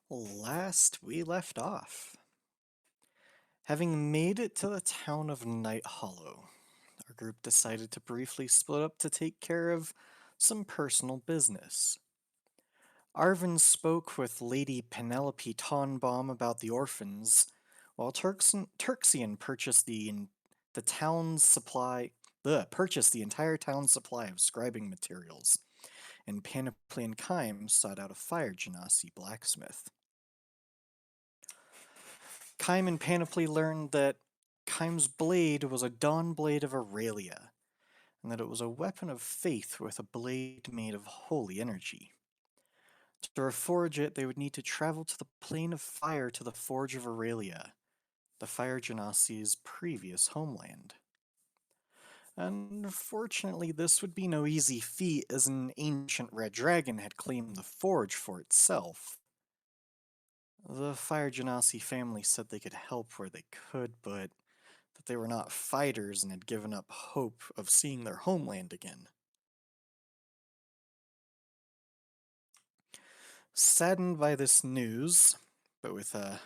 Last we left off, having made it to the town of Night Hollow, our group decided to briefly split up to take care of some personal business. Arvin spoke with Lady Penelope Tonbaum about the orphans, while Turxian purchased the town's supply purchased the entire town's supply of scribing materials, and Panoply and Kime sought out a fire genasi blacksmith. Kime and Panoply learned that Kime's blade was a dawn blade of Aurelia, and that it was a weapon of faith with a blade made of holy energy. To reforge it, they would need to travel to the plane of fire to the Forge of Aurelia, the Fire Genasi's previous homeland. Unfortunately, this would be no easy feat, as an ancient red dragon had claimed the forge for itself. The Fire Genasi family said they could help where they could, but that they were not fighters and had given up hope of seeing their homeland again. Saddened by this news, but with a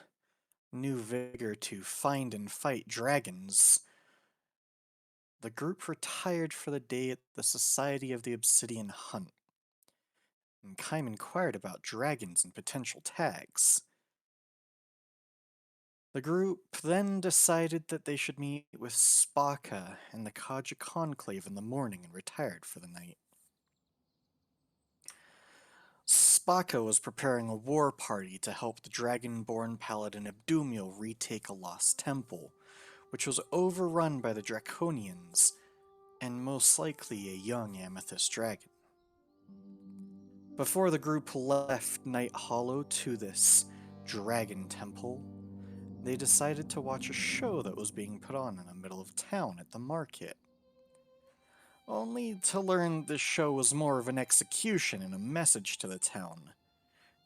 new vigor to find and fight dragons, the group retired for the day at the Society of the Obsidian Hunt, and Kime inquired about dragons and potential tags. The group then decided that they should meet with Spaka and the Kaja Conclave in the morning and retired for the night. Spaka was preparing a war party to help the dragonborn paladin Abdumiel retake a lost temple, which was overrun by the Draconians, and most likely a young Amethyst dragon. Before the group left Night Hollow to this dragon temple, they decided to watch a show that was being put on in the middle of town at the market. Only to learn this show was more of an execution and a message to the town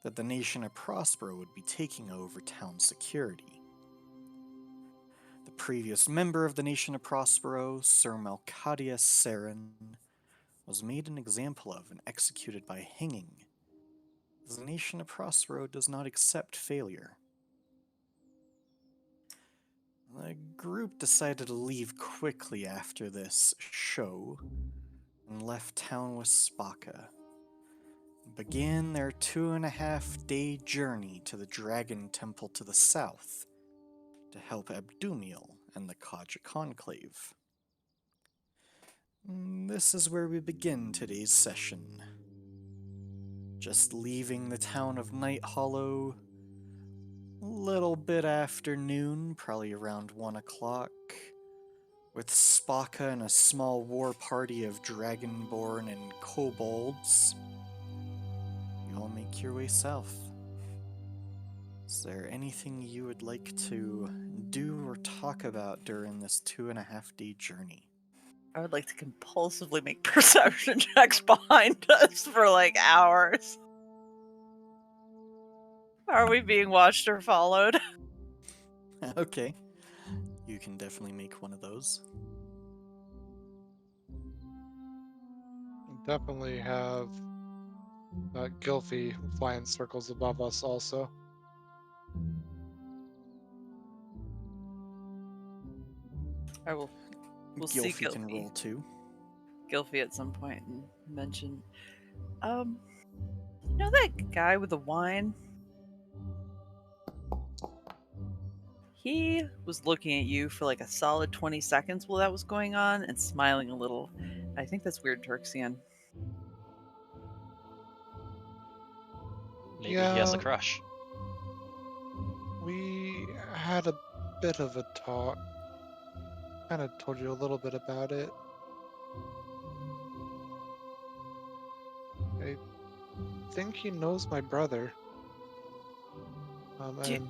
that the nation of Prospero would be taking over town security. The previous member of the nation of Prospero, Sir Malcadius Saren, was made an example of and executed by hanging. The nation of Prospero does not accept failure. The group decided to leave quickly after this show and left town with Spaka, and began their 2.5-day journey to the Dragon Temple to the south to help Abdumiel and the Kaja Conclave. This is where we begin today's session. Just leaving the town of Night Hollow, a little bit after noon, probably around 1 o'clock, with Spaka and a small war party of Dragonborn and Kobolds. You all make your way south. Is there anything you would like to do or talk about during this 2.5-day journey? I would like to compulsively make perception checks behind us for like hours. Are we being watched or followed? Okay. You can definitely make one of those. Definitely have Gilfy flying circles above us also. I will. We'll see Gilfy can roll too. Gilfy at some point and mention. You know that guy with the wine? He was looking at you for like a solid 20 seconds while that was going on and smiling a little. I think that's weird, Turxian. Maybe he has a crush. We had a bit of a talk. Kind of told you a little bit about it. I think he knows my brother. Do And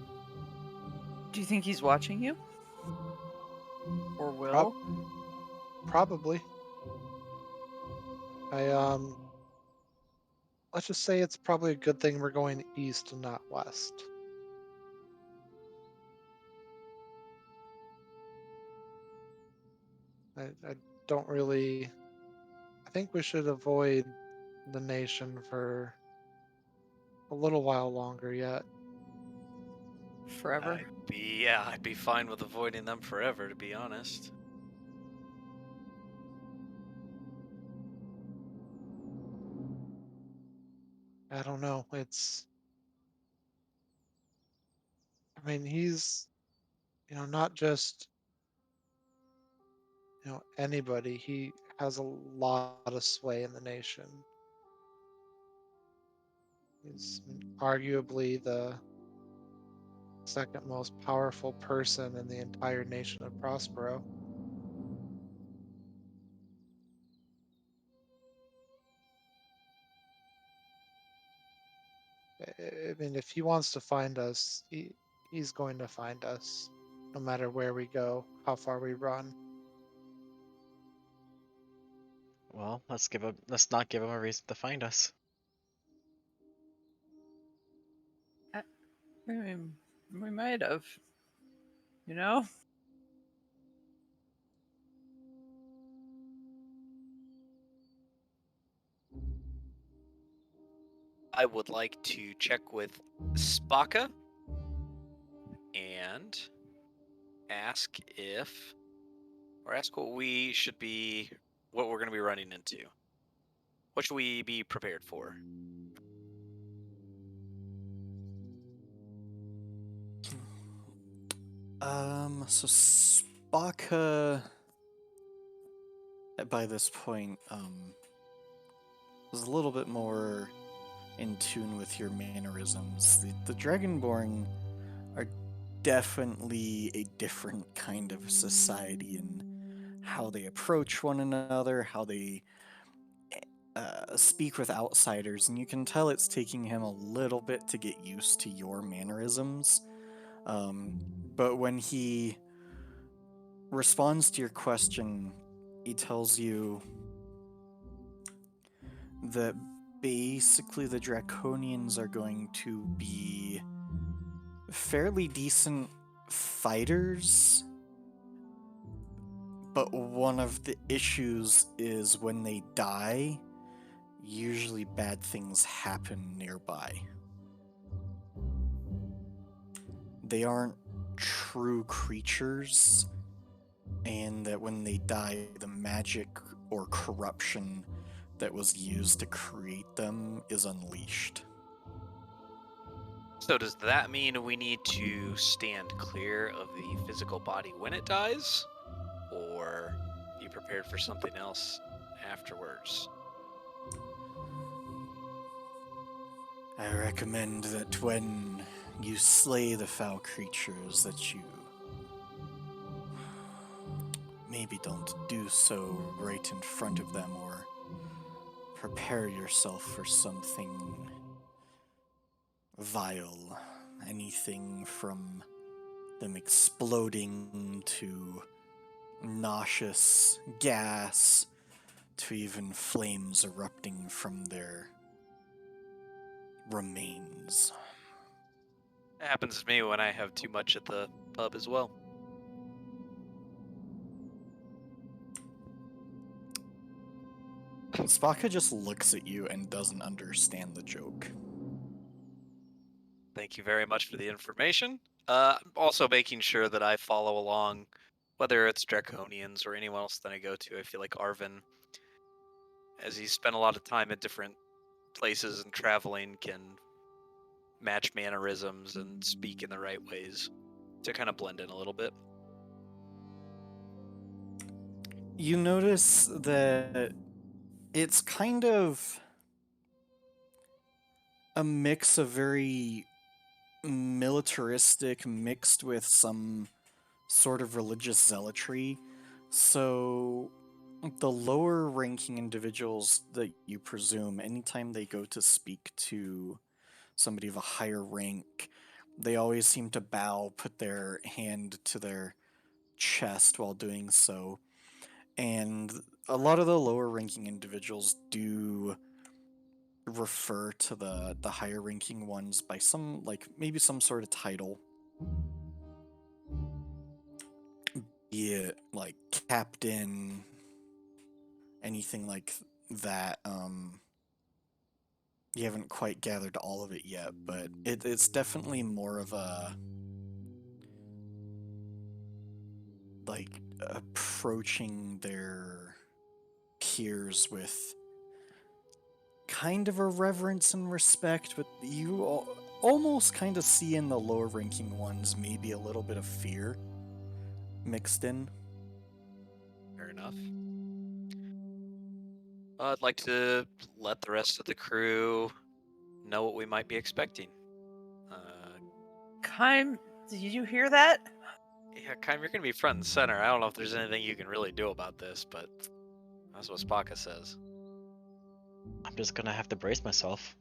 you think he's watching you? Or will? probably. Let's just say it's probably a good thing we're going east and not west. I don't really. I think we should avoid the nation for a little while longer yet. Forever? I'd be fine with avoiding them forever, to be honest. I don't know. I mean, he's, not just, anybody. He has a lot of sway in the nation. He's arguably the second most powerful person in the entire nation of Prospero. I mean, if he wants to find us, he's going to find us, no matter where we go, how far we run. Well, let's not give him a reason to find us. I mean, we might have. You know? I would like to check with Spaka and ask what we're going to be running into. What should we be prepared for? So Spaka, by this point, was a little bit more in tune with your mannerisms. The Dragonborn are definitely a different kind of society in how they approach one another, how they speak with outsiders, and you can tell it's taking him a little bit to get used to your mannerisms. But when he responds to your question, he tells you that basically the Draconians are going to be fairly decent fighters, but one of the issues is when they die, usually bad things happen nearby. They aren't true creatures, and that when they die, the magic or corruption that was used to create them is unleashed. So does that mean we need to stand clear of the physical body when it dies? Or be prepared for something else afterwards? I recommend that when you slay the foul creatures that you maybe don't do so right in front of them, or prepare yourself for something vile. Anything from them exploding to nauseous gas to even flames erupting from their remains. It happens to me when I have too much at the pub as well. Spaka just looks at you and doesn't understand the joke. Thank you very much for the information. Also making sure that I follow along, whether it's Draconians or anyone else that I go to. I feel like Arvin, as he's spent a lot of time at different places and traveling, can match mannerisms and speak in the right ways to kind of blend in a little bit. You notice that it's kind of a mix of very militaristic mixed with some sort of religious zealotry. So the lower ranking individuals that you presume, anytime they go to speak to somebody of a higher rank, they always seem to bow, put their hand to their chest while doing so. And a lot of the lower ranking individuals do refer to the higher ranking ones by some, like, maybe some sort of title, be it like captain, anything like that. You haven't quite gathered all of it yet, but it's definitely more of a like approaching their peers with kind of a reverence and respect, but you almost kind of see in the lower ranking ones maybe a little bit of fear mixed in. Fair enough. I'd like to let the rest of the crew know what we might be expecting. Kime, did you hear that? Yeah, Kime, you're gonna be front and center. I don't know if there's anything you can really do about this, but that's what Spaka says. I'm just gonna have to brace myself.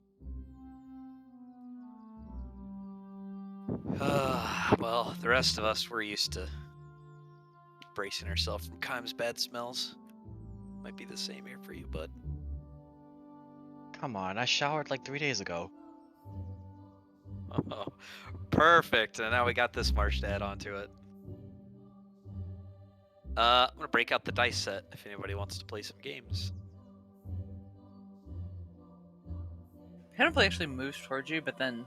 Well, the rest of us, we're used to bracing ourselves from Kime's bad smells. Might be the same here for you, bud. Come on, I showered like 3 days ago. Oh, perfect. And now we got this march to add on to it. I'm gonna break out the dice set if anybody wants to play some games. Hannibal actually moves towards you, but then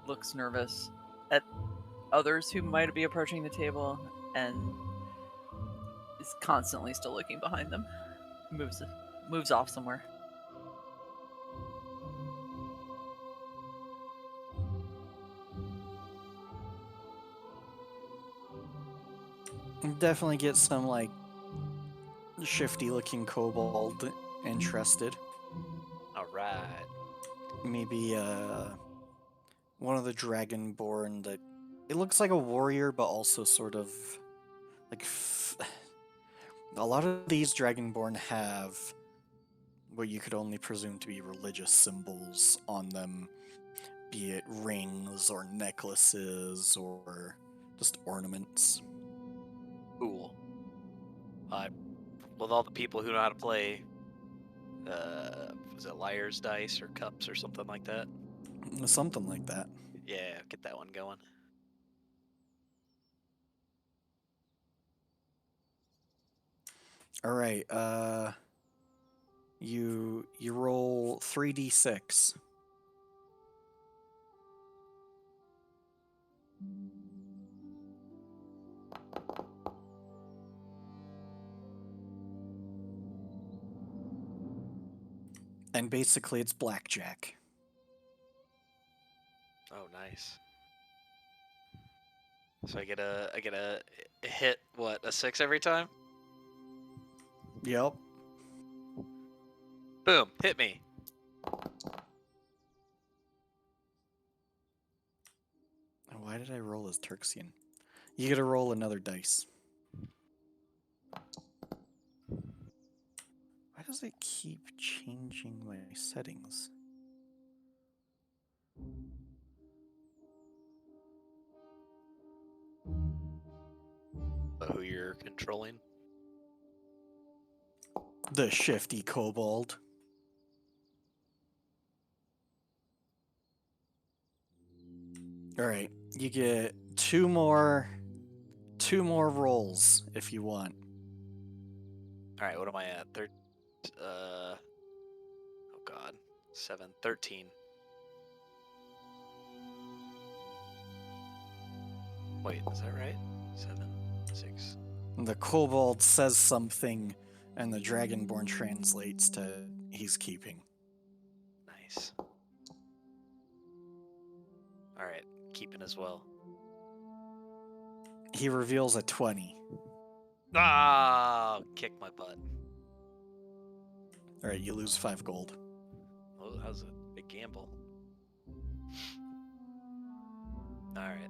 looks nervous at others who might be approaching the table and is constantly still looking behind them. Moves off somewhere. Definitely get some like shifty looking kobold interested. All right. Maybe one of the dragonborn that it looks like a warrior, but also sort of like a lot of these dragonborn have what you could only presume to be religious symbols on them, be it rings or necklaces or just ornaments. Cool. With all the people who know how to play, was it liar's dice or cups or something like that? Something like that. Yeah, get that one going. All right. You roll 3d6. And basically it's blackjack. Oh, nice. So I get a hit, what, a 6 every time? Yep. Boom, hit me. Why did I roll as Turksian? You gotta roll another dice. Why does it keep changing my settings? Who you're controlling? The shifty kobold. Alright, you get two more rolls if you want. Alright, what am I at? Oh god. 7, 13. Wait, is that right? 7, 6. The kobold says something, and the dragonborn translates to he's keeping. Nice. Alright, keeping as well. He reveals a 20. Ah, kick my butt. Alright, you lose 5 gold. Oh, that was a big gamble. Alright,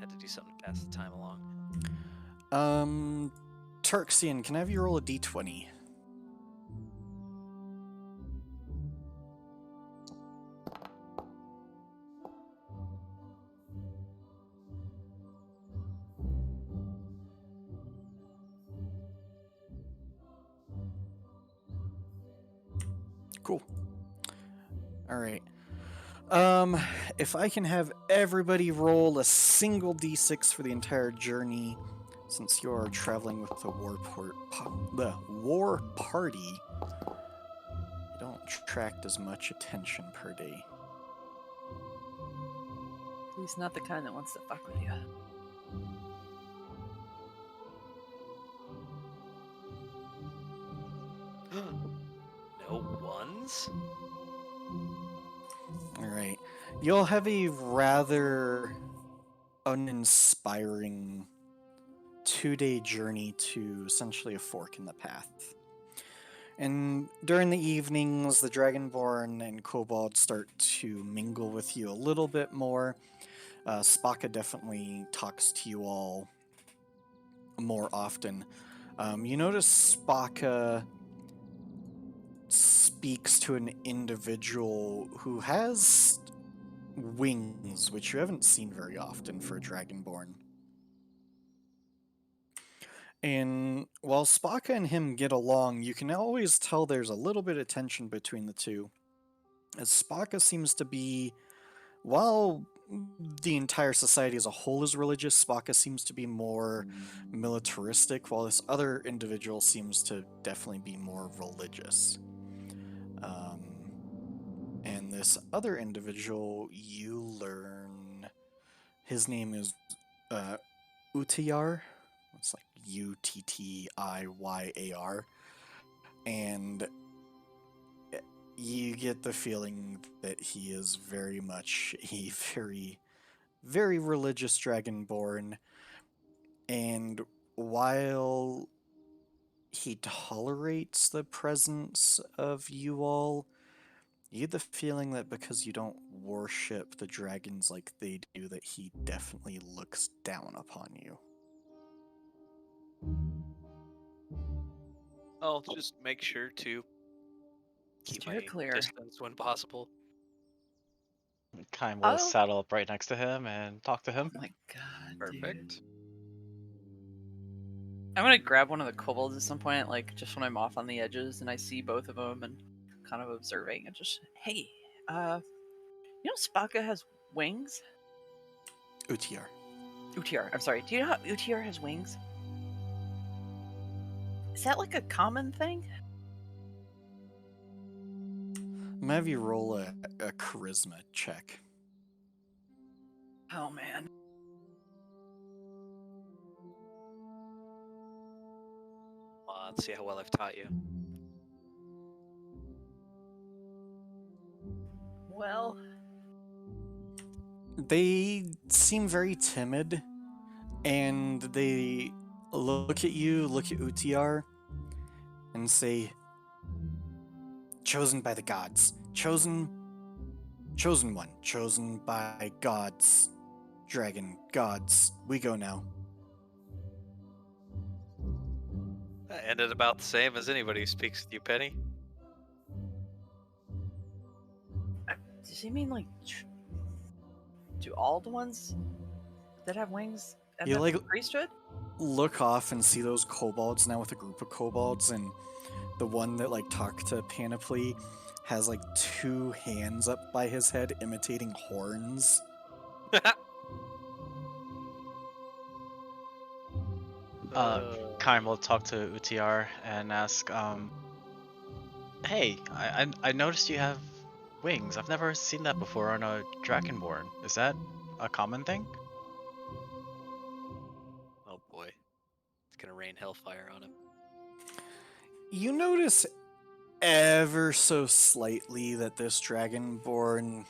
had to do something to pass the time along. Turksian, can I have you roll a d20? Cool. Alright. If I can have everybody roll a single d6 for the entire journey, since you are traveling with the war party, you don't attract as much attention per day. He's not the kind that wants to fuck with you. No ones? Alright. You'll have a rather uninspiring 2-day journey to essentially a fork in the path. And during the evenings, the Dragonborn and Kobolds start to mingle with you a little bit more. Spaka definitely talks to you all more often. You notice Spaka speaks to an individual who has wings, which you haven't seen very often for a Dragonborn. And while Spaka and him get along, you can always tell there's a little bit of tension between the two. As Spaka seems to be, while the entire society as a whole is religious, Spaka seems to be more militaristic, while this other individual seems to definitely be more religious. And this other individual, you learn his name is Utiyar. It's like Uttiyyar. And you get the feeling that he is very much a very, very religious Dragonborn. And while he tolerates the presence of you all, you get the feeling that because you don't worship the dragons like they do, that he definitely looks down upon you. I'll just make sure to keep Steer my clear. distance when possible. Kind will Oh. saddle up right next to him and talk to him. Oh my god, Perfect. dude. I'm gonna grab one of the kobolds at some point, like just when I'm off on the edges and I see both of them and kind of observing and just, hey, you know Spaka has wings? Utiyar. Utiyar, I'm sorry. Do you know how Utiyar has wings? Is that like a common thing? I'm gonna have you roll a charisma check. Oh man. Let's see how well I've taught you. Well, They seem very timid, and they look at you, look at Utiyar, and say, "Chosen by the gods. Chosen one. Chosen by gods. Dragon gods. We go now." That ended about the same as anybody who speaks with you, Penny. does he mean like, do all the ones that have wings end You up like in priesthood? look off and see those kobolds now with a group of kobolds, and the one that like talked to Panoply has like 2 hands up by his head imitating horns. Kaim will talk to Utiyar and ask, hey, I noticed you have wings. I've never seen that before on a Dragonborn. Is that a common thing? Oh boy. It's gonna rain hellfire on him. You notice ever so slightly that this Dragonborn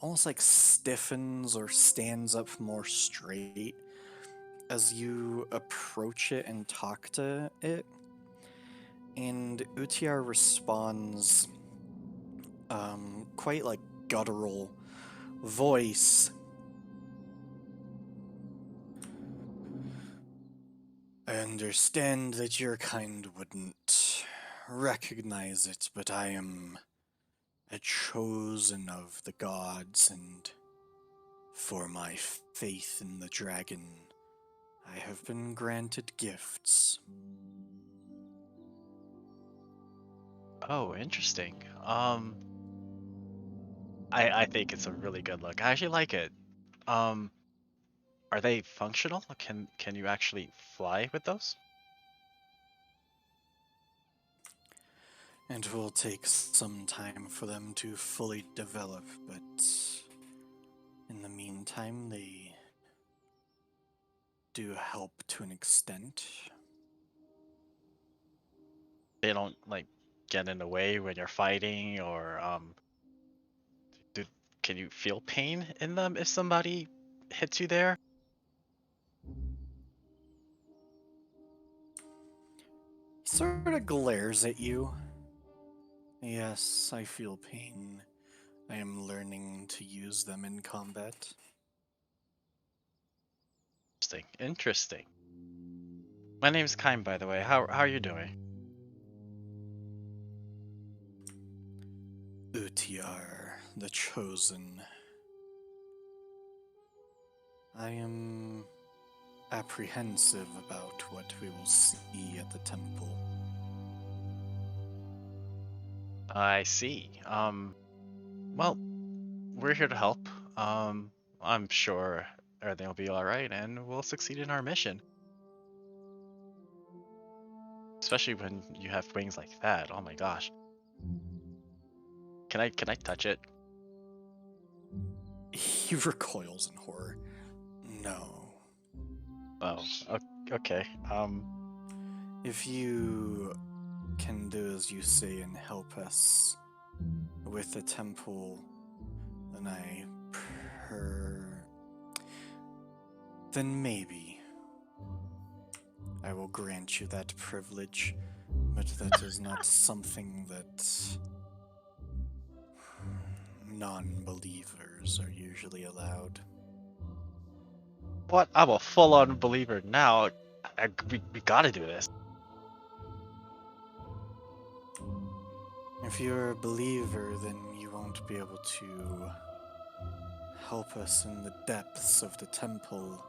almost like stiffens or stands up more straight as you approach it and talk to it. And Utiyar responds, quite like guttural voice. "I understand that your kind wouldn't recognize it, but I am a chosen of the gods, and for my faith in the dragon, I have been granted gifts." Oh, interesting. I think it's a really good look. I actually like it. Are they functional? Can you actually fly with those? It will take some time for them to fully develop, but in the meantime, they do help to an extent. they don't like get in the way when you're fighting, or do, can you feel pain in them if somebody hits you there? He sort of glares at you. Yes, I feel pain. I am learning to use them in combat. Interesting. Interesting. My name's Kaim, by the way. How are you doing? Utiar, the Chosen. I am apprehensive about what we will see at the temple. I see. Well, we're here to help. I'm sure everything will be all right, and we'll succeed in our mission. Especially when you have wings like that. Oh my gosh. Can I touch it? He recoils in horror. No. Oh, okay. If you can do as you say and help us with the temple, then then maybe I will grant you that privilege, but that is not something that non-believers are usually allowed. What? I'm a full-on believer now. We gotta do this. If you're a believer, then you won't be able to help us in the depths of the temple,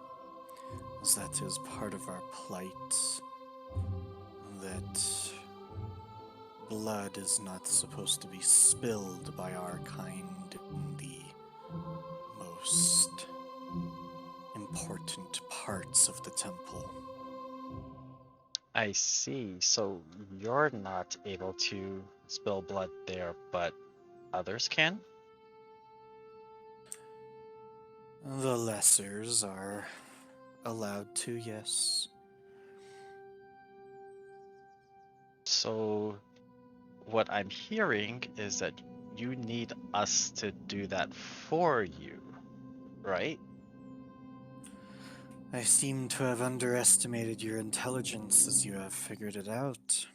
as that is part of our plight. That blood is not supposed to be spilled by our kind in the most important parts of the temple. I see. So you're not able to spill blood there, but others can? The lessers are allowed to, yes. So what I'm hearing is that you need us to do that for you, right? I seem to have underestimated your intelligence as you have figured it out.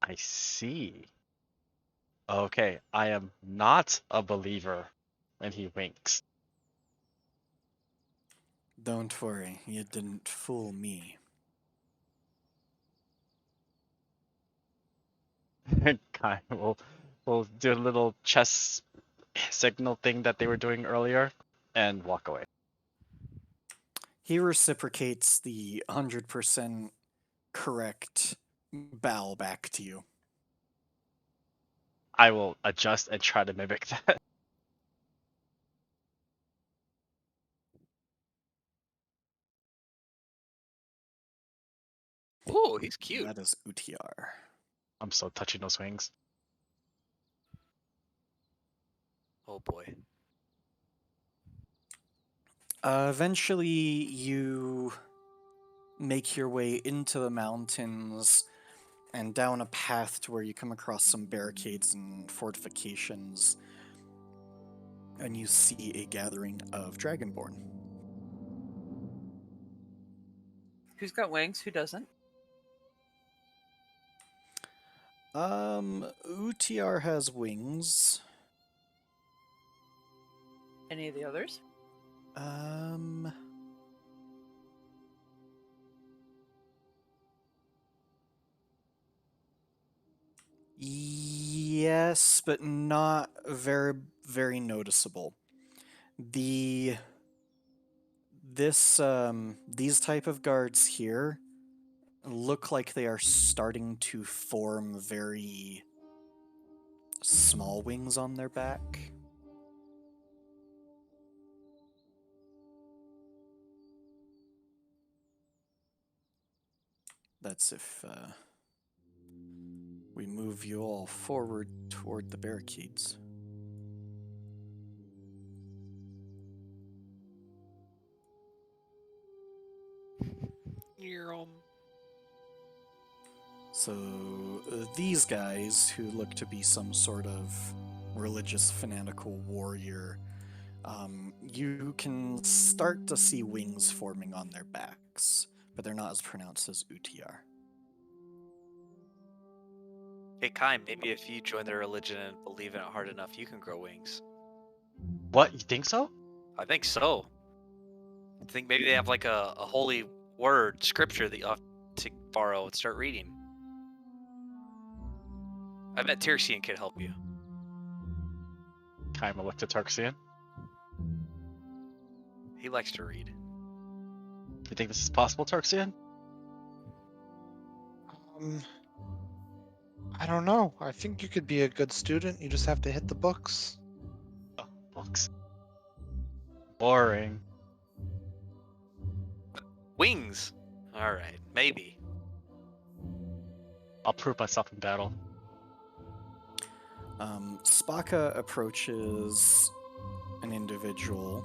I see. Okay, I am not a believer. And he winks. Don't worry, you didn't fool me. Kai will do a little chess signal thing that they were doing earlier and walk away. He reciprocates the 100% correct bow back to you. I will adjust and try to mimic that. Oh, he's cute. That is Utiar. I'm so touching those wings. Oh boy. Eventually, you make your way into the mountains and down a path to where you come across some barricades and fortifications, and you see a gathering of Dragonborn. Who's got wings? Who doesn't? Utiar has wings. Any of the others? Yes, but not very, very noticeable. These type of guards here look like they are starting to form very small wings on their back. That's if we move you all forward toward the barricades. hear them. So these guys, who look to be some sort of religious fanatical warrior, you can start to see wings forming on their backs, but they're not as pronounced as UTR. Hey, Kai, maybe if you join their religion and believe in it hard enough, you can grow wings. What? You think so? I think so. I think maybe they have like a holy word, scripture that you'll have to borrow and start reading. I bet Tirsian can help you. Kaima looked at Tarxian. He likes to read. You think this is possible, Tarxian? I don't know. I think you could be a good student. You just have to hit the books. Oh, books. Boring. Wings! Alright, maybe. I'll prove myself in battle. Spaka approaches an individual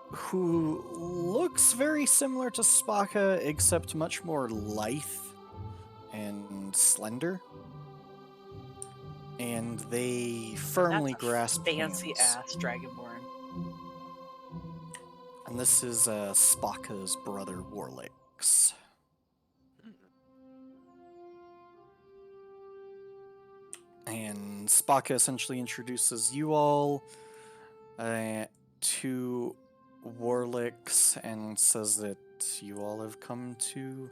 who looks very similar to Spaka, except much more lithe and slender. And they firmly That's grasp fancy hands. ass Dragonborn. And this is Spaka's brother, Warlix. And Spaka essentially introduces you all to Warlix and says that you all have come to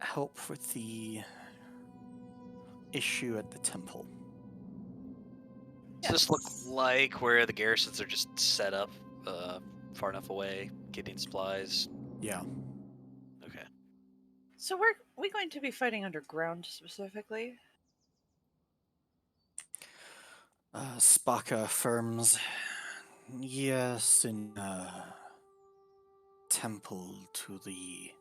help with the issue at the temple. Does this look like where the garrisons are just set up far enough away, getting supplies? Yeah. Okay. So we going to be fighting underground specifically? Spaka affirms, yes, in a temple to the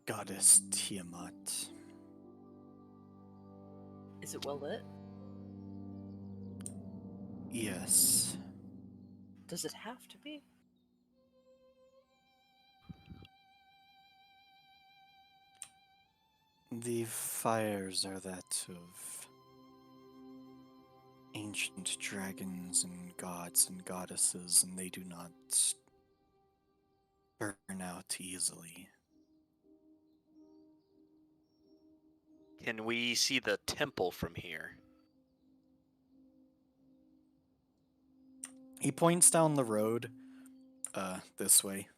goddess Tiamat. Is it well lit? Yes. Does it have to be? The fires are that of ancient dragons and gods and goddesses, and they do not burn out easily. Can we see the temple from here? He points down the road, this way.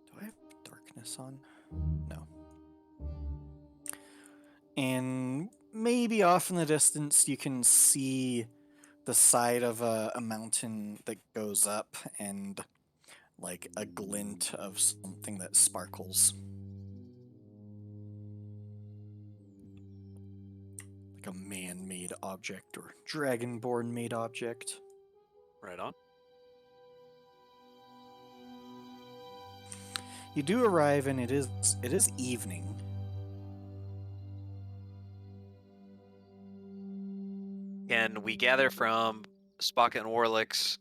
Do I have darkness on? No. And maybe off in the distance you can see the side of a mountain that goes up and like a glint of something that sparkles. Like a man-made object or dragonborn-made object. Right on. You do arrive and it is evening. Can we gather from Spock and Warlix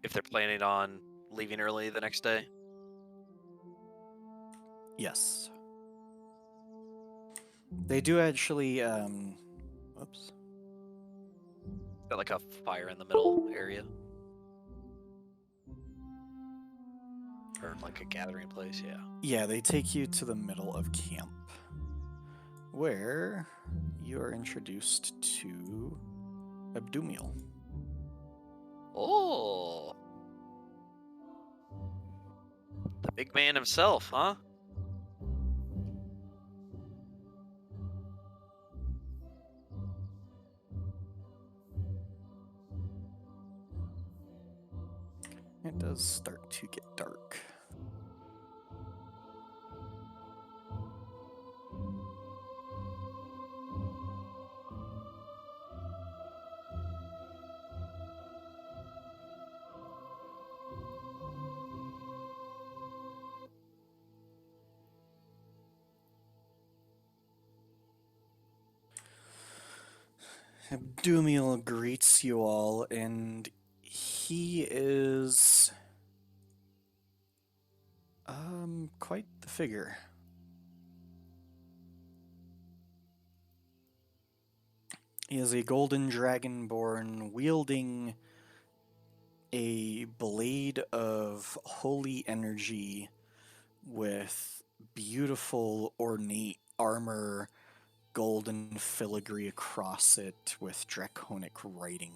if they're planning on leaving early the next day? Yes. They do actually, whoops. Got like a fire in the middle area? Or like a gathering place, yeah. Yeah, they take you to the middle of camp, where you are introduced to Abdumiel. Oh! The big man himself, huh? It does start to get dark. Abdumiel greets you all, and he is quite the figure. He is a golden dragonborn wielding a blade of holy energy with beautiful ornate armor, golden filigree across it with draconic writing.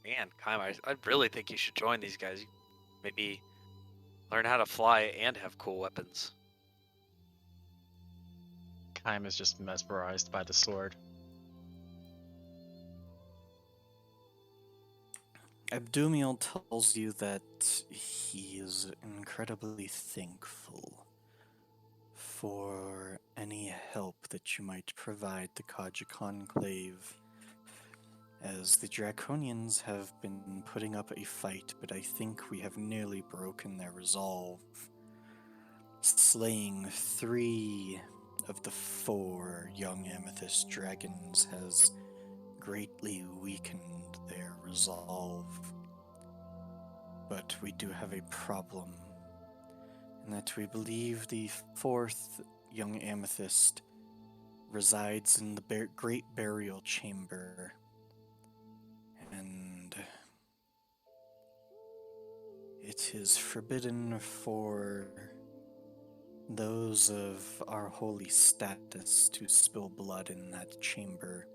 Man, Kaim, I really think you should join these guys. Maybe learn how to fly and have cool weapons. Kaim is just mesmerized by the sword. Abdumiel tells you that he is incredibly thankful for any help that you might provide the Kaja Conclave, as the Draconians have been putting up a fight, but I think we have nearly broken their resolve. Slaying 3 of the 4 young Amethyst dragons has greatly weakened their resolve. But we do have a problem, in that we believe the 4th young Amethyst resides in the Great Burial Chamber, and it is forbidden for those of our holy status to spill blood in that chamber,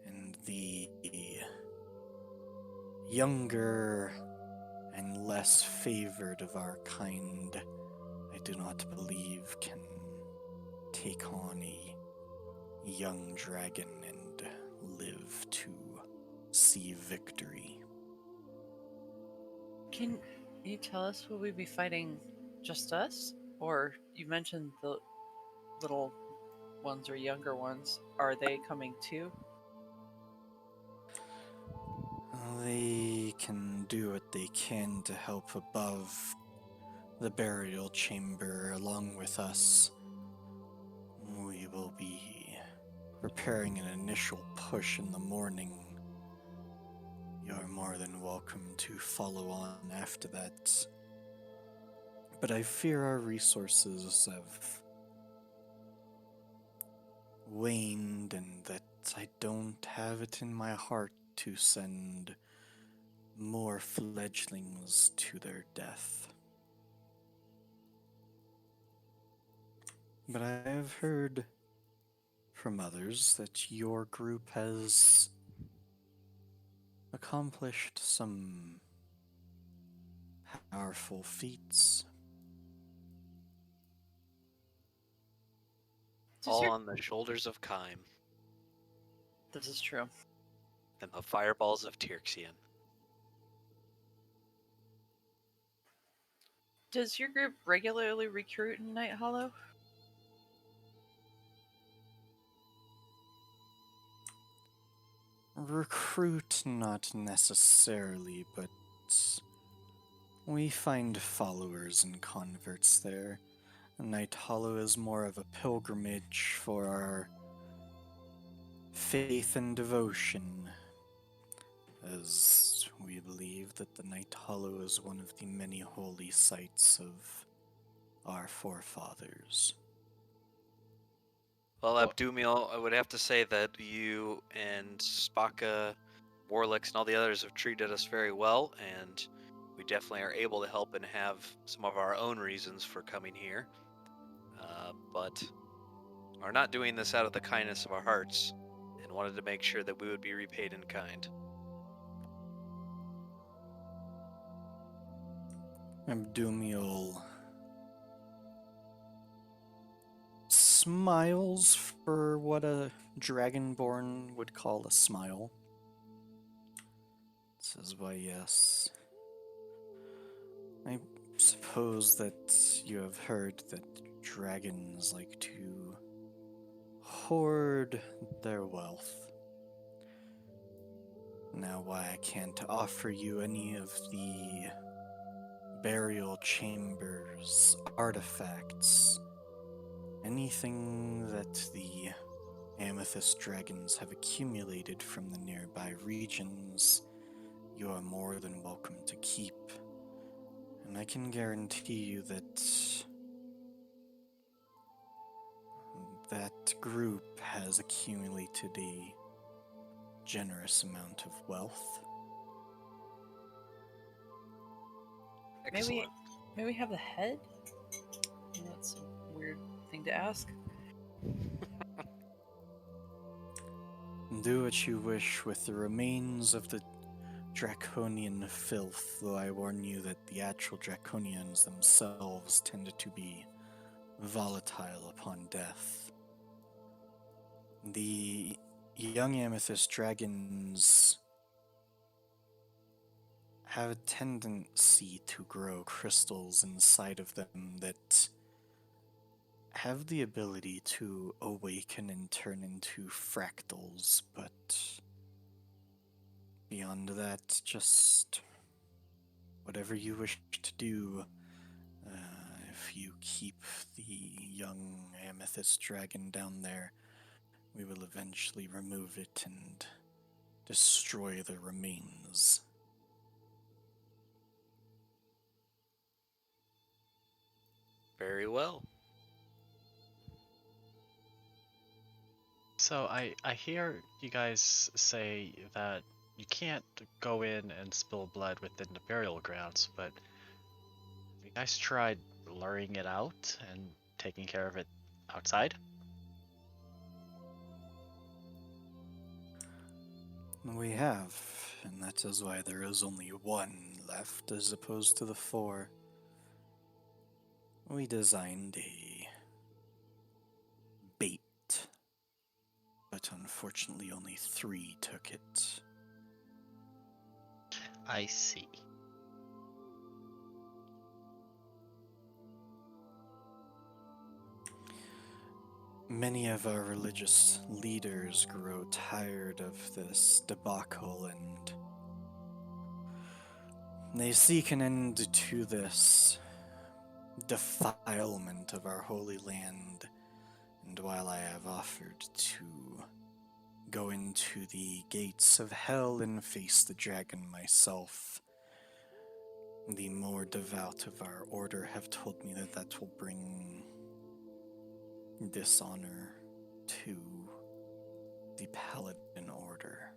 and the younger and less favored of our kind, I do not believe can take on a young dragon and live to see victory. Can you tell us, will we be fighting just us? Or you mentioned the little ones or younger ones. Are they coming too? They can do what they can to help above the burial chamber along with us. We will be preparing an initial push in the morning. You're more than welcome to follow on after that. But I fear our resources have waned, and that I don't have it in my heart to send more fledglings to their death. But I have heard from others that your group has accomplished some powerful feats. All on the shoulders of Kaim This is true. and the fireballs of Tirxian. Does your group regularly recruit in Night Hollow? Recruit, not necessarily, but we find followers and converts there. Night Hollow is more of a pilgrimage for our faith and devotion, as we believe that the Night Hollow is one of the many holy sites of our forefathers. Well, Abdumiel, I would have to say that you and Spaka, Warlix, and all the others have treated us very well, and we definitely are able to help and have some of our own reasons for coming here. But are not doing this out of the kindness of our hearts, and wanted to make sure that we would be repaid in kind. Abdumiel smiles for what a dragonborn would call a smile. Says, why, yes. I suppose that you have heard that dragons like to hoard their wealth. Now, why I can't offer you any of the burial chambers artifacts Anything that the Amethyst dragons have accumulated from the nearby regions, you are more than welcome to keep. And I can guarantee you that that group has accumulated a generous amount of wealth. Excellent. May we have the head? That's a weird thing to ask. Do what you wish with the remains of the draconian filth, though I warn you that the actual draconians themselves tended to be volatile upon death. The young amethyst dragons have a tendency to grow crystals inside of them that have the ability to awaken and turn into fractals, but beyond that, just whatever you wish to do. If you keep the young amethyst dragon down there, we will eventually remove it and destroy the remains. Very well. So I hear you guys say that you can't go in and spill blood within the burial grounds, but have you guys tried luring it out and taking care of it outside? We have, and that is why there is only one left as opposed to the four. We designed a bait, but unfortunately only 3 took it. I see. Many of our religious leaders grow tired of this debacle and they seek an end to this defilement of our holy land. And while I have offered to go into the gates of hell and face the dragon myself, the more devout of our order have told me that that will bring dishonor to the Paladin Order.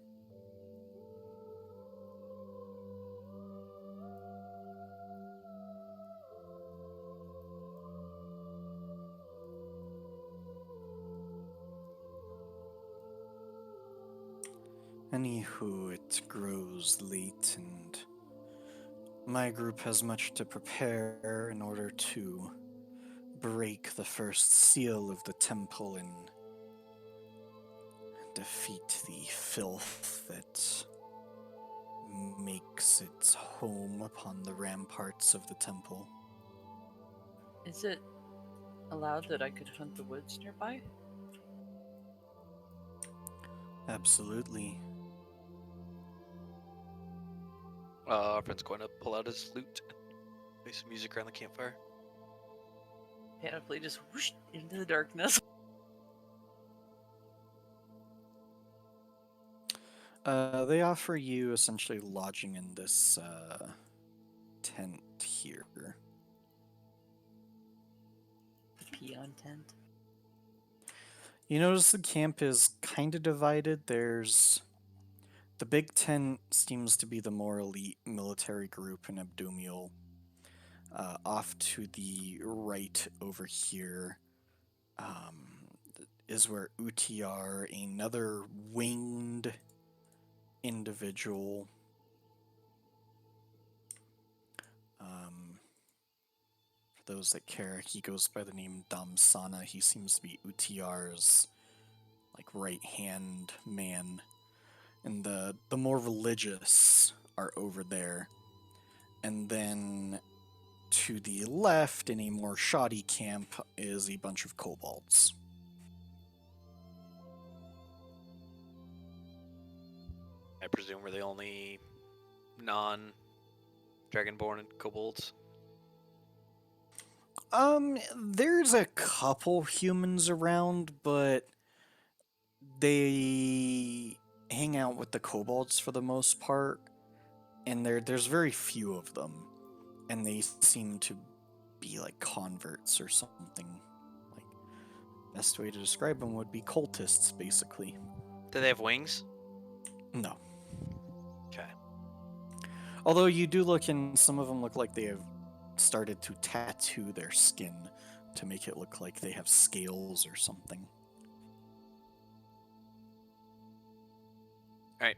Anywho, it grows late and my group has much to prepare in order to break the first seal of the temple and defeat the filth that makes its home upon the ramparts of the temple. Is it allowed that I could hunt the woods nearby? Absolutely. Our friend's going to pull out his lute and play some music around the campfire. Panoply just whoosh into the darkness. They offer you essentially lodging in this tent here. Peon tent. You notice the camp is kind of divided. There's the big tent seems to be the more elite military group in Abdumiel. Off to the right over here is where Utr, another winged individual, for those that care, he goes by the name Damsana. He seems to be Utr's like right-hand man. And the more religious are over there. And then to the left, in a more shoddy camp, is a bunch of kobolds. I presume we're the only non-dragonborn kobolds. There's a couple humans around, but they hang out with the kobolds for the most part, and there's very few of them, and they seem to be like converts or something. Like, best way to describe them would be cultists, basically. Do they have wings? No. Okay. Although you do look, and some of them look like they have started to tattoo their skin to make it look like they have scales or something. Alright.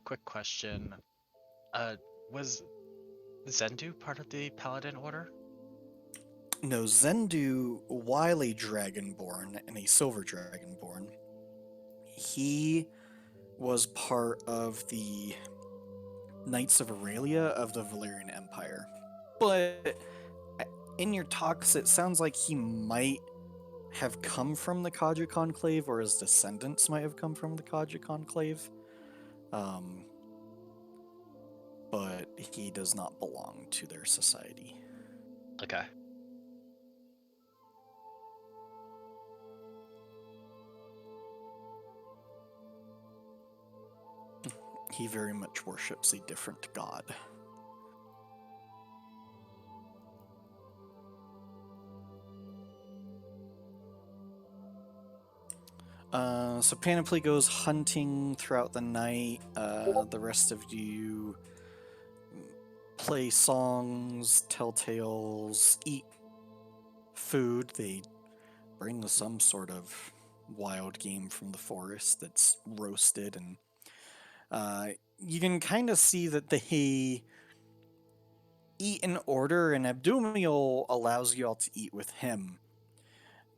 Quick question. Was Zendu part of the Paladin Order? No, Zendu, while a Dragonborn and a Silver Dragonborn, he was part of the Knights of Aurelia of the Valyrian Empire. But in your talks, it sounds like he might have come from the Kaja Conclave, or his descendants might have come from the Kaja Conclave. But he does not belong to their society. Okay. He very much worships a different god. So Panoply goes hunting throughout the night. The rest of you play songs, tell tales, eat food. They bring some sort of wild game from the forest that's roasted, and you can kind of see that they eat in order, and Abdumiel allows you all to eat with him.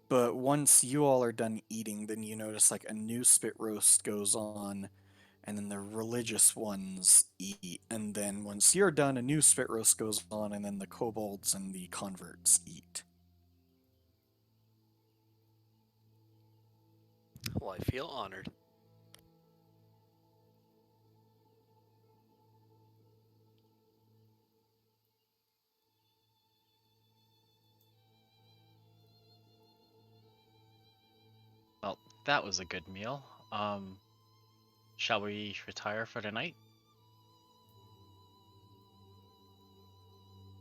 But once you all are done eating, then you notice like a new spit roast goes on, and then the religious ones eat. And then once you're done, a new spit roast goes on, and then the kobolds and the converts eat. Well, I feel honored. Well, that was a good meal. Shall we retire for the night?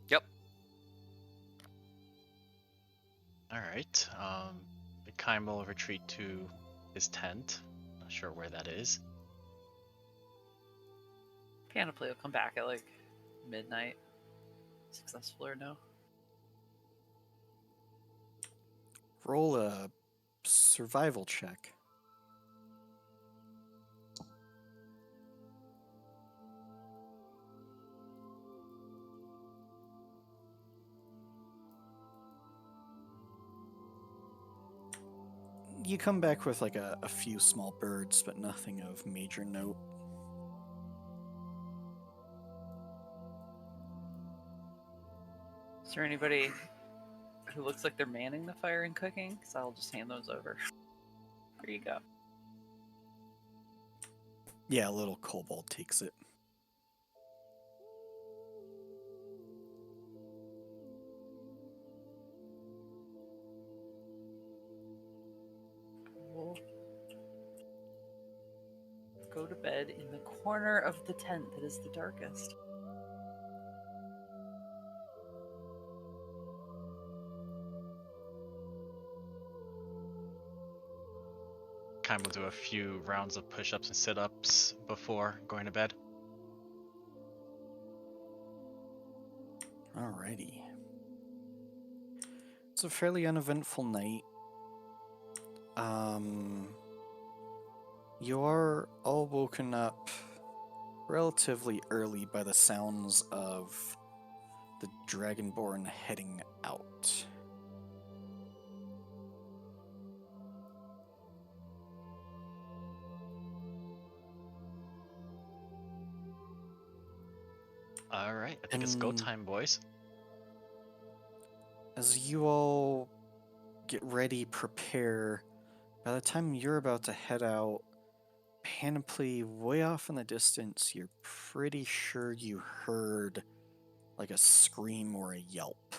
Yep. Alright. Kaim will retreat to his tent. Not sure where that is. Panoply will come back at like midnight. Successful or no? Roll a survival check. You come back with like a few small birds, but nothing of major note. Is there anybody who looks like they're manning the fire and cooking? Because I'll just hand those over. Here you go. Yeah, a little kobold takes it. We'll go to bed in the corner of the tent that is the darkest. Kaim will do a few rounds of push-ups and sit-ups before going to bed. Alrighty. It's a fairly uneventful night. You are all woken up relatively early by the sounds of the Dragonborn heading out. Alright, I think it's go time, boys. As you all get ready, prepare, by the time you're about to head out, Panoply, way off in the distance, you're pretty sure you heard like a scream or a yelp.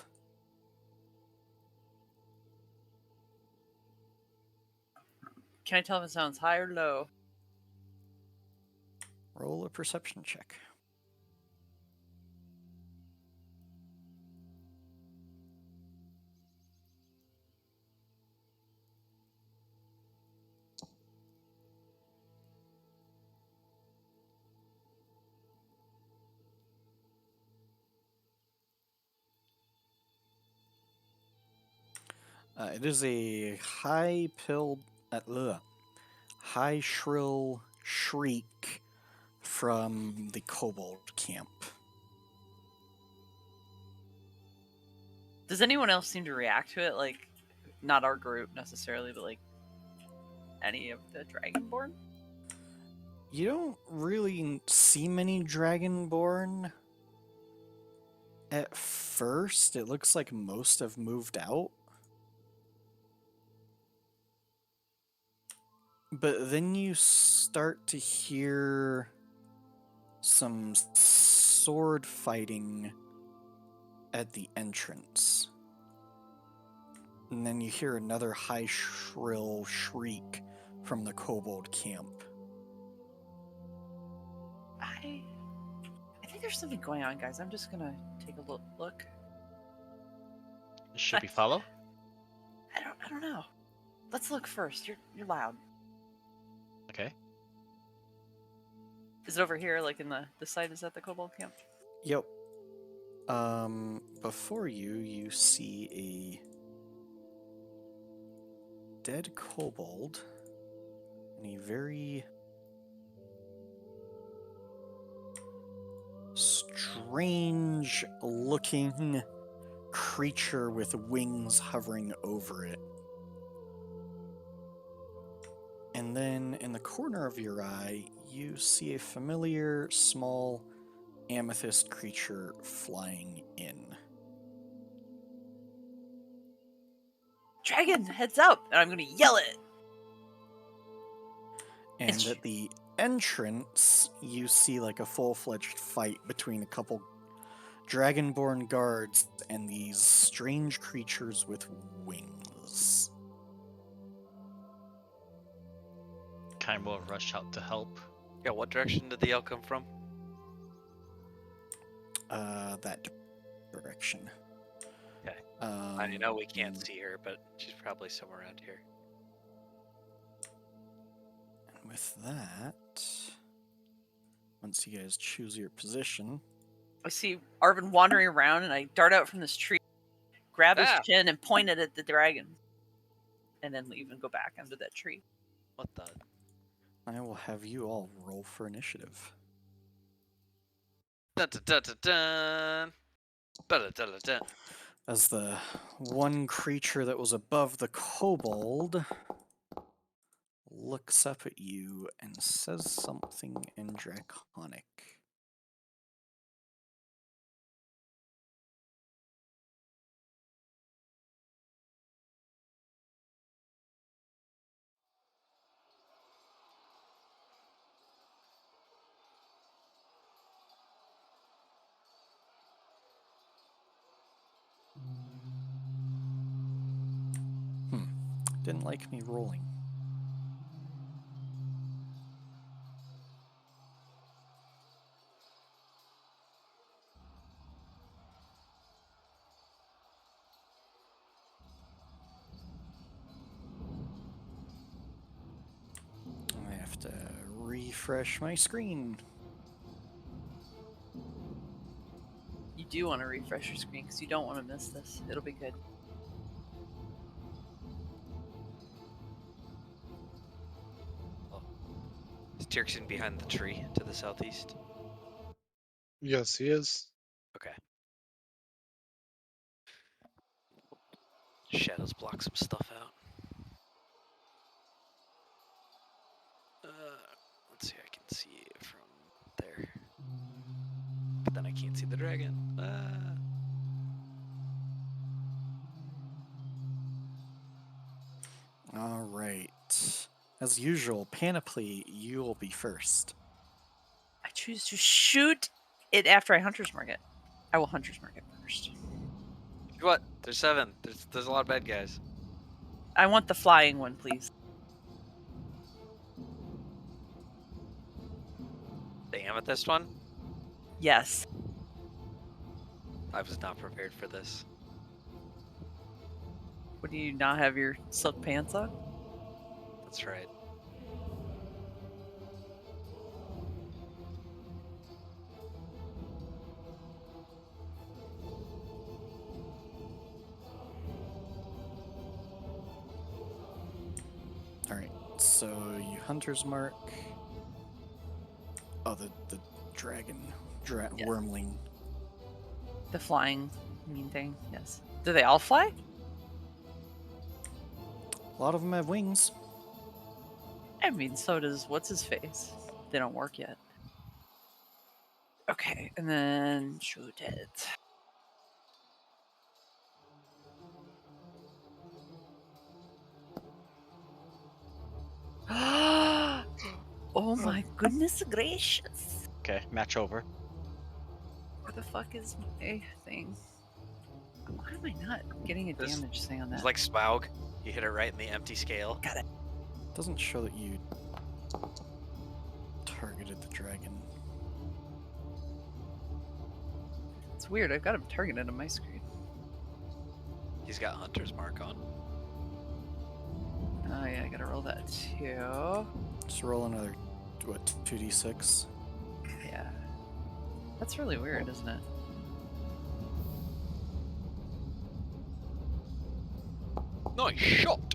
Can I tell if it sounds high or low? Roll a perception check. It is a high shrill shriek from the kobold camp. Does anyone else seem to react to it? Like, not our group necessarily, but like any of the Dragonborn? You don't really see many Dragonborn. At first, it looks like most have moved out. But then you start to hear some sword fighting at the entrance. And then you hear another high shrill shriek from the kobold camp. I think there's something going on, guys. I'm just gonna take a look. Should we follow? I don't know. Let's look first. You're loud. Okay. Is it over here, like in the site? Is that the kobold camp? Yep. Before you see a dead kobold and a very strange looking creature with wings hovering over it. And then in the corner of your eye, you see a familiar small amethyst creature flying in. Dragon, heads up! And I'm gonna yell it. And at the entrance, you see like a full-fledged fight between a couple dragonborn guards and these strange creatures with wings. Kind will rush out to help. Yeah, what direction did the yell come from? That direction. Okay. I know we can't see her, but she's probably somewhere around here. And with that, once you guys choose your position, I see Arvin wandering around, and I dart out from this tree, grab his Ah! chin, and point it at the dragon. And then leave and go back under that tree. What the? I will have you all roll for initiative. Dun dun dun dun dun. Dun dun dun dun. As the one creature that was above the kobold looks up at you and says something in Draconic. Didn't like me rolling. I have to refresh my screen. You do want to refresh your screen because you don't want to miss this. It'll be good. Is Tyrkson behind the tree to the southeast? Yes, he is. Okay. Shadows block some stuff out. Let's see, I can see it from there. But then I can't see the dragon. All right. As usual, Panoply, you will be first. I choose to shoot it after I Hunter's Mark it. I will Hunter's Mark it first. What? There's 7. There's a lot of bad guys. I want the flying one, please. The amethyst one? Yes. I was not prepared for this. What, do you not have your silk pants on? That's right. Alright, so you hunter's mark. Oh, the dragon. Yeah. Wormling. The flying mean thing, yes. Do they all fly? A lot of them have wings. I mean, so does what's his face. They don't work yet. Okay, and then shoot it. Oh my goodness gracious! Okay, match over. Where the fuck is my thing? Why am I not getting a This- damage thing on that? It's like Smaug. You hit it right in the empty scale. Got it. Doesn't show that you targeted the dragon. It's weird. I've got him targeted on my screen. He's got hunter's mark on. Oh yeah, I gotta roll that too. Just roll another, what, 2d6? Yeah. That's really weird, isn't it? Nice shot!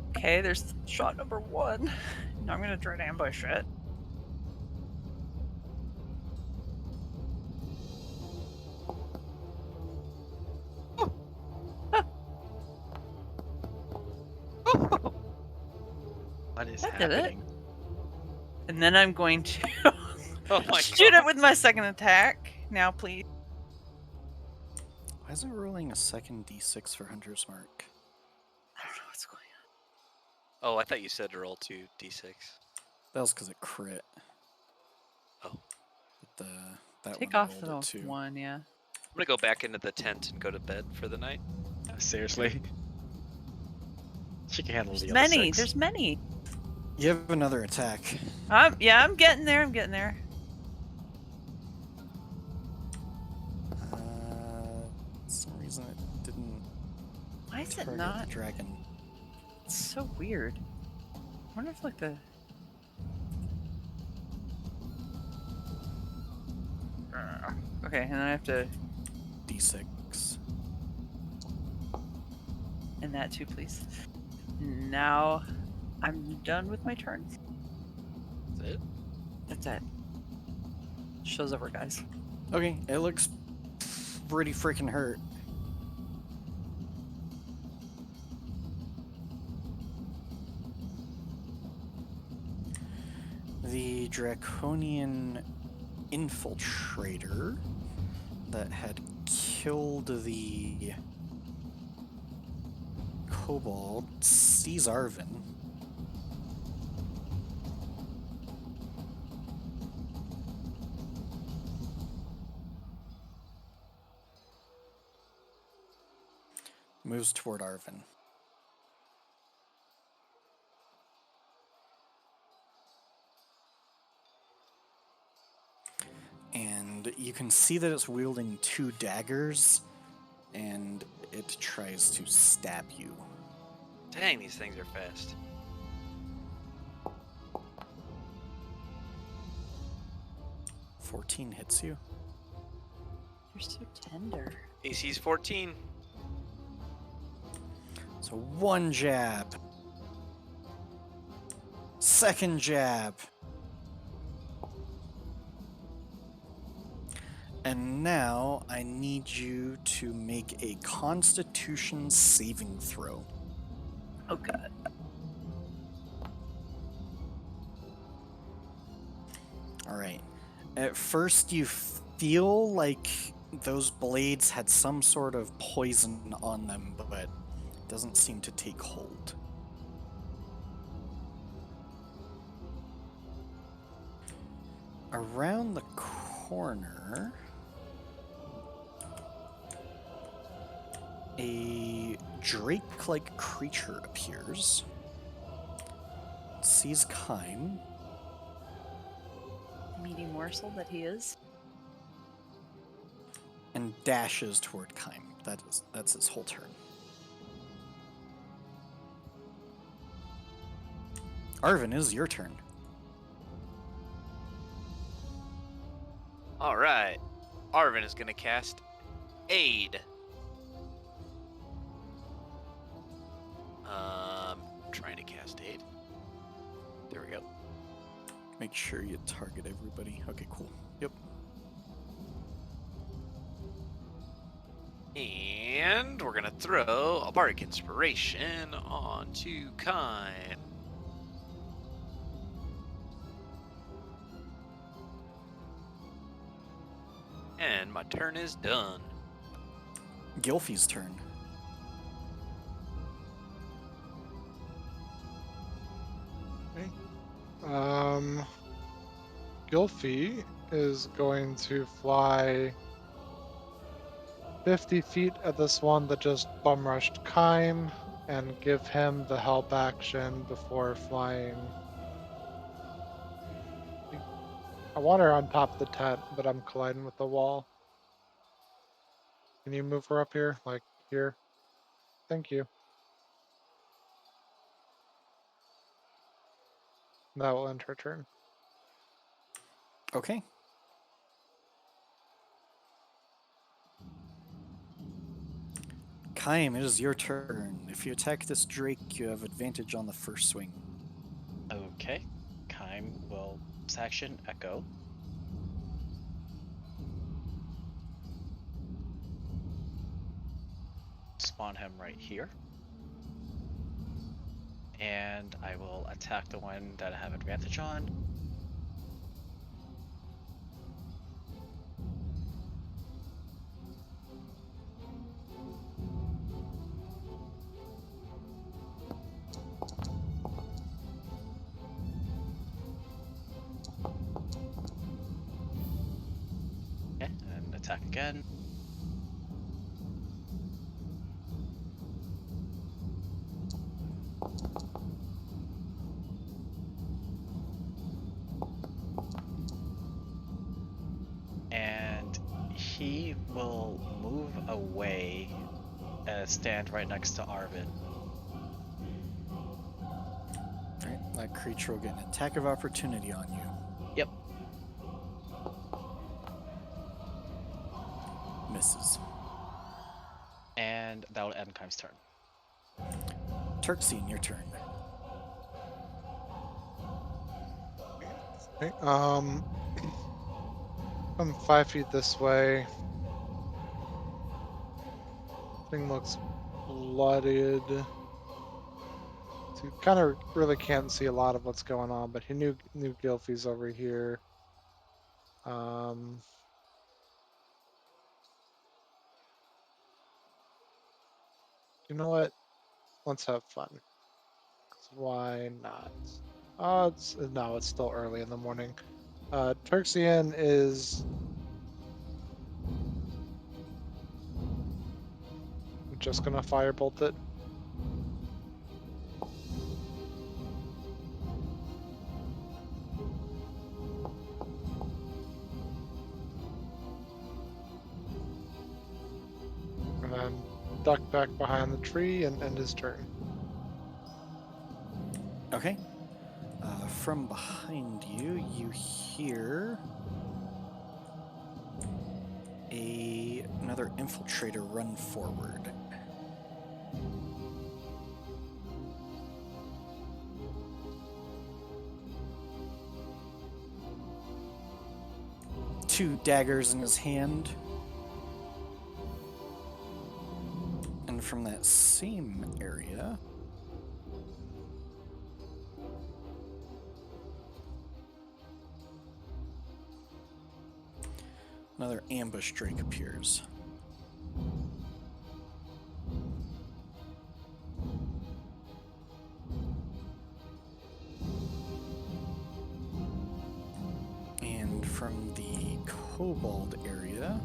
Okay, there's shot number 1. Now I'm gonna try to ambush it. What is That did it. happening? And then I'm going to Oh my shoot god. it with my second attack. Now, please. Why is it rolling a second d6 for hunter's mark? I don't know what's going Oh, I thought you said to roll 2d6. That was because it crit. Oh. But that Take one off rolled the it too. 1, yeah. I'm gonna go back into the tent and go to bed for the night. Seriously? She can handle There's the other many. 6. There's many. You have another attack. Yeah, I'm getting there. I'm getting there. For some reason it didn't Why is it target not? the dragon. It's so weird. I wonder if like the. Okay, and then I have to D6. end that too, please. Now I'm done with my turn. That's it? That's it. Show's over, guys. Okay, it looks pretty freaking hurt. The draconian infiltrator that had killed the kobold sees Arvin. Moves toward Arvin. And you can see that it's wielding 2 daggers, and it tries to stab you. Dang, these things are fast. $14 hits you. You're so tender. AC's 14. So 1 jab. Second jab. And now I need you to make a Constitution saving throw. Oh god. Alright. At first you feel like those blades had some sort of poison on them, but it doesn't seem to take hold. Around the corner, a drake-like creature appears, sees Kime, meaty morsel that he is. And dashes toward Kym. That's his whole turn. Arvin, is your turn. All right. Arvin is going to cast Aid. Trying to cast Aid. There we go. Make sure you target everybody. Okay, cool. Yep. And we're going to throw a Bardic Inspiration onto Kym. And my turn is done. Gilfy's turn. Gilfy is going to fly 50 feet at this one that just bum rushed Kym and give him the help action before flying. I want her on top of the tent, but I'm colliding with the wall. Can you move her up here? Like here? Thank you. That will end her turn. Okay. Kym, it is your turn. If you attack this Drake, you have advantage on the first swing. Okay. Kym will action Echo. Spawn him right here. And I will attack the one that I have advantage on. Okay, and attack again. And he will move away and stand right next to Arvin. Alright, that creature will get an attack of opportunity on you. Yep. Misses. And that will end Kym's turn. Turksine, your turn. Okay, I'm 5 feet this way. Thing looks blooded. So you kind of really can't see a lot of what's going on, but he knew Gilfy's over here. You know what? Let's have fun. 'Cause why not? It's still early in the morning. Turxian is just gonna firebolt it. And then duck back behind the tree and end his turn. Okay. From behind you, you hear another infiltrator run forward. Two daggers in his hand. And from that same area, another ambush Drake appears. And from the kobold area,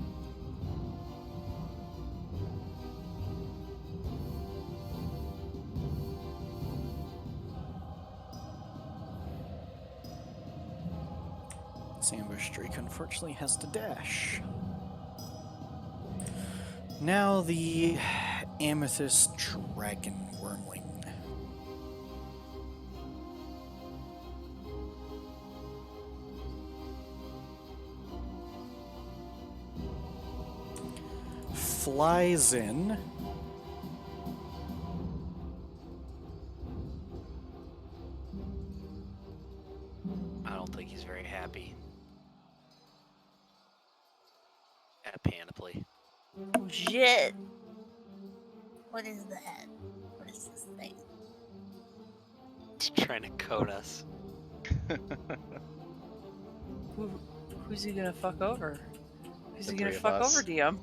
This ambush Drake unfortunately has to dash. Now the Amethyst Dragon Wormling. Flies in. I don't think he's very happy. At Panoply. Oh shit! What is that? What is this thing? He's trying to code us. Who's he gonna fuck over? Who's The he gonna three of fuck us. over, DM?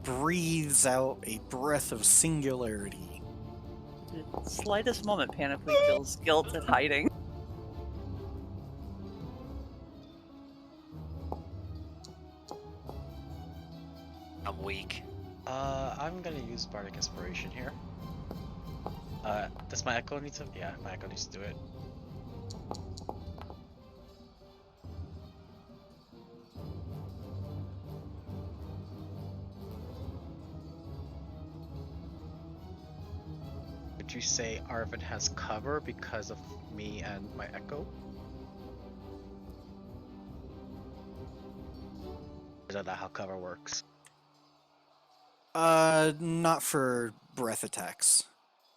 Breathes out a breath of singularity. The slightest moment, Panoply feels guilt at hiding. I'm weak. I'm gonna use Bardic Inspiration here. Does my Echo need to? Yeah, my Echo needs to do it. Would you say Arvin has cover because of me and my Echo? Is that how cover works? Not for breath attacks.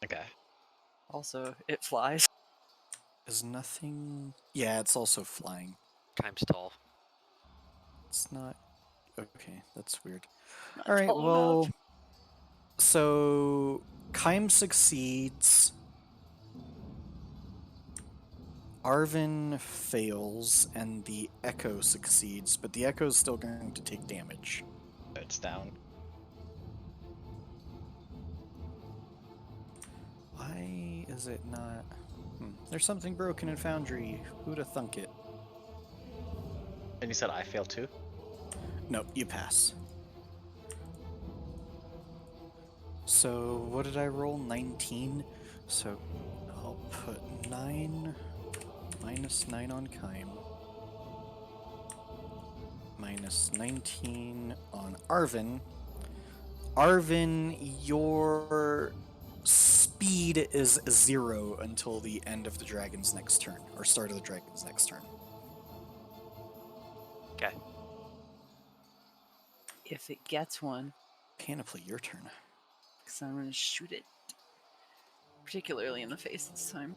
Okay. Also, it flies. Is nothing... Yeah, it's also flying. Time's tall. It's not... Okay, that's weird. Not Alright, tall well... enough. So... Kime succeeds. Arvin fails, and the Echo succeeds, but the Echo's still going to take damage. It's down. Why is it not... There's something broken in Foundry. Who'da thunk it? And you said I failed too? No, you pass. So, what did I roll? 19? So, I'll put 9... minus 9 on Kime. Minus 19 on Arvin. Arvin, your speed is 0 until the end of the dragon's next turn, or start of the dragon's next turn. Okay. If it gets one, Panoply, your turn. because I'm gonna shoot it. Particularly in the face this time.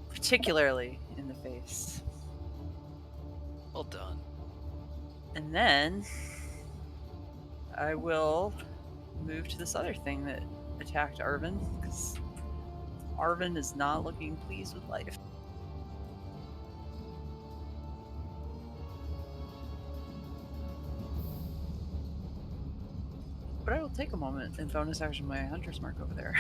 Particularly in the face. Well done. And then I will move to this other thing that attacked Arvin, because Arvin is not looking pleased with life. But I will take a moment and bonus action my Hunter's Mark over there.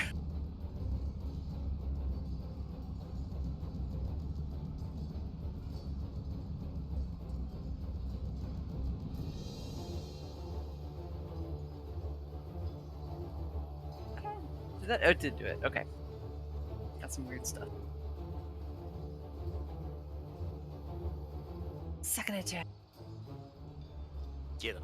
Did that? Oh, it did do it. Okay. Got some weird stuff. Second attack. Get him.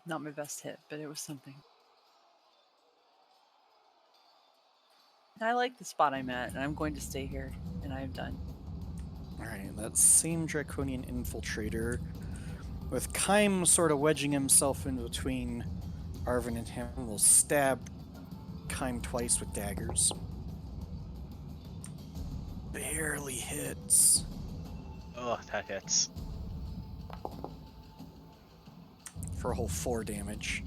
Not my best hit, but it was something. I like the spot I'm at, and I'm going to stay here, and I am done. Alright, that same Draconian Infiltrator, with Kime sort of wedging himself in between Arvin and him, will stab Kime twice with daggers. Barely hits. Oh, that hits. For a whole 4 damage.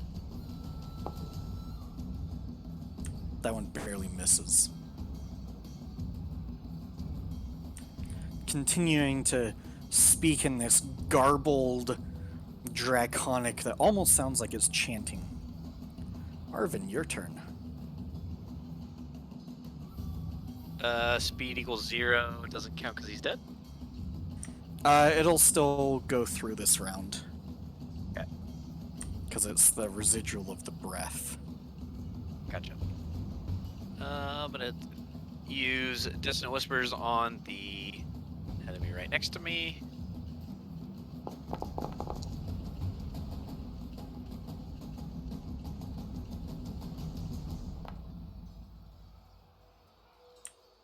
That one barely misses. continuing to speak in this garbled draconic that almost sounds like it's chanting. Arvin, your turn. Speed equals 0. It doesn't count because he's dead. It'll still go through this round. Okay. Because it's the residual of the breath. Gotcha. I'm gonna use Dissonant Whispers on the enemy right next to me.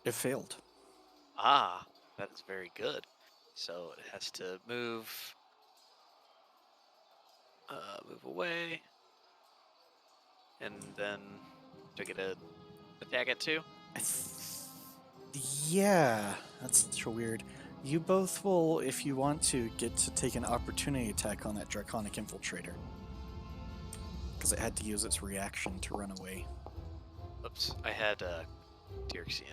It failed. Ah, that is very good. So it has to move away, and then do I get to attack it too? Yeah, that's so weird. You both will, if you want to, get to take an opportunity attack on that Draconic Infiltrator. Because it had to use its reaction to run away. Oops, I had Tyrexian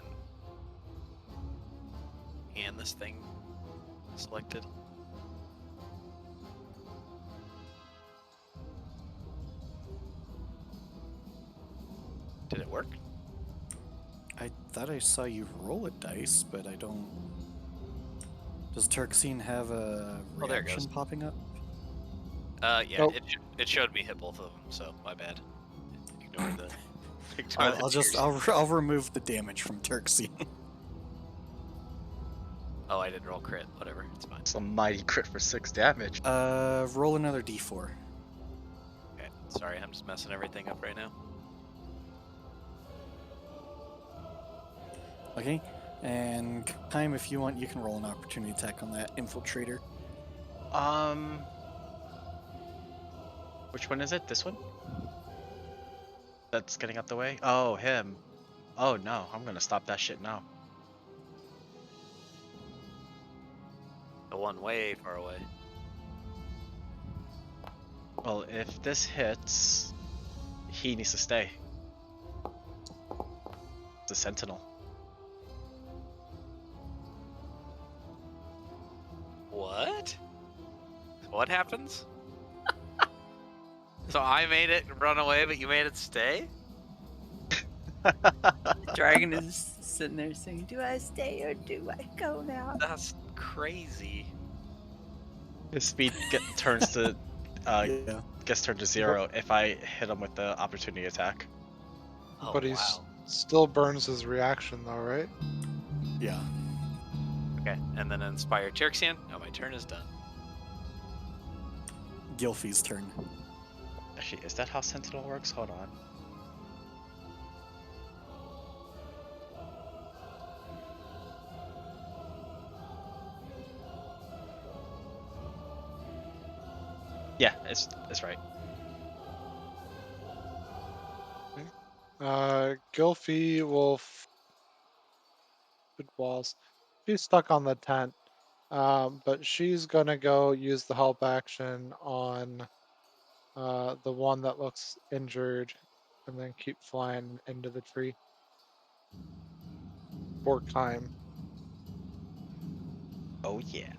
and this thing selected. Did it work? I thought I saw you roll a dice, but I don't... Does Turksine have a Oh, there it reaction goes. popping up? Yeah, Nope. it showed me hit both of them, so my bad. Ignore the. Ignore the I'll remove the damage from Turksine. Oh, I didn't roll crit. Whatever, it's fine. It's a mighty crit for 6 damage. Roll another d4. Okay, sorry, I'm just messing everything up right now. Okay, and Time, if you want, you can roll an opportunity attack on that Infiltrator. Which one is it? This one? That's getting out the way? Oh, him. Oh no, I'm gonna stop that shit now. The one way far away. Well, if this hits, he needs to stay. It's a sentinel. What? What happens? So I made it run away, but you made it stay? The dragon is sitting there saying, "Do I stay or do I go now?" That's crazy. His speed turns to Yeah. gets turned to 0 if I hit him with the opportunity attack. Oh, But he's wow. still burns his reaction though, right? Yeah. Okay, and then Inspire Tyrexian. Now my turn is done. Gilfie's turn. Actually, is that how sentinel works? Hold on. Yeah, it's right. Gilfie will good walls. She's stuck on the tent, but she's gonna go use the help action on the one that looks injured, and then keep flying into the tree. For time. Oh yeah.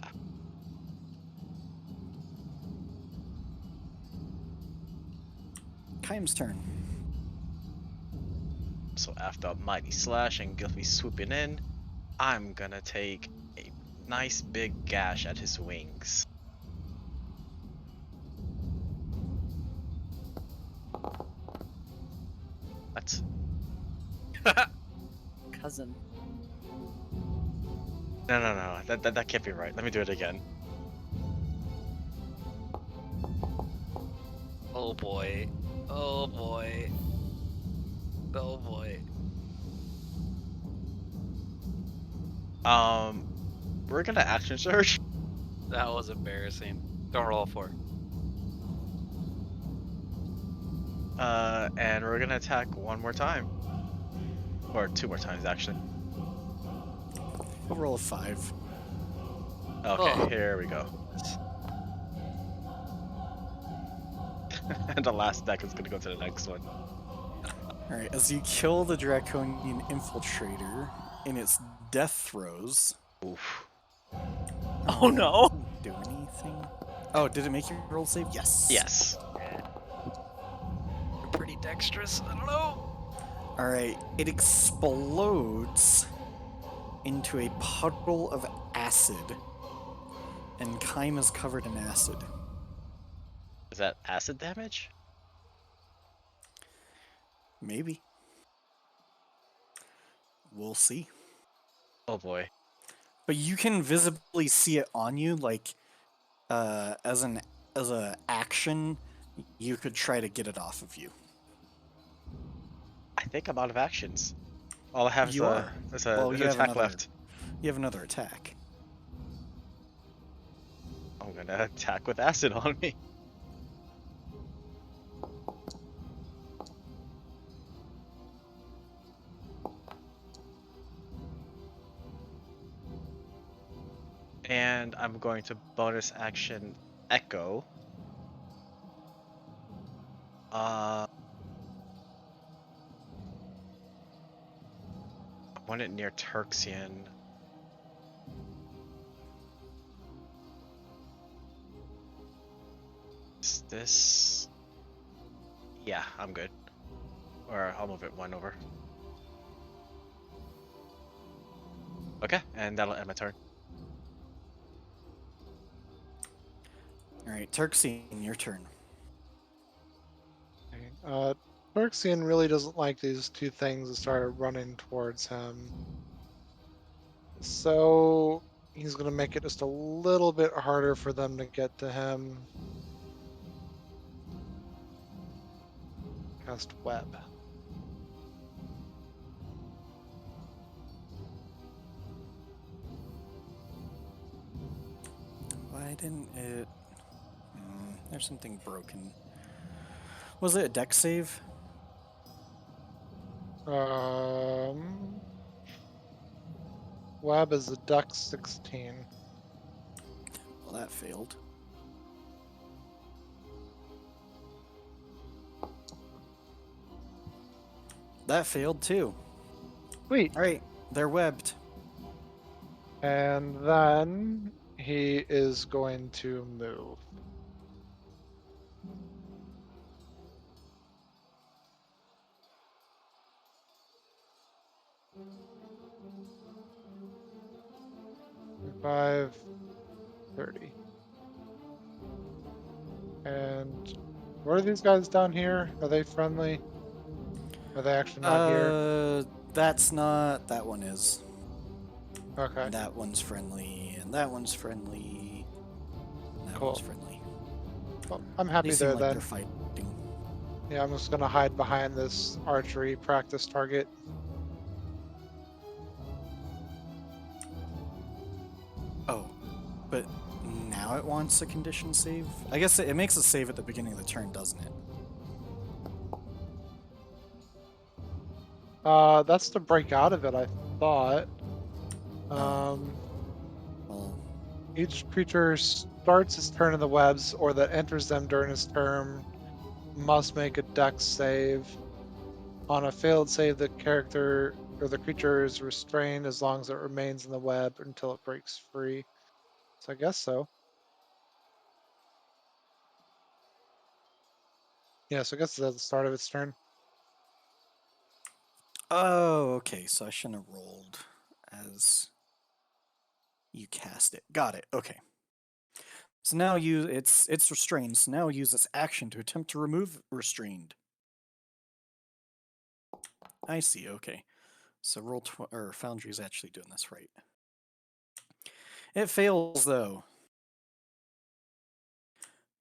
Kime's turn. So after a mighty slash and Gilfie swooping in, I'm gonna take a nice big gash at his wings. What? Cousin. No. That can't be right. Let me do it again. Oh boy. Oh boy. Oh boy. We're gonna action surge. That was embarrassing. Don't roll a 4. And we're gonna attack one more time. Or 2 more times, actually. We'll roll a 5. Okay, Oh. here we go. And the last deck is gonna go to the next one. Alright, as you kill the Draconian Infiltrator in its death throes, Oof. Oh no. Didn't do anything. Oh, did it make you roll save? Yes. Yes. You're pretty dexterous. I don't know. All right. It explodes into a puddle of acid, and Kaim is covered in acid. Is that acid damage? Maybe. We'll see. Oh boy. But you can visibly see it on you, like as a action, you could try to get it off of you. I think I'm out of actions. All I have You are. is Well, an you have attack another. left. You have another attack. I'm gonna attack with acid on me. And I'm going to bonus action Echo. I want it near Turxian. Is this? Yeah, I'm good. Or I'll move it one over. Okay, and that'll end my turn. All right, Turxian, your turn. Berxian really doesn't like these two things that started running towards him. So he's going to make it just a little bit harder for them to get to him. Cast web. Why didn't it? There's something broken. Was it a deck save? Web is a duck 16. Well, that failed. That failed too. Sweet. All right, they're webbed. And then he is going to move. Five, 30. And what are these guys down here? Are they friendly? Are they actually not here? That's not. That one is. Okay, That one's friendly, and that one's friendly. And that one's cool. friendly. Well, I'm They happy seem there like then. they're fighting. Yeah, I'm just gonna hide behind this archery practice target. Oh, but now it wants a condition save? I guess it makes a save at the beginning of the turn, doesn't it? That's to break out of it, I thought. Well, Each creature starts his turn in the webs or that enters them during his turn must make a dex save. On a failed save, the character or the creature is restrained as long as it remains in the web until it breaks free. So I guess so. Yeah, so I guess it's at the start of its turn. oh, okay. So I shouldn't have rolled as you cast it. Got it. Okay. So now it's restrained. So now use this action to attempt to remove restrained. I see. Okay. So or Foundry's actually doing this right. It fails though.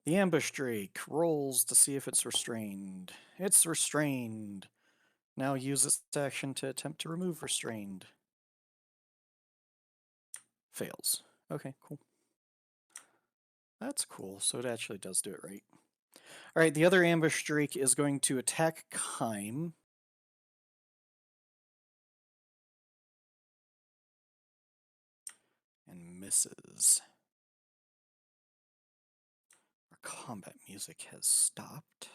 The ambush drake rolls to see if it's restrained. It's restrained. Now use this action to attempt to remove restrained. Fails. Okay, cool. That's cool. So it actually does do it right. All right, the other ambush drake is going to attack Kaim. And misses. Our combat music has stopped.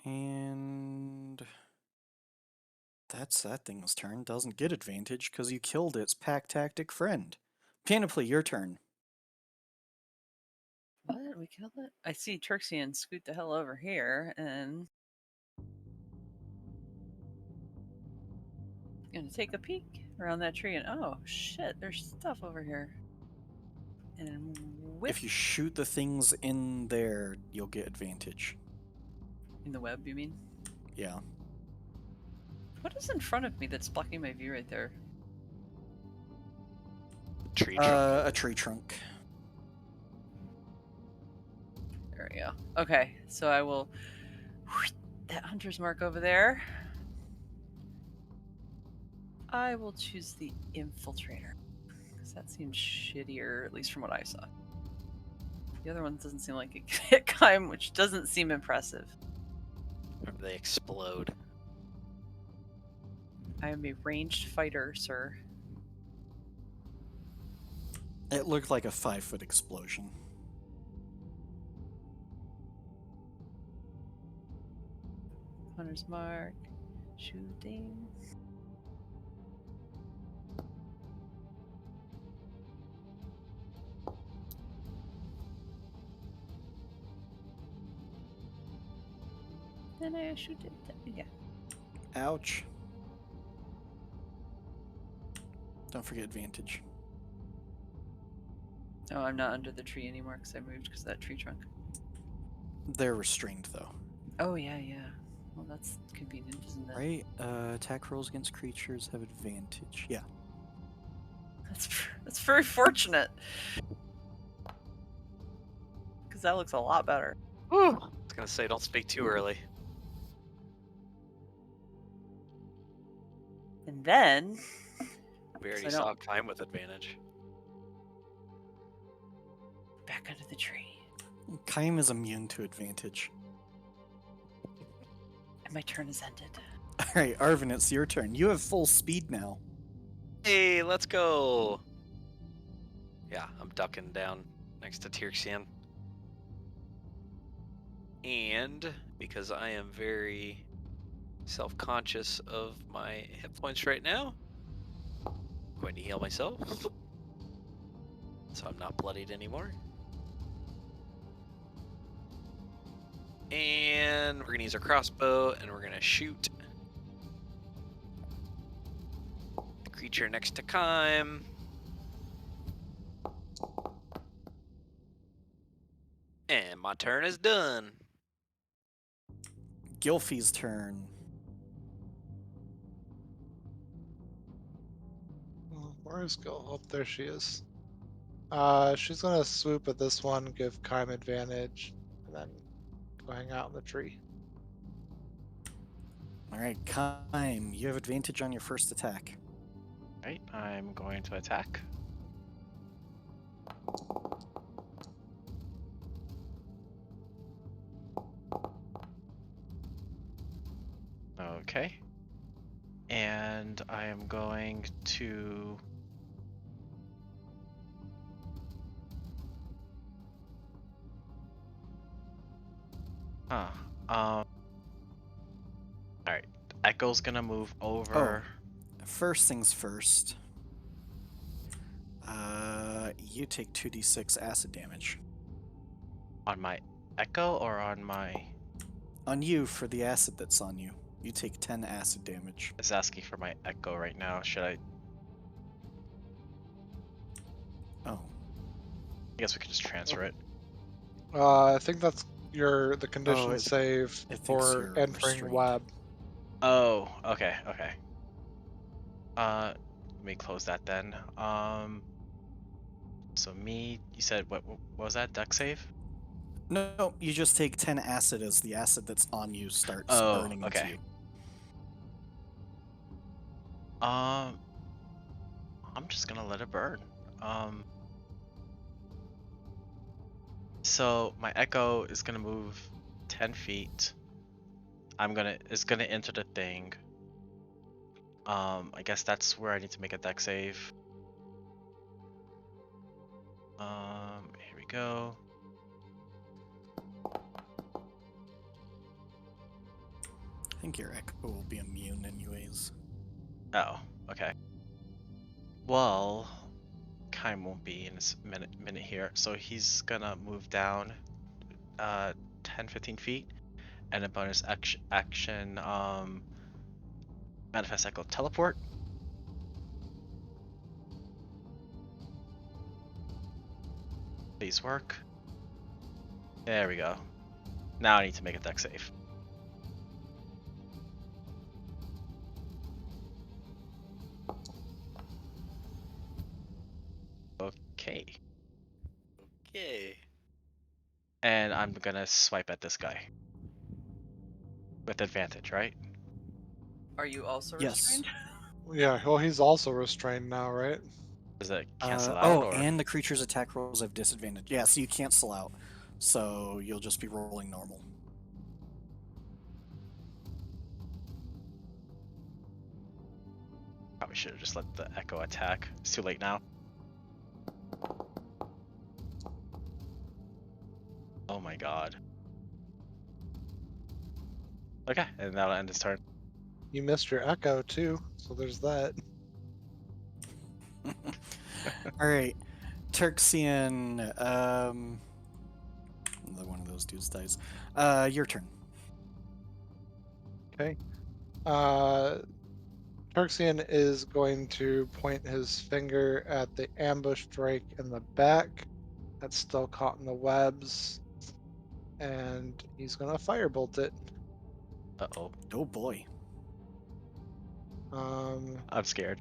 And that's that thing's turn. Doesn't get advantage because you killed its pack tactic friend. Panoply, your turn. What? We killed it? I see Turxian scoot the hell over here and gonna take a peek around that tree and oh shit, there's stuff over here. And whip If you shoot the things in there, you'll get advantage. in the web, you mean? Yeah. What is in front of me that's blocking my view right there? Tree trunk. A tree trunk. There we go. Okay, so I will that hunter's mark over there. I will choose the infiltrator because that seems shittier, at least from what I saw. The other one doesn't seem like it can hit Kime, which doesn't seem impressive. Remember, they explode. I am a ranged fighter, sir. It looked like a 5-foot explosion. Hunter's mark. Shooting. Then I shoot it again. Ouch. Don't forget advantage. Oh, I'm not under the tree anymore because I moved because of that tree trunk. They're restrained though. Oh, yeah, yeah. Well, that's convenient, isn't it? Right? Attack rolls against creatures have advantage. Yeah. That's very fortunate. Because that looks a lot better. Whew. I was gonna say, don't speak too early. And then We already I saw don't- Kime with advantage. back under the tree. Kime is immune to advantage. And my turn is ended. Alright, Arvin, it's your turn. You have full speed now. Hey, let's go. Yeah, I'm ducking down next to Tirxian. And because I am very self-conscious of my hit points right now, I'm going to heal myself. So I'm not bloodied anymore. And we're going to use our crossbow and we're going to shoot the creature next to Kime. And my turn is done. Gilfie's turn. Where is Gil? Oh, there she is. She's gonna swoop at this one, give Kime advantage, and then go hang out in the tree. Alright, Kime, you have advantage on your first attack. Right, I'm going to attack. Okay. And I am going to... Huh. Alright. Echo's gonna move over. First things first. You take 2d6 acid damage. On my Echo or on my... On you for the acid that's on you. You take 10 acid damage. It's asking for my Echo right now. Should I... Oh. I guess we could just transfer it. I think that's the condition it- save it thinks for you're entering restrained. web. Oh, okay, okay. Let me close that then. So me, you said what was that? Deck save? No, you just take 10 acid as the acid that's on you starts Oh, burning okay. into you. I'm just gonna let it burn. So my Echo is gonna move 10 feet. It's gonna enter the thing. I guess that's where I need to make a deck save. Here we go. I think your echo will be immune anyways. Oh, okay. Well, Kaim won't be in a minute here, so he's gonna move down 10-15 feet, and a bonus action manifest echo teleport. Please work. There we go. Now I need to make a deck save. Okay. Okay. And I'm gonna swipe at this guy. With advantage, right? Are you also Yes. restrained? Yeah, well, he's also restrained now, right? Does it cancel out Oh, or? and the creature's attack rolls have disadvantage. Yeah, so you cancel out. So you'll just be rolling normal. Probably should have just let the echo attack. It's too late now. Oh my god. Okay, and that'll end his turn. You missed your echo too, so there's that. Alright. Turxian, another one of those dudes dies. Your turn. Okay. Turxian is going to point his finger at the ambush drake in the back that's still caught in the webs, and he's gonna firebolt it. Uh-oh. Oh boy. I'm scared.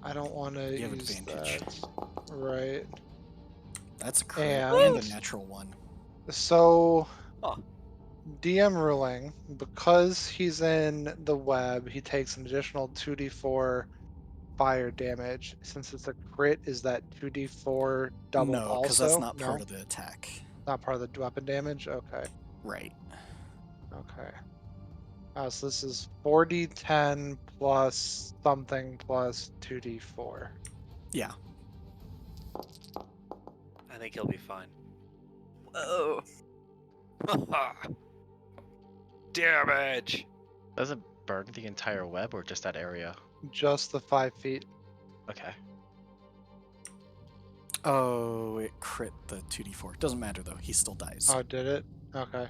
I don't want to You have use advantage. that. Right. That's a crit And- and a natural one. So, Huh. DM ruling, because he's in the web, he takes an additional 2d4 fire damage. Since it's a crit, is that 2d4 doubled No, also? because that's not No? part of the attack. Not part of the weapon damage? Okay. Right. Okay. So this is 4d10 plus something plus 2d4. Yeah. I think he'll be fine. Whoa. Damage! Does it burn the entire web or just that area? Just the 5 feet. Okay. Oh, it crit the 2d4. Doesn't matter though. He still dies. Oh, did it? Okay.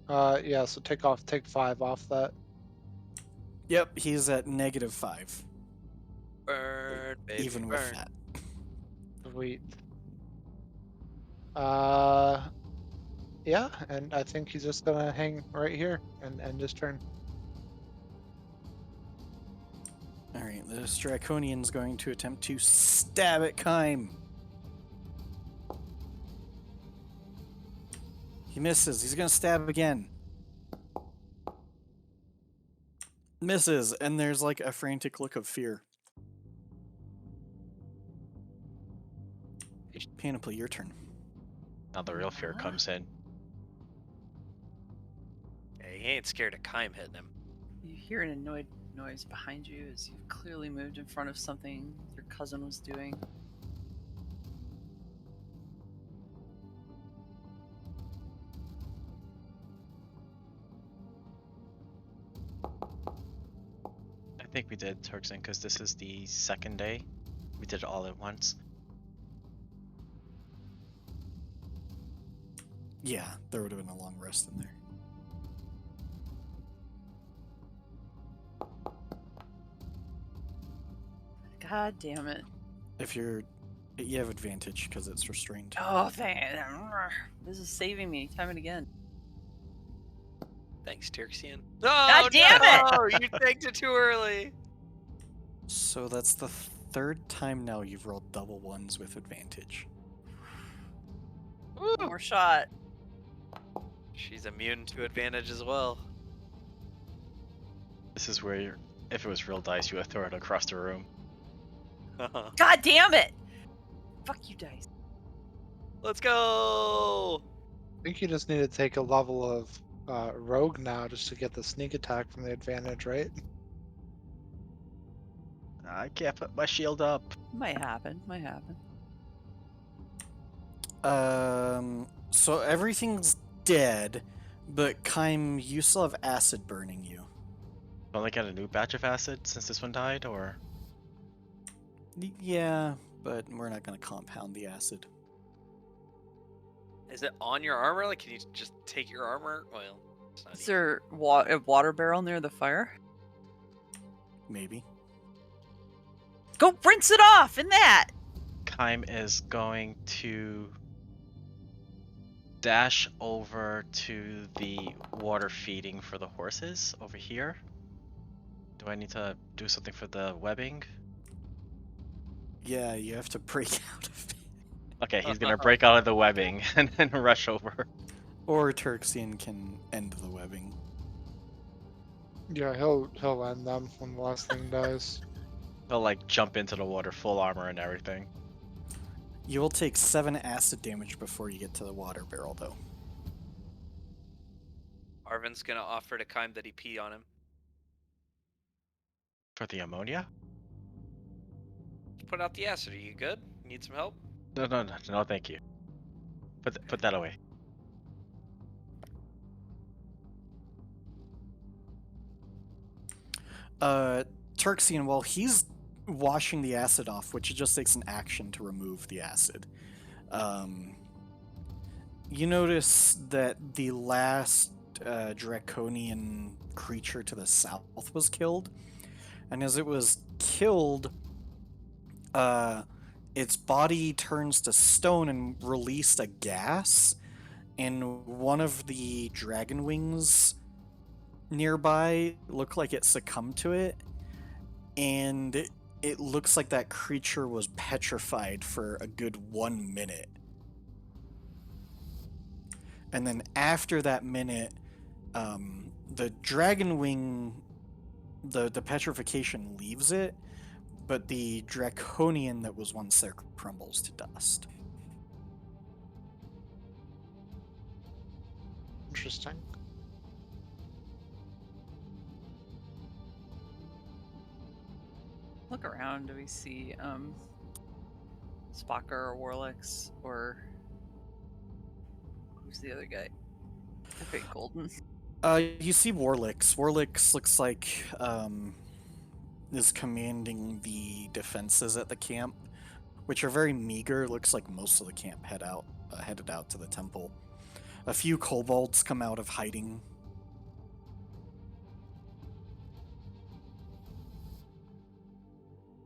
Yeah, so take 5 off that. Yep, he's at -5. Burn, baby, Even burn. with that. Sweet. Yeah, and I think he's just gonna hang right here and end his turn. Alright, this Draconian's going to attempt to stab at Kaim. He misses. He's going to stab again. Misses, and there's like a frantic look of fear. Panoply, your turn. Now the real fear comes in. Yeah, he ain't scared of Kaim hitting him. You hear an annoyed noise behind you as you've clearly moved in front of something your cousin was doing. I think we did Turkson because this is the second day. We did it all at once. Yeah, there would have been a long rest in there. God damn it. If you have advantage because it's restrained. Oh, thank. This is saving me time and again. Thanks, Turxian. God damn it! Oh, you thanked it too early. So that's the third time now you've rolled double ones with advantage. One more shot. She's immune to advantage as well. This is where, if it was real dice, you would throw it across the room. God damn it! Fuck you, dice. Let's go! I think you just need to take a level of rogue now just to get the sneak attack from the advantage, right? I can't put my shield up. Might happen. Might happen. So everything's dead, but Kaim, you still have acid burning you. Only got a new batch of acid since this one died, or Yeah, but we're not gonna compound the acid. Is it on your armor? Like, can you just take your armor? Well, it's not Is even. there a water barrel near the fire? Maybe. Go rinse it off in that! Kaim is going to dash over to the water feeding for the horses over here. Do I need to do something for the webbing? Yeah, you have to break out of it. Okay, he's gonna break out of the webbing and then rush over. Or Turxian can end the webbing. Yeah, he'll end them when the last thing dies. He'll like jump into the water, full armor and everything. You will take 7 acid damage before you get to the water barrel, though. Arvin's gonna offer to Kaim that he pee on him. For the ammonia? Put out the acid. Are you good? Need some help? No, thank you. Put that away. Turxian, while he's washing the acid off, which it just takes an action to remove the acid, you notice that the last draconian creature to the south was killed, and as it was killed, its body turns to stone and released a gas, and one of the dragon wings nearby looked like it succumbed to it, and it looks like that creature was petrified for a good 1 minute. And then after that minute, the dragon wing, the petrification leaves it, but the draconian that was once there crumbles to dust. Interesting. Look around. Do we see Spocker or Warlix or who's the other guy? I think Golden. You see Warlix. Warlix looks like is commanding the defenses at the camp, which are very meager. Looks like most of the camp headed out to the temple. A few kobolds come out of hiding.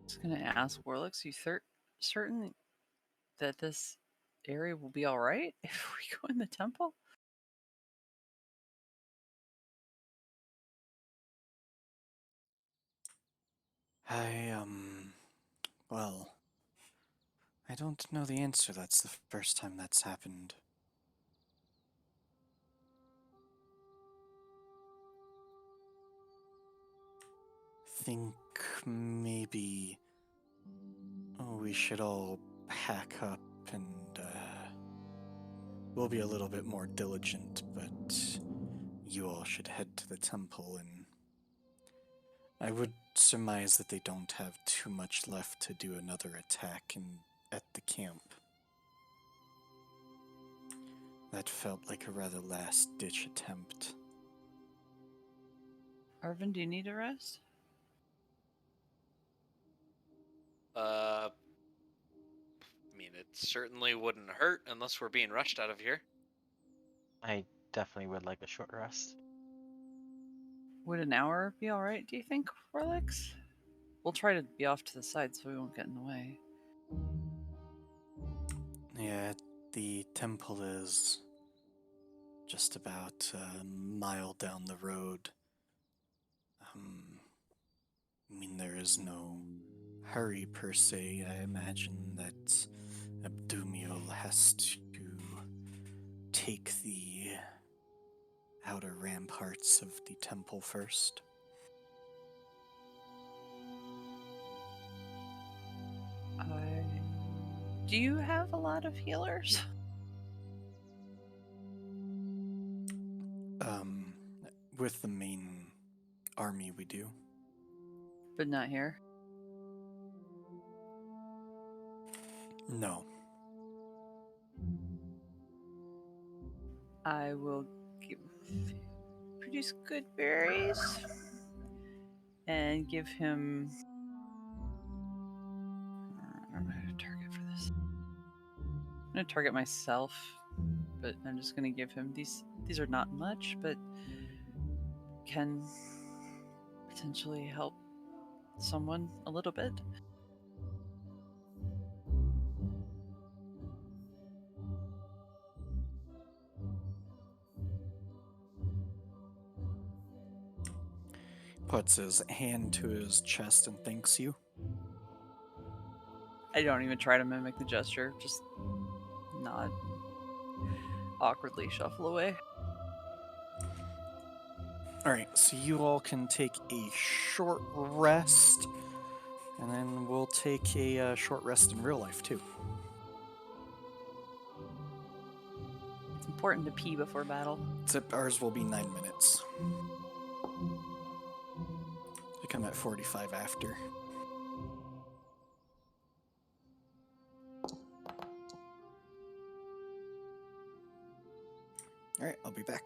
I was gonna ask Warlix, you certain that this area will be all right if we go in the temple? Well, I don't know the answer. That's the first time that's happened. Think maybe we should all pack up and we'll be a little bit more diligent, but you all should head to the temple, and I would surmise that they don't have too much left to do another attack at the camp. That felt like a rather last-ditch attempt. Arvin, do you need a rest? I mean, it certainly wouldn't hurt unless we're being rushed out of here. I definitely would like a short rest. Would an hour be all right, do you think, Warlix? We'll try to be off to the side so we won't get in the way. Yeah, the temple is just about a mile down the road. I mean, there is no hurry per se. I imagine that Abdumiel has to take the outer ramparts of the temple first. Do you have a lot of healers? With the main army we do. But not here. No. I will produce good berries and give him. I don't know who to target for this. I'm gonna target myself, but I'm just gonna give him these. These are not much, but can potentially help someone a little bit. Puts his hand to his chest and thanks you. I don't even try to mimic the gesture, just nod, awkwardly shuffle away. Alright, so you all can take a short rest, and then we'll take a short rest in real life too. It's important to pee before battle. Except ours will be 9 minutes. We come at 45 after. Alright, I'll be back.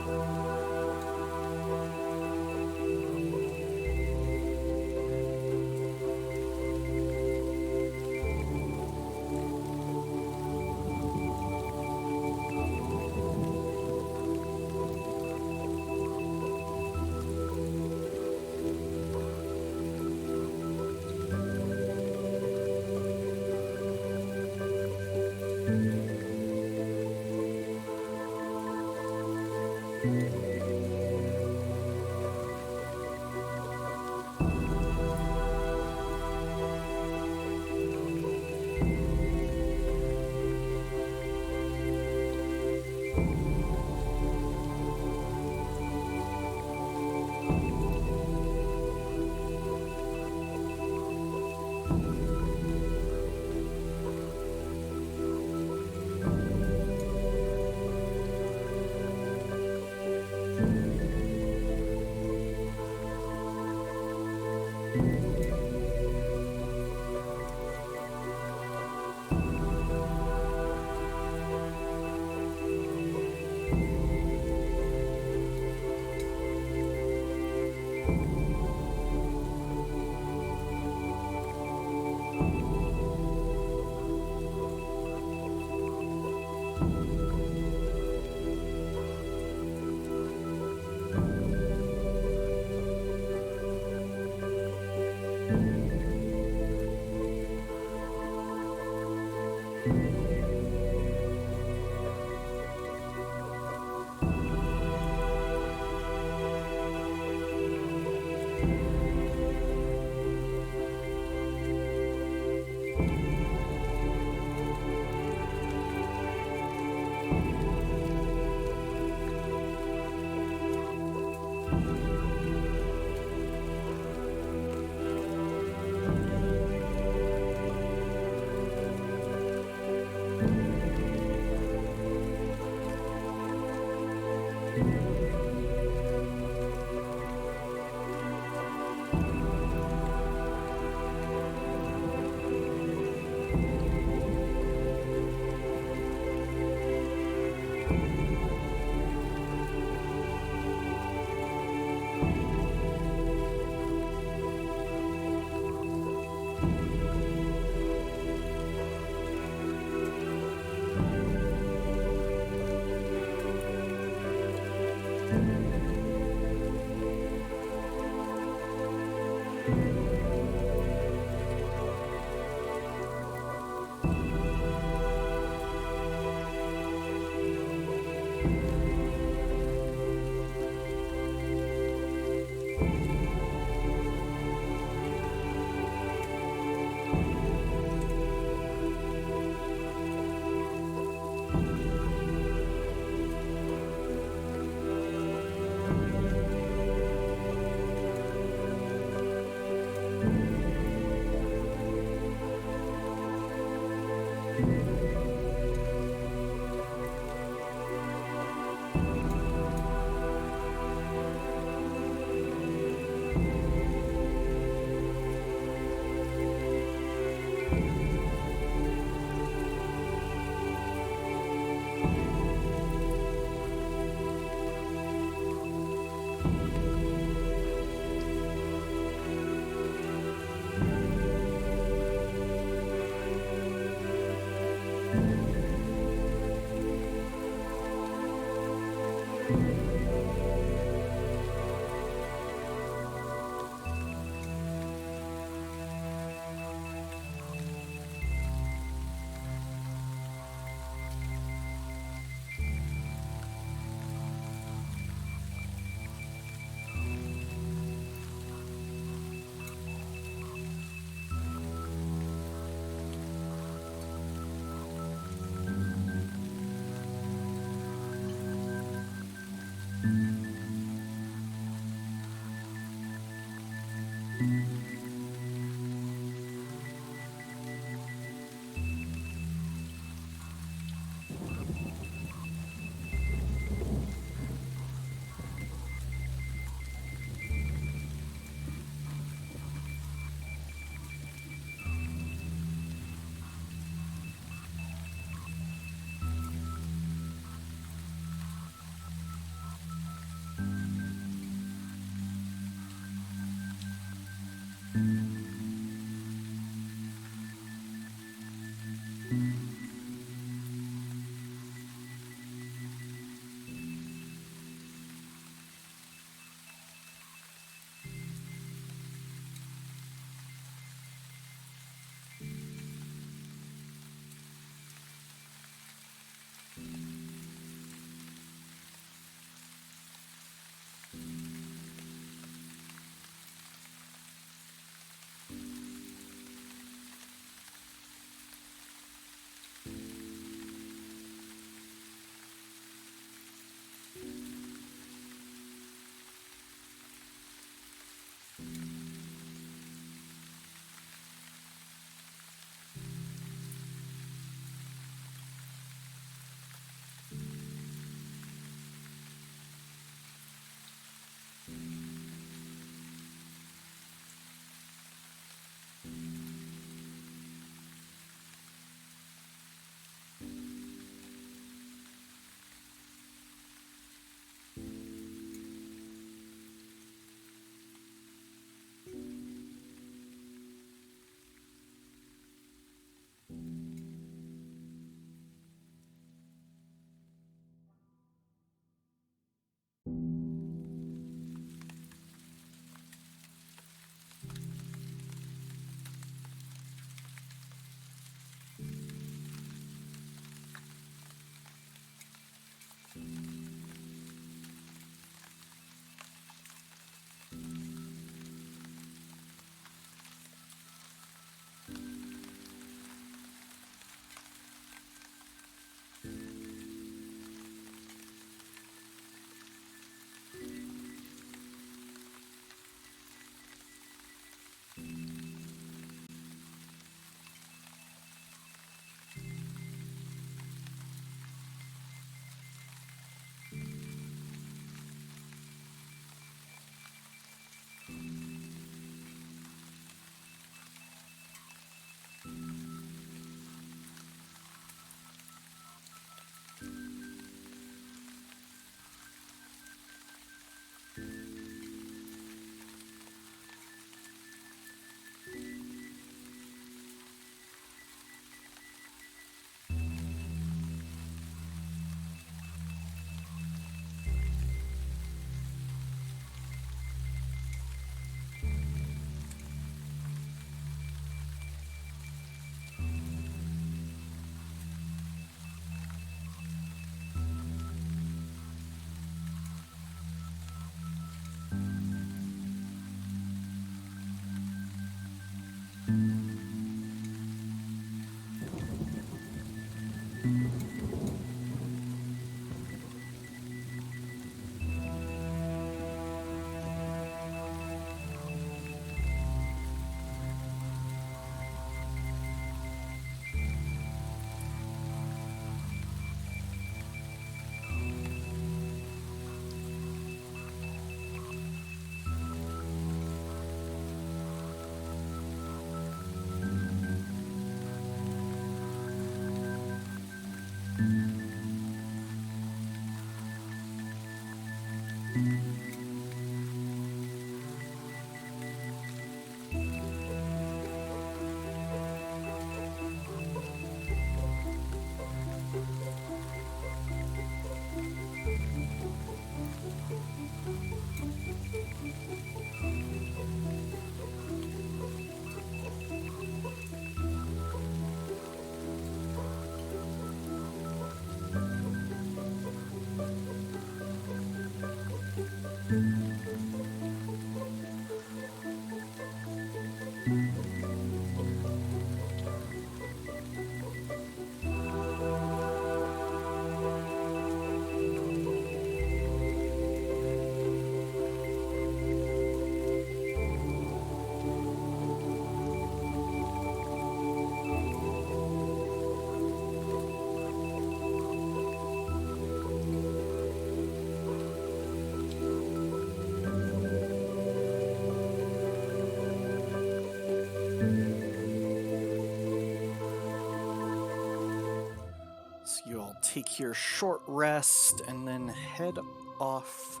you'll take your short rest and then head off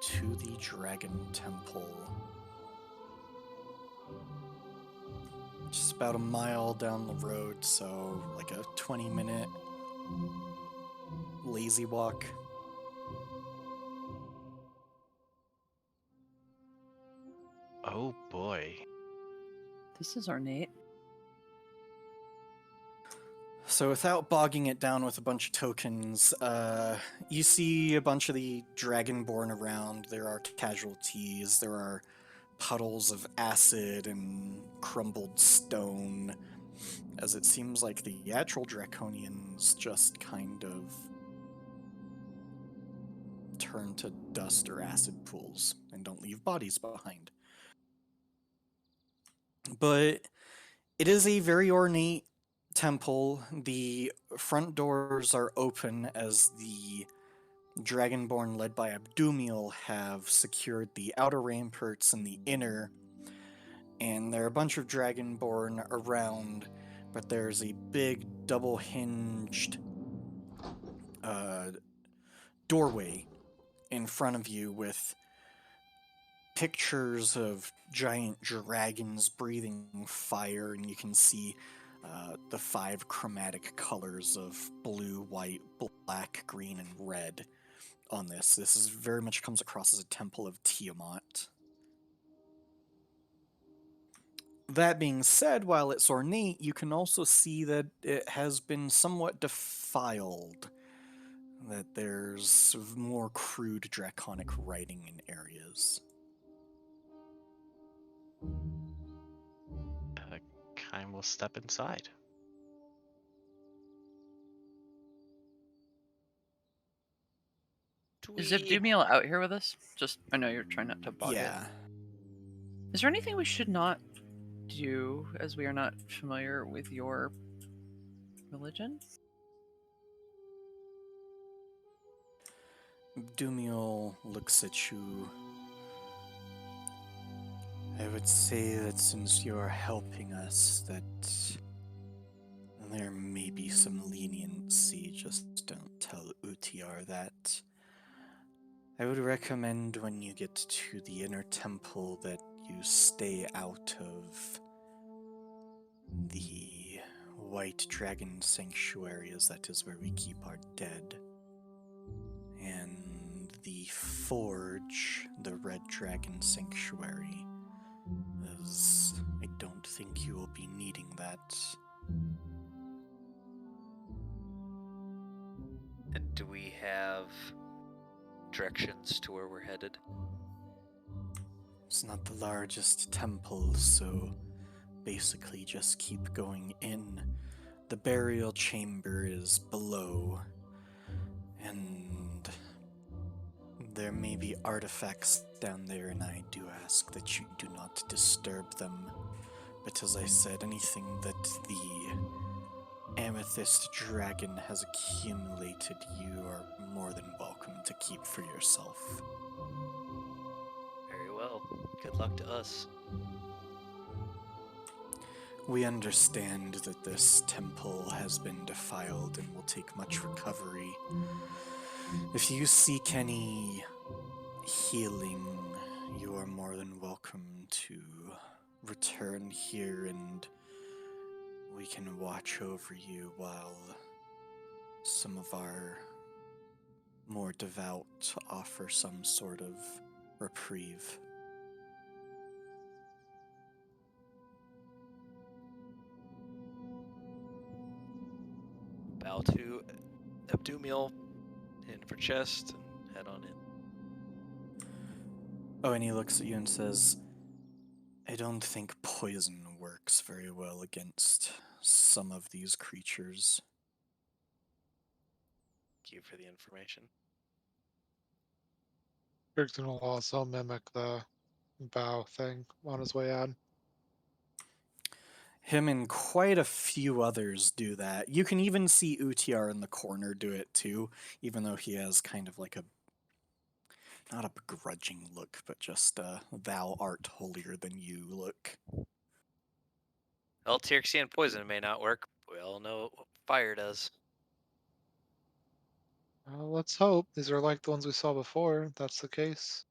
to the Dragon Temple. Just about a mile down the road, so like a 20-minute lazy walk. Oh boy. This is ornate. So without bogging it down with a bunch of tokens, you see a bunch of the Dragonborn around. There are casualties, there are puddles of acid and crumbled stone, as it seems like the actual Draconians just kind of turn to dust or acid pools and don't leave bodies behind. But it is a very ornate temple. The front doors are open as the Dragonborn led by Abdumiel have secured the outer ramparts and the inner, and there are a bunch of Dragonborn around, but there's a big double-hinged doorway in front of you with pictures of giant dragons breathing fire, and you can see the 5 chromatic colors of blue, white, black, green, and red on this. This is very much comes across as a temple of Tiamat. That being said, while it's ornate, you can also see that it has been somewhat defiled, that there's more crude draconic writing in areas. Kine will step inside. Is Abdumiel out here with us? Just, I know you're trying not to bog it. Yeah. Is there anything we should not do, as we are not familiar with your religion? Abdumiel looks at you. I would say that since you're helping us, that there may be some leniency. Just don't tell Utiar that. I would recommend when you get to the inner temple that you stay out of the White Dragon Sanctuary, as that is where we keep our dead. And the Forge, the Red Dragon Sanctuary, as I don't think you will be needing that. And do we have directions to where we're headed? It's not the largest temple, so basically just keep going in. The burial chamber is below, and there may be artifacts down there, and I do ask that you do not disturb them. But as I said, anything that the Amethyst dragon has accumulated, you are more than welcome to keep for yourself. Very well. Good luck to us. We understand that this temple has been defiled and will take much recovery. If you seek any healing, you are more than welcome to return here, and we can watch over you while some of our more devout offer some sort of reprieve. Bow to Abdumiel, hand for chest, and head on in. Oh, and he looks at you and says, I don't think poison works very well against some of these creatures. Thank you for the information. Kirkton will also mimic the bow thing on his way out. Him and quite a few others do that. You can even see Utiar in the corner do it too, even though he has kind of like a, not a begrudging look, but just a thou art holier than you look. Well, Tyrexian poison may not work, but we all know what fire does. Let's hope these are like the ones we saw before. If that's the case.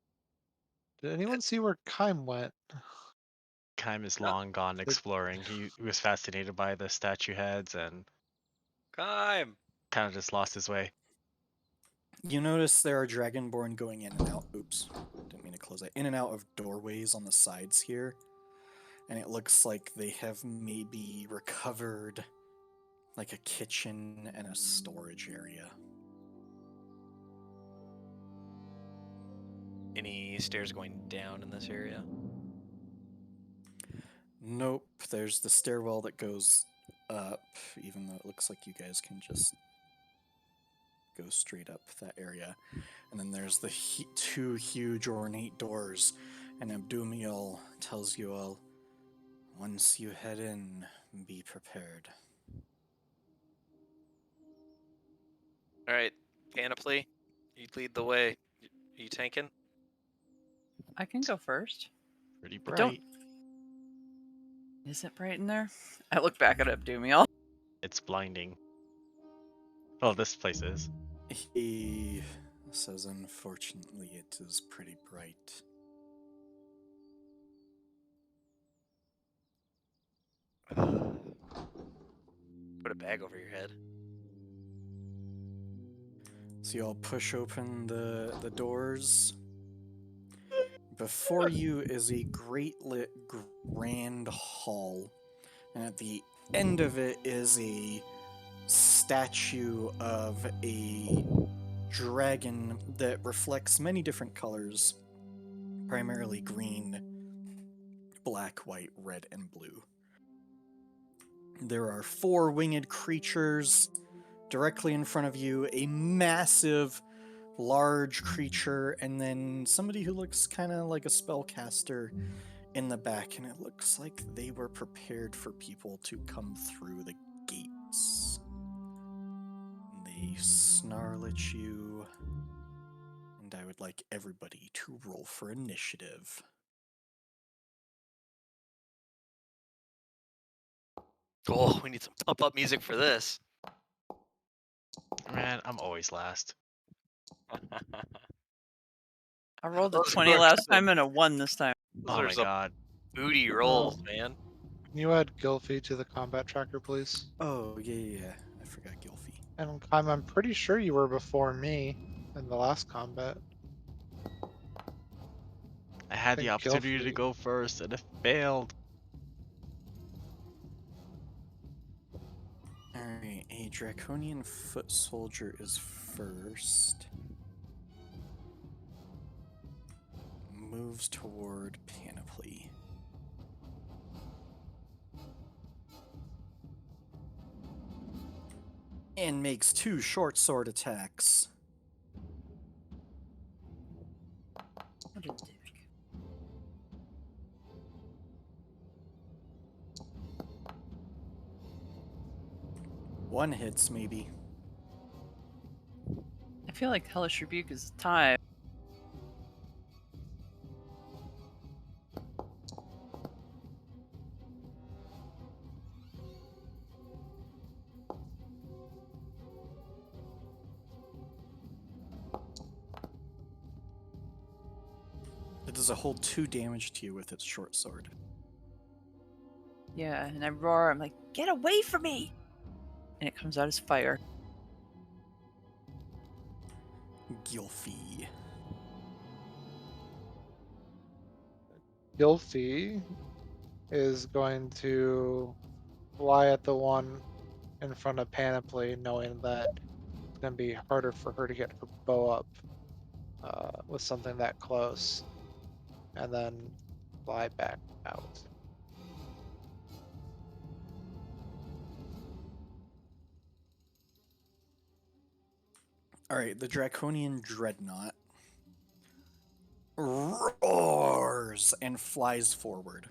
Did anyone see where Kime went? Kime is No. long gone exploring. He was fascinated by the statue heads and Time. kind of just lost his way. You notice there are dragonborn going in and out. Oops, didn't mean to close that. In and out of doorways on the sides here, and it looks like they have maybe recovered like a kitchen and a storage area. Any stairs going down in this area? Nope, there's the stairwell that goes up, even though it looks like you guys can just go straight up that area. And then there's the two huge ornate doors, and Abdumiel tells you all, once you head in, be prepared. All right, Panoply, you lead the way. You tanking? I can go first. Pretty But don't. bright. Is it bright in there? I look back at Abdumiel. It's blinding. Oh, this place is. He says, unfortunately, it is pretty bright. Put a bag over your head. So you all push open the doors. Before you is a great lit grand hall, and at the end of it is a statue of a dragon that reflects many different colors, primarily green, black, white, red, and blue. There are 4 winged creatures directly in front of you, a massive, large creature, and then somebody who looks kind of like a spellcaster in the back, and it looks like they were prepared for people to come through the gates. They snarl at you, and I would like everybody to roll for initiative. Oh, we need some pump up music for this. Man, I'm always last. I rolled a Those 20 are last some- time and a 1 this time. Those Oh are my some god. booty rolls, Oh. man. Can you add Gilfy to the combat tracker, please? Oh, yeah. I forgot Gilfy. And Kime, I'm pretty sure you were before me in the last combat. I had the think opportunity to Gilfy- go first and it failed. Alright, a draconian foot soldier is first. Moves toward Panoply. And makes 2 short sword attacks. What a dick. One hits, maybe. I feel like Hellish Rebuke is tied. It does a whole 2 damage to you with its short sword. Yeah, and I roar. I'm like, get away from me! And it comes out as fire. Gilfy. Gilfy is going to fly at the one in front of Panoply, knowing that it's going to be harder for her to get her bow up with something that close, and then fly back out. Alright, the Draconian Dreadnought roars and flies forward.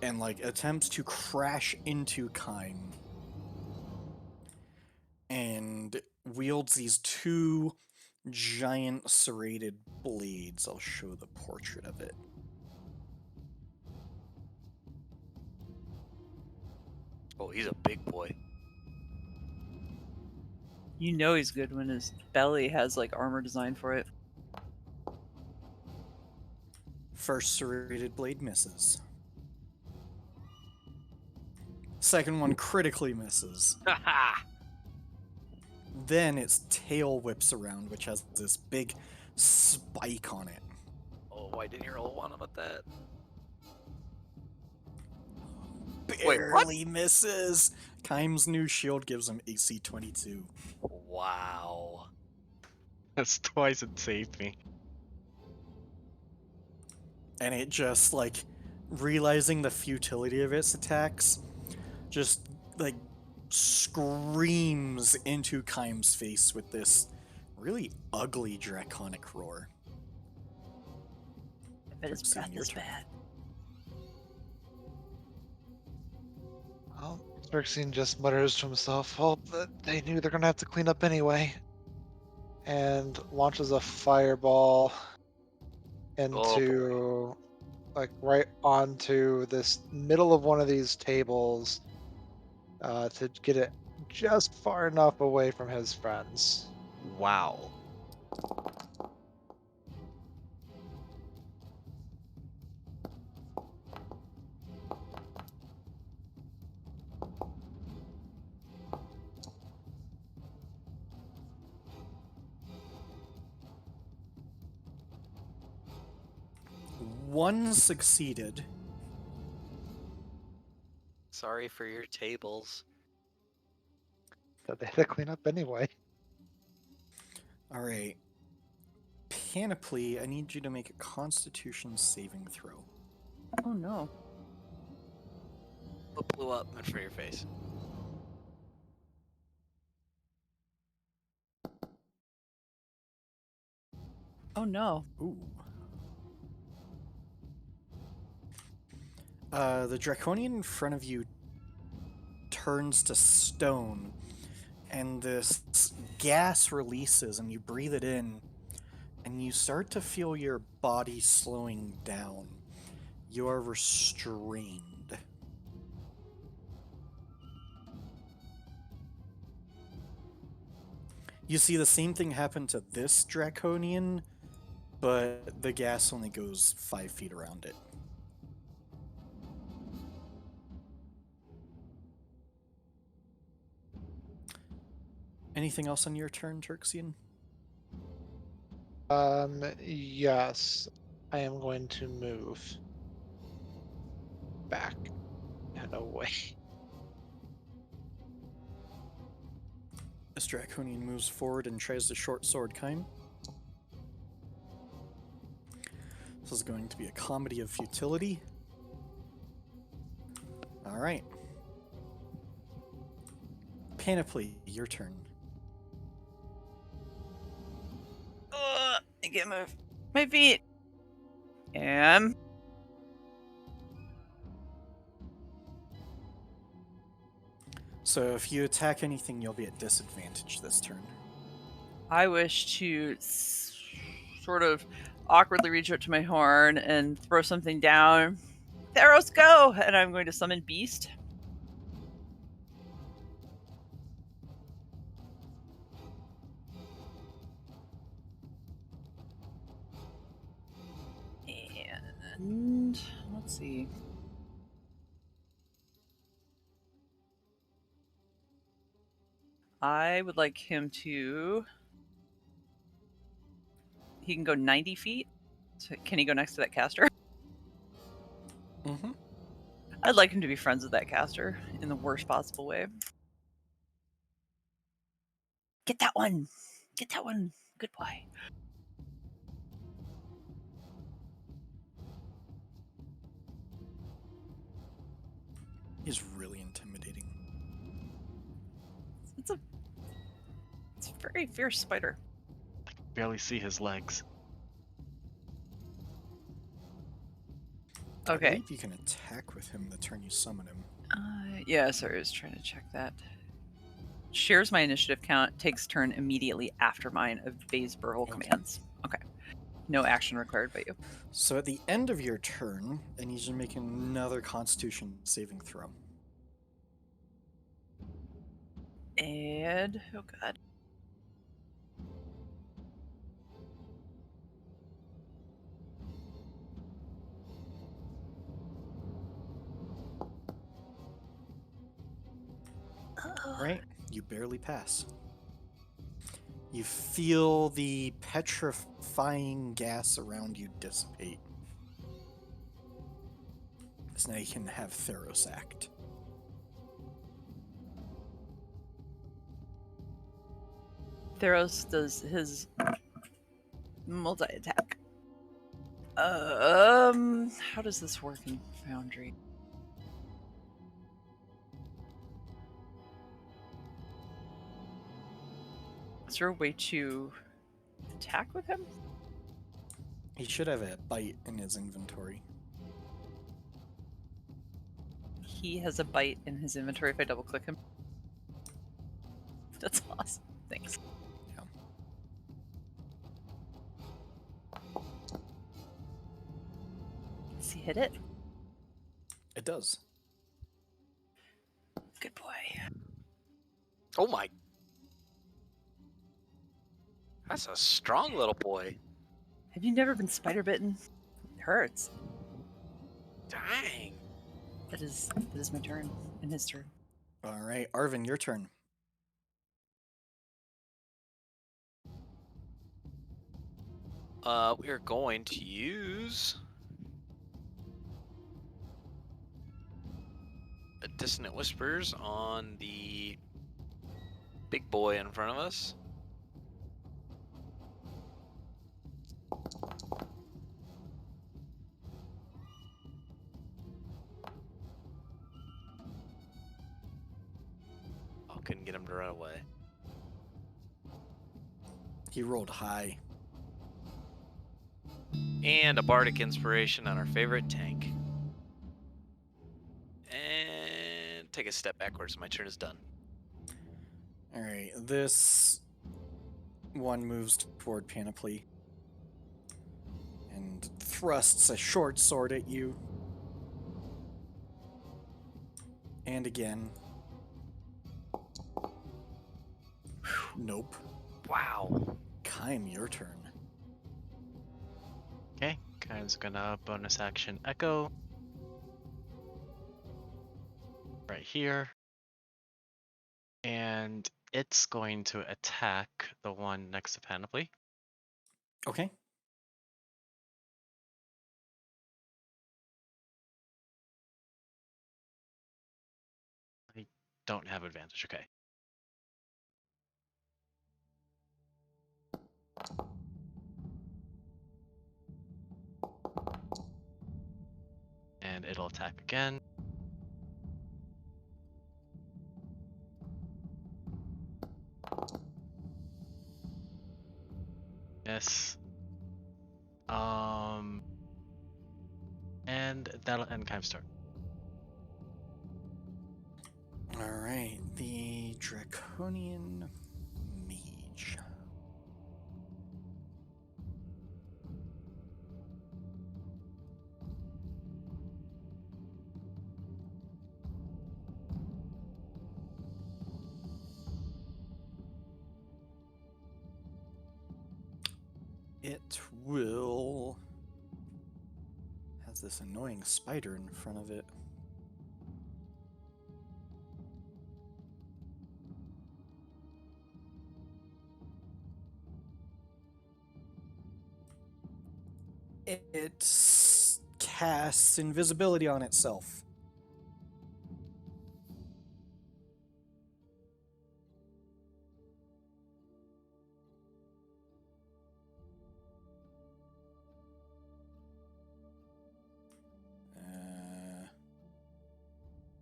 And, like, attempts to crash into Kime. And wields these 2 giant serrated blades. I'll show the portrait of it. Oh, he's a big boy. You know he's good when his belly has like armor designed for it. First serrated blade misses. Second one critically misses. Haha! Then its tail whips around, which has this big spike on it. Oh, why didn't you roll one with that? Wait, what? Barely misses. Kaim's new shield gives him AC 22. Wow. That's twice it saved me. And it just, like, realizing the futility of its attacks, just, like, screams into Kaim's face with this really ugly draconic roar. But his Trixie, breath your is turn. bad. Well, Xerxene just mutters to himself, well, they knew they're gonna have to clean up anyway. And launches a fireball into, like, right onto this middle of one of these tables to get it just far enough away from his friends. Wow. One succeeded. Sorry for your tables. That they had to clean up anyway. Alright. Panoply, I need you to make a Constitution saving throw. Oh no. What blew up in front of your face? Oh no. Ooh. The draconian in front of you turns to stone, and this gas releases, and you breathe it in, and you start to feel your body slowing down. You are restrained. You see the same thing happen to this draconian, but the gas only goes 5 feet around it. Anything else on your turn, Turxian? Yes, I am going to move back and away. This draconian moves forward and tries to short sword Kaim. This is going to be a comedy of futility. Alright. Panoply, your turn. I can't move my feet. So if you attack anything, you'll be at disadvantage this turn. I wish to sort of awkwardly reach out to my horn and throw something down. Theros, go! And I'm going to summon Beast. And let's see. I would like him to. He can go 90 feet. So can he go next to that caster? Mm-hmm. I'd like him to be friends with that caster in the worst possible way. Get that one! Get that one! Good boy. He's really intimidating. It's a very fierce spider. I can barely see his legs. I Okay. believe you can attack with him the turn you summon him. Yeah, sorry, I was trying to check that. Shares my initiative count, takes turn immediately after mine, obeys verbal commands. Okay. No action required by you. So at the end of your turn, I need you to make another Constitution saving throw. And, oh god. Right? You barely pass. You feel the petrifying gas around you dissipate. So now you can have Theros act. Theros does his multi-attack. How does this work in Foundry? Is there a way to attack with him? He should have a bite in his inventory. He has a bite in his inventory if I double click him. That's awesome. Thanks. Yeah. Does he hit it? It does. Good boy. Oh my. That's a strong little boy. Have you never been spider bitten? It hurts. Dang. That is my turn and his turn. All right, Arvin, your turn. We are going to use a Dissonant Whispers on the big boy in front of us. Oh, couldn't get him to run away. He rolled high. And a Bardic Inspiration on our favorite tank. And take a step backwards. My turn is done. All right, this one moves toward Panoply and thrusts a short sword at you. And again. Nope. Wow. Kaim, your turn. Okay, Kaim's gonna bonus action Echo. Right here. And it's going to attack the one next to Panoply. Okay. I don't have advantage, okay. And it'll attack again. Yes. And that'll end Kaim's turn. All right, the Draconian Mage. It will... has this annoying spider in front of it. It casts invisibility on itself.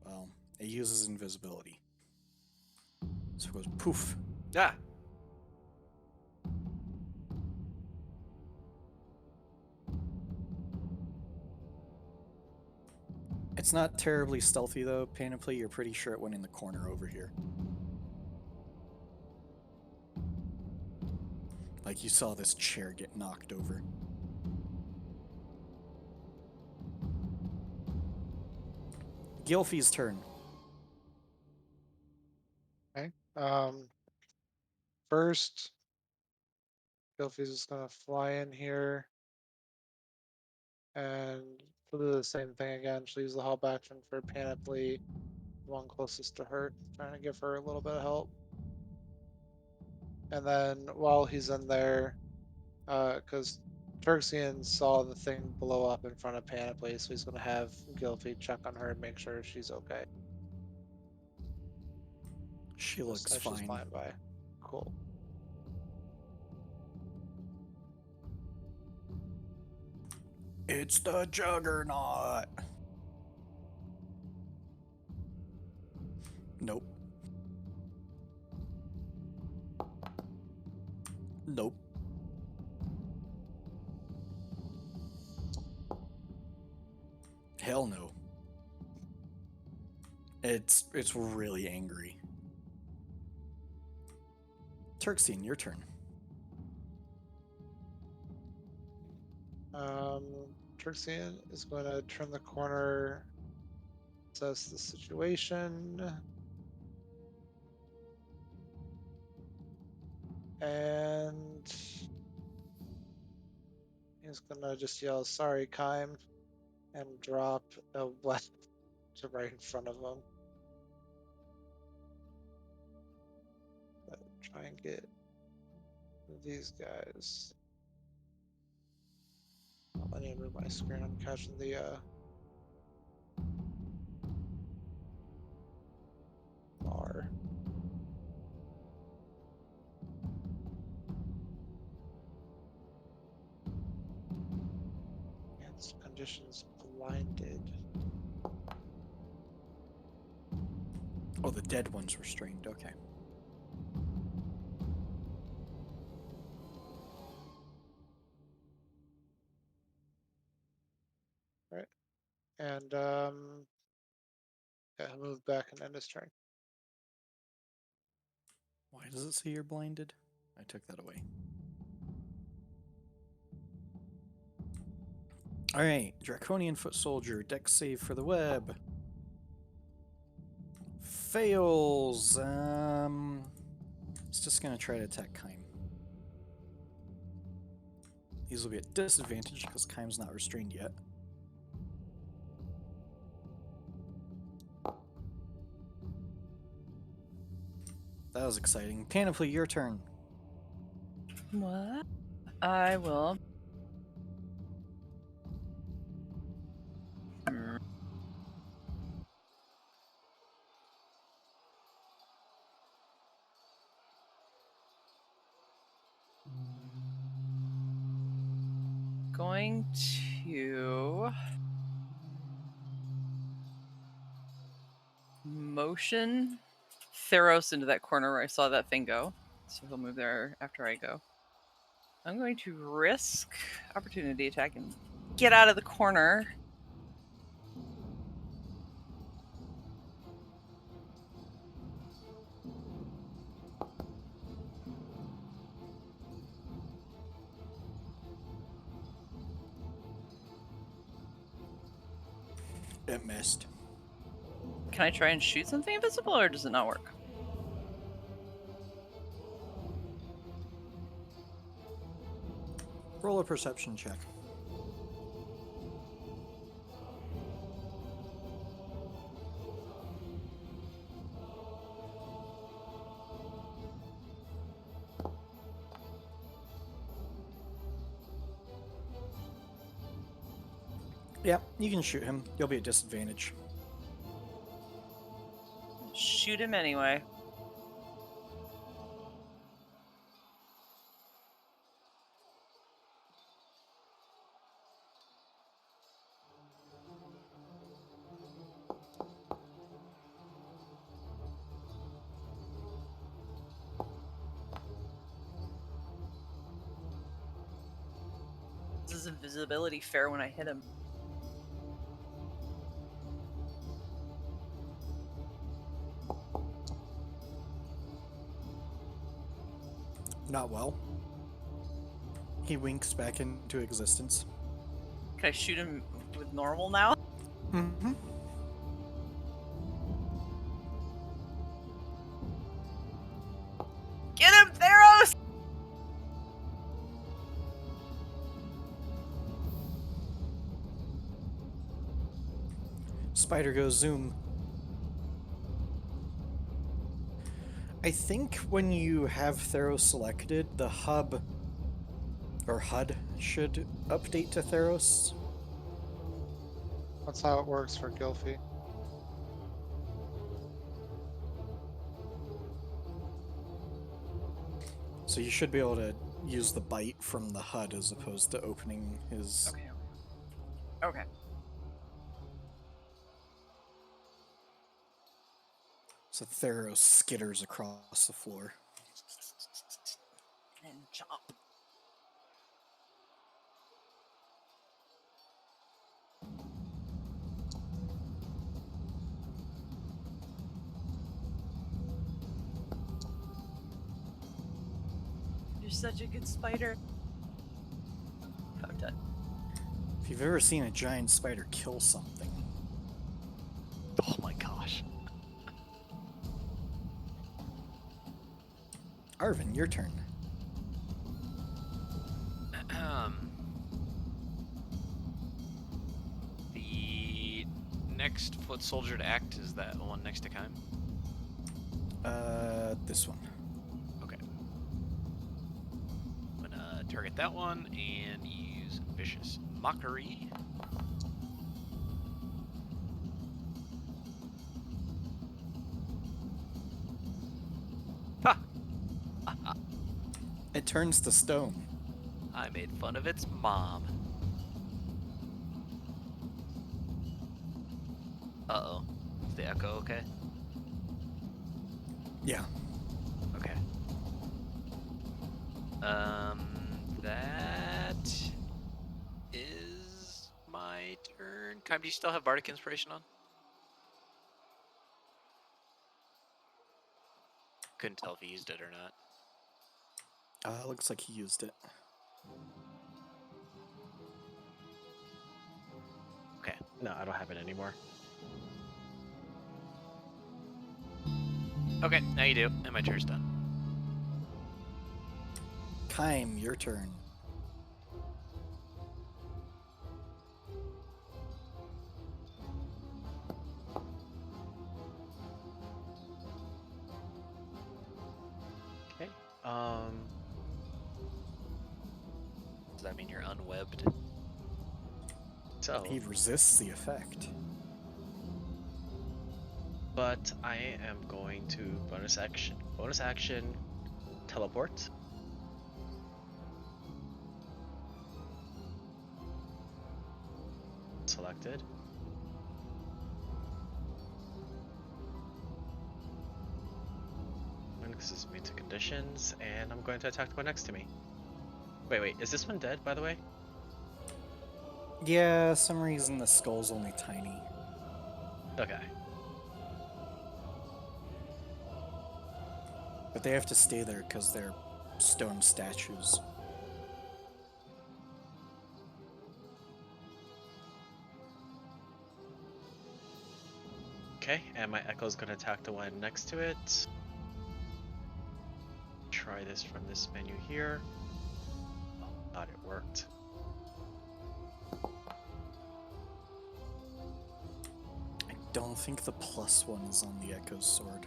Well, it uses invisibility. So it goes poof. Ah. It's not terribly stealthy though, Panoply. You're pretty sure it went in the corner over here. Like you saw this chair get knocked over. Gilfie's turn. Okay. First, Gilfie's just gonna fly in here and she'll do the same thing again. She'll use the help action for Panoply the one closest to her, trying to give her a little bit of help. And then while he's in there, because Turxian saw the thing blow up in front of Panoply, so he's going to have Gilfy check on her and make sure she's okay. She looks She's fine. fine by. Cool. It's the Juggernaut. Nope. Nope. Hell no. It's really angry. Turxian, your turn. Turxian is going to turn the corner, assess the situation, and he's gonna just yell, "Sorry, Kime," and drop a weapon to right in front of him. Try and get these guys. I need to move my screen. I'm catching the bar. Against conditions blinded. Oh, the dead one's restrained. Okay. Right. And yeah, he'll move back and end his turn. Why does it say you're blinded? I took that away. Alright, Draconian Foot Soldier, dex save for the web. Fails. It's just gonna try to attack Kime. These will be at disadvantage because Kime's not restrained yet. That was exciting. Panoply, your turn. What? I will. Going to motion Theros into that corner where I saw that thing go. So he'll move there after I go. I'm going to risk opportunity attack and get out of the corner. It missed. Can I try and shoot something invisible, or does it not work? Roll a perception check. Yeah, you can shoot him. You'll be at disadvantage. Shoot him anyway. This is invisibility fair when I hit him. Not well. He winks back into existence. Can I shoot him with normal now? Mm-hmm. Get him, Theros! Spider goes zoom. I think when you have Theros selected, the hub or HUD should update to Theros. That's how it works for Gylfie. So you should be able to use the bite from the HUD as opposed to opening his. Okay. Okay. So Theros skitters across the floor. And chop. You're such a good spider. I'm done. If you've ever seen a giant spider kill something, Oh my gosh. Arvin, your turn. The next foot soldier to act is that one next to Kaim. This one. Okay. I'm gonna target that one and use Vicious Mockery. Ha! It turns to stone. I made fun of its mom. Uh-oh. Is the echo okay? Yeah. Okay. That is my turn. Kaim, do you still have Bardic Inspiration on? Couldn't tell if he used it or not. Looks like he used it. Okay. No, I don't have it anymore. Okay, now you do, and my turn's done. Kaim, your turn. Okay. Does that mean you're unwebbed? So, He resists the effect. but I am going to bonus action, teleport. Selected. This is immune to conditions, and I'm going to attack the one next to me. Wait, is this one dead, by the way? Yeah, some reason the skull's only tiny. Okay. But they have to stay there because they're stone statues. Okay, and my echo's gonna attack the one next to it. Try this from this menu here. Oh, God, it worked. I don't think the +1 is on the Echo's sword.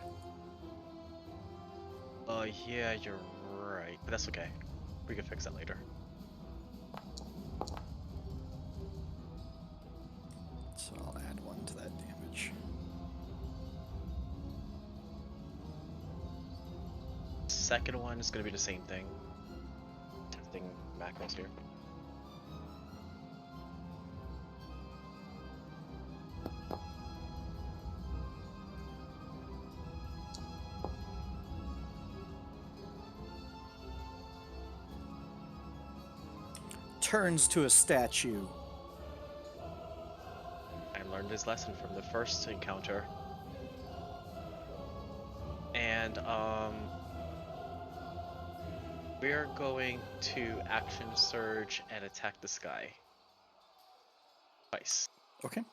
Yeah, you're right, but that's okay. We can fix that later. So I'll add 1 to that damage. Second one is gonna be the same thing. Testing macros here. Turns to a statue. I learned his lesson from the first encounter. And we're going to action surge and attack the sky. Twice. Okay.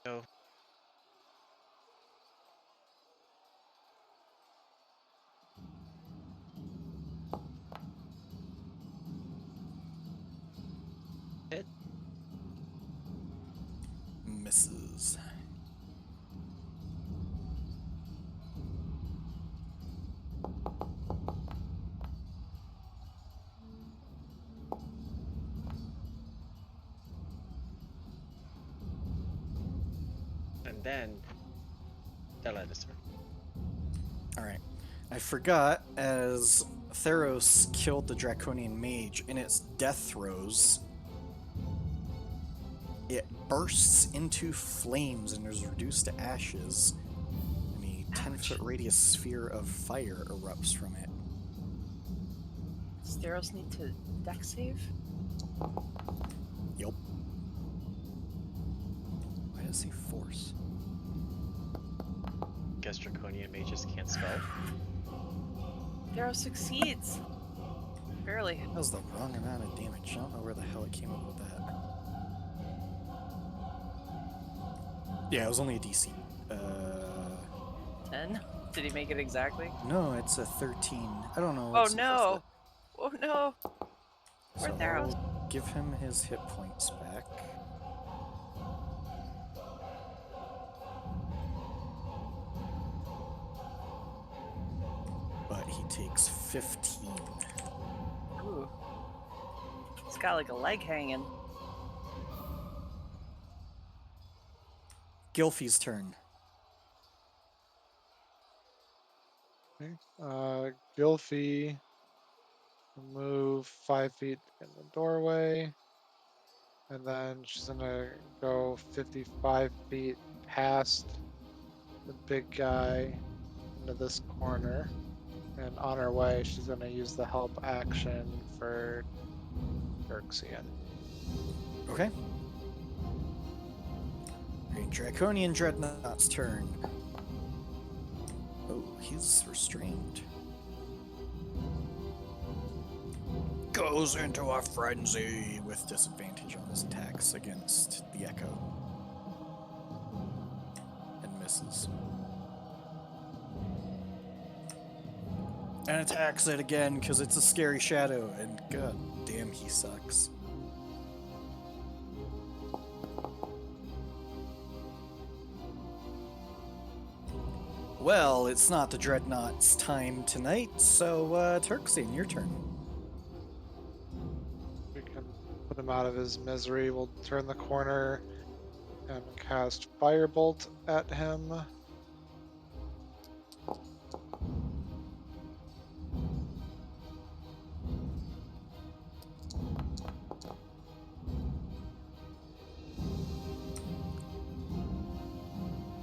Go. Hit. misses. And then Delila's turn. Alright. I forgot, as Theros killed the Draconian Mage in its death throes, it bursts into flames and is reduced to ashes, and a 10-foot radius sphere of fire erupts from it. Does Theros need to deck save? Yup. Why does he force? Guess Draconian mages can't spell. Theros succeeds. Barely. That was the wrong amount of damage. I don't know where the hell it came up with that. Yeah, it was only a DC. 10? Did he make it exactly? No, it's a 13. I don't know. Oh what's no! Oh no! So Poor Theros. I'll give him his hit points back. But he takes 15. Ooh. He's got like a leg hanging. Gilfie's turn. Okay. Gylfie will move 5 feet in the doorway. And then she's gonna go 55 feet past the big guy into this corner. And on her way, she's gonna use the help action for Xerxian. Okay. Alright, Draconian Dreadnought's turn. Oh, he's restrained. Goes into a frenzy with disadvantage on his attacks against the Echo. And misses. And attacks it again because it's a scary shadow, and god damn, he sucks. Well, it's not the Dreadnought's time tonight, so Turxian, your turn. We can put him out of his misery. We'll turn the corner and cast Firebolt at him.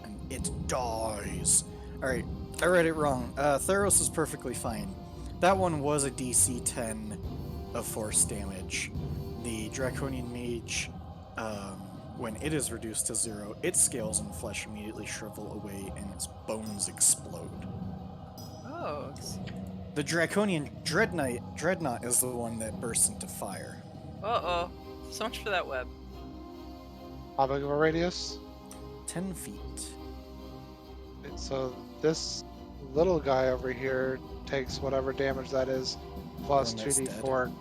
And it dies. Alright, I read it wrong. Theros is perfectly fine. That one was a DC 10 of force damage. The Draconian Mage, when it is reduced to 0, its scales and flesh immediately shrivel away and its bones explode. Oh. The Draconian Dreadnought is the one that bursts into fire. Uh-oh. So much for that web. How big of a radius? 10 feet. So this little guy over here takes whatever damage that is, plus One that's 2d4.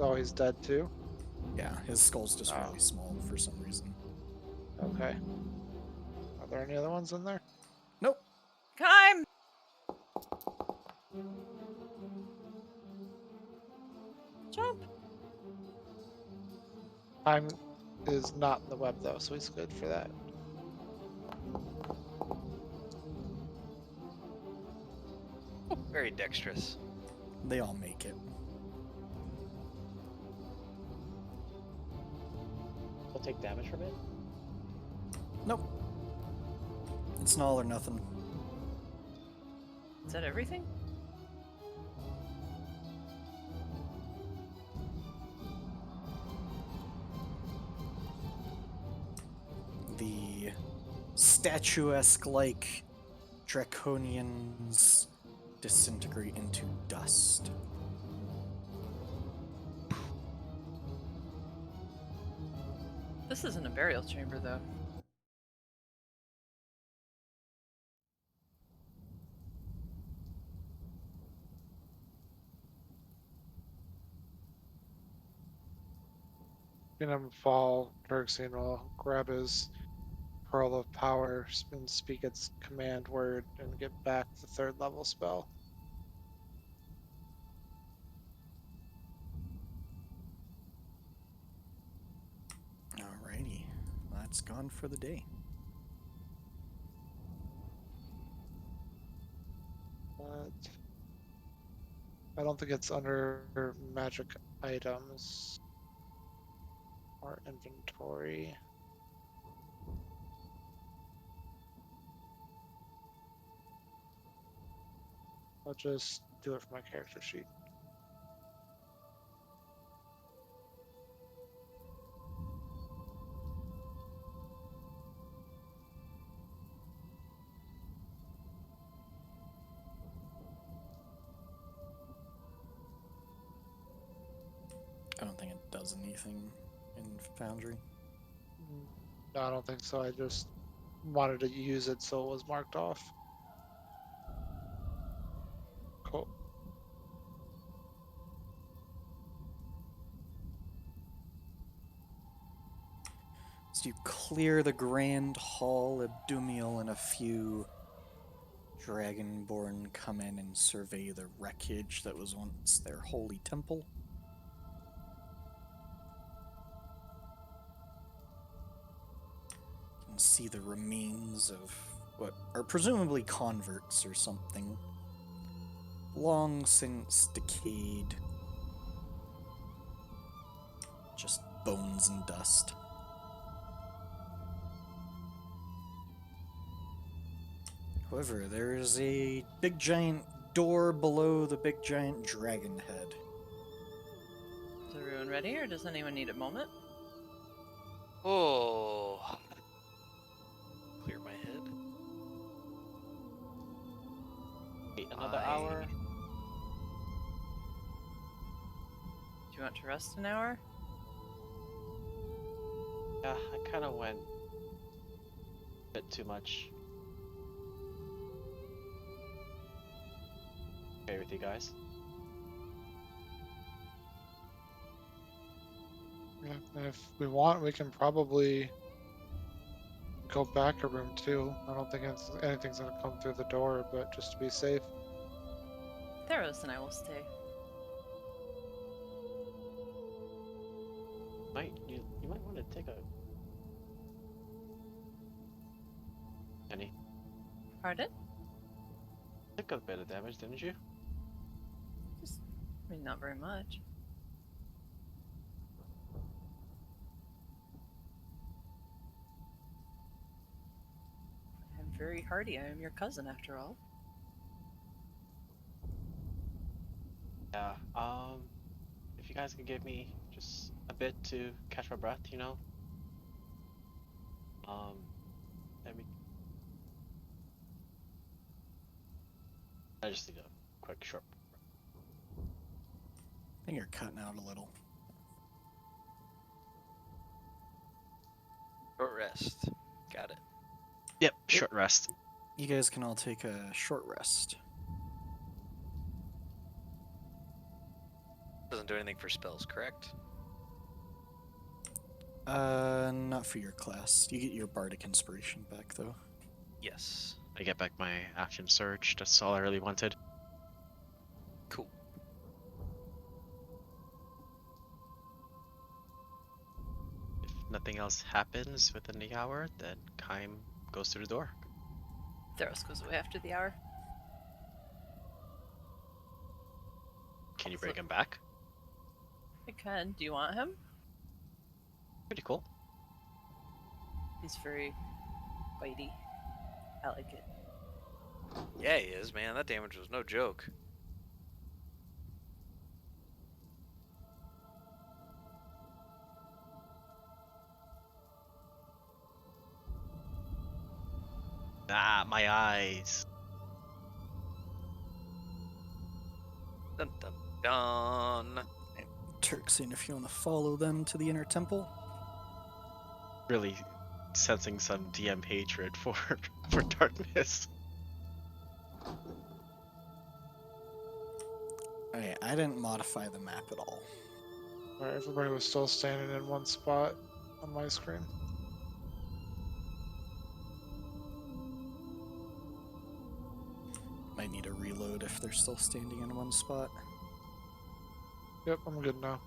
Oh, he's dead too? Yeah, his skull's just Oh. really small for some reason. Okay. Are there any other ones in there? Nope. Time! Jump! Time is not in the web though, so he's good for that. Very dexterous. They all make it. He'll take damage from it? Nope. It's an all or nothing. Is that everything? The statuesque-like draconians disintegrate into dust. This isn't a burial chamber, though. Seeing him fall, Xerxian will grab his Pearl of Power and speak its command word and get back the 3rd level spell. Alrighty, that's gone for the day. But I don't think it's under magic items or inventory. I'll just do it for my character sheet. I don't think it does anything in Foundry. No, I don't think so. I just wanted to use it so it was marked off. Cool. So you clear the Grand Hall Abdumiel, and a few Dragonborn come in and survey the wreckage that was once their holy temple. You can see the remains of what are presumably converts or something, long since decayed. Just bones and dust. However, there is a big giant door below the big giant dragon head. Is everyone ready, or does anyone need a moment? Oh. Clear my head. Wait another hour. Do you want to rest an hour? Yeah, I kind of went a bit too much. Okay with you guys? Yeah, and if we want, we can probably go back a room too. I don't think anything's gonna come through the door, but just to be safe. Theros and I will stay. You might want to take a Jenny. Pardon? Took a bit of damage, didn't you? I mean, not very much. I'm very hardy. I am your cousin, after all. Yeah. If you guys could give me just a bit to catch my breath, you know. Let me. I just need a quick short. I think you're cutting out a little. Short rest. Got it. Yep, short rest. You guys can all take a short rest. Doesn't do anything for spells, correct? Not for your class. You get your bardic inspiration back, though. Yes. I get back my action surge. That's all I really wanted. Cool. If nothing else happens within the hour, then Kaim goes through the door. Theros goes away after the hour. Can you bring him back? I can. Do you want him? Pretty cool. He's very bitey. I like it. Yeah, he is, man. That damage was no joke. Ah, my eyes. Dun dun dun. Turkson, if you want to follow them to the inner temple. Really sensing some DM hatred for for darkness. Okay, I didn't modify the map at all. Alright, everybody was still standing in one spot on my screen. might need a reload if they're still standing in one spot. Yep, I'm good now.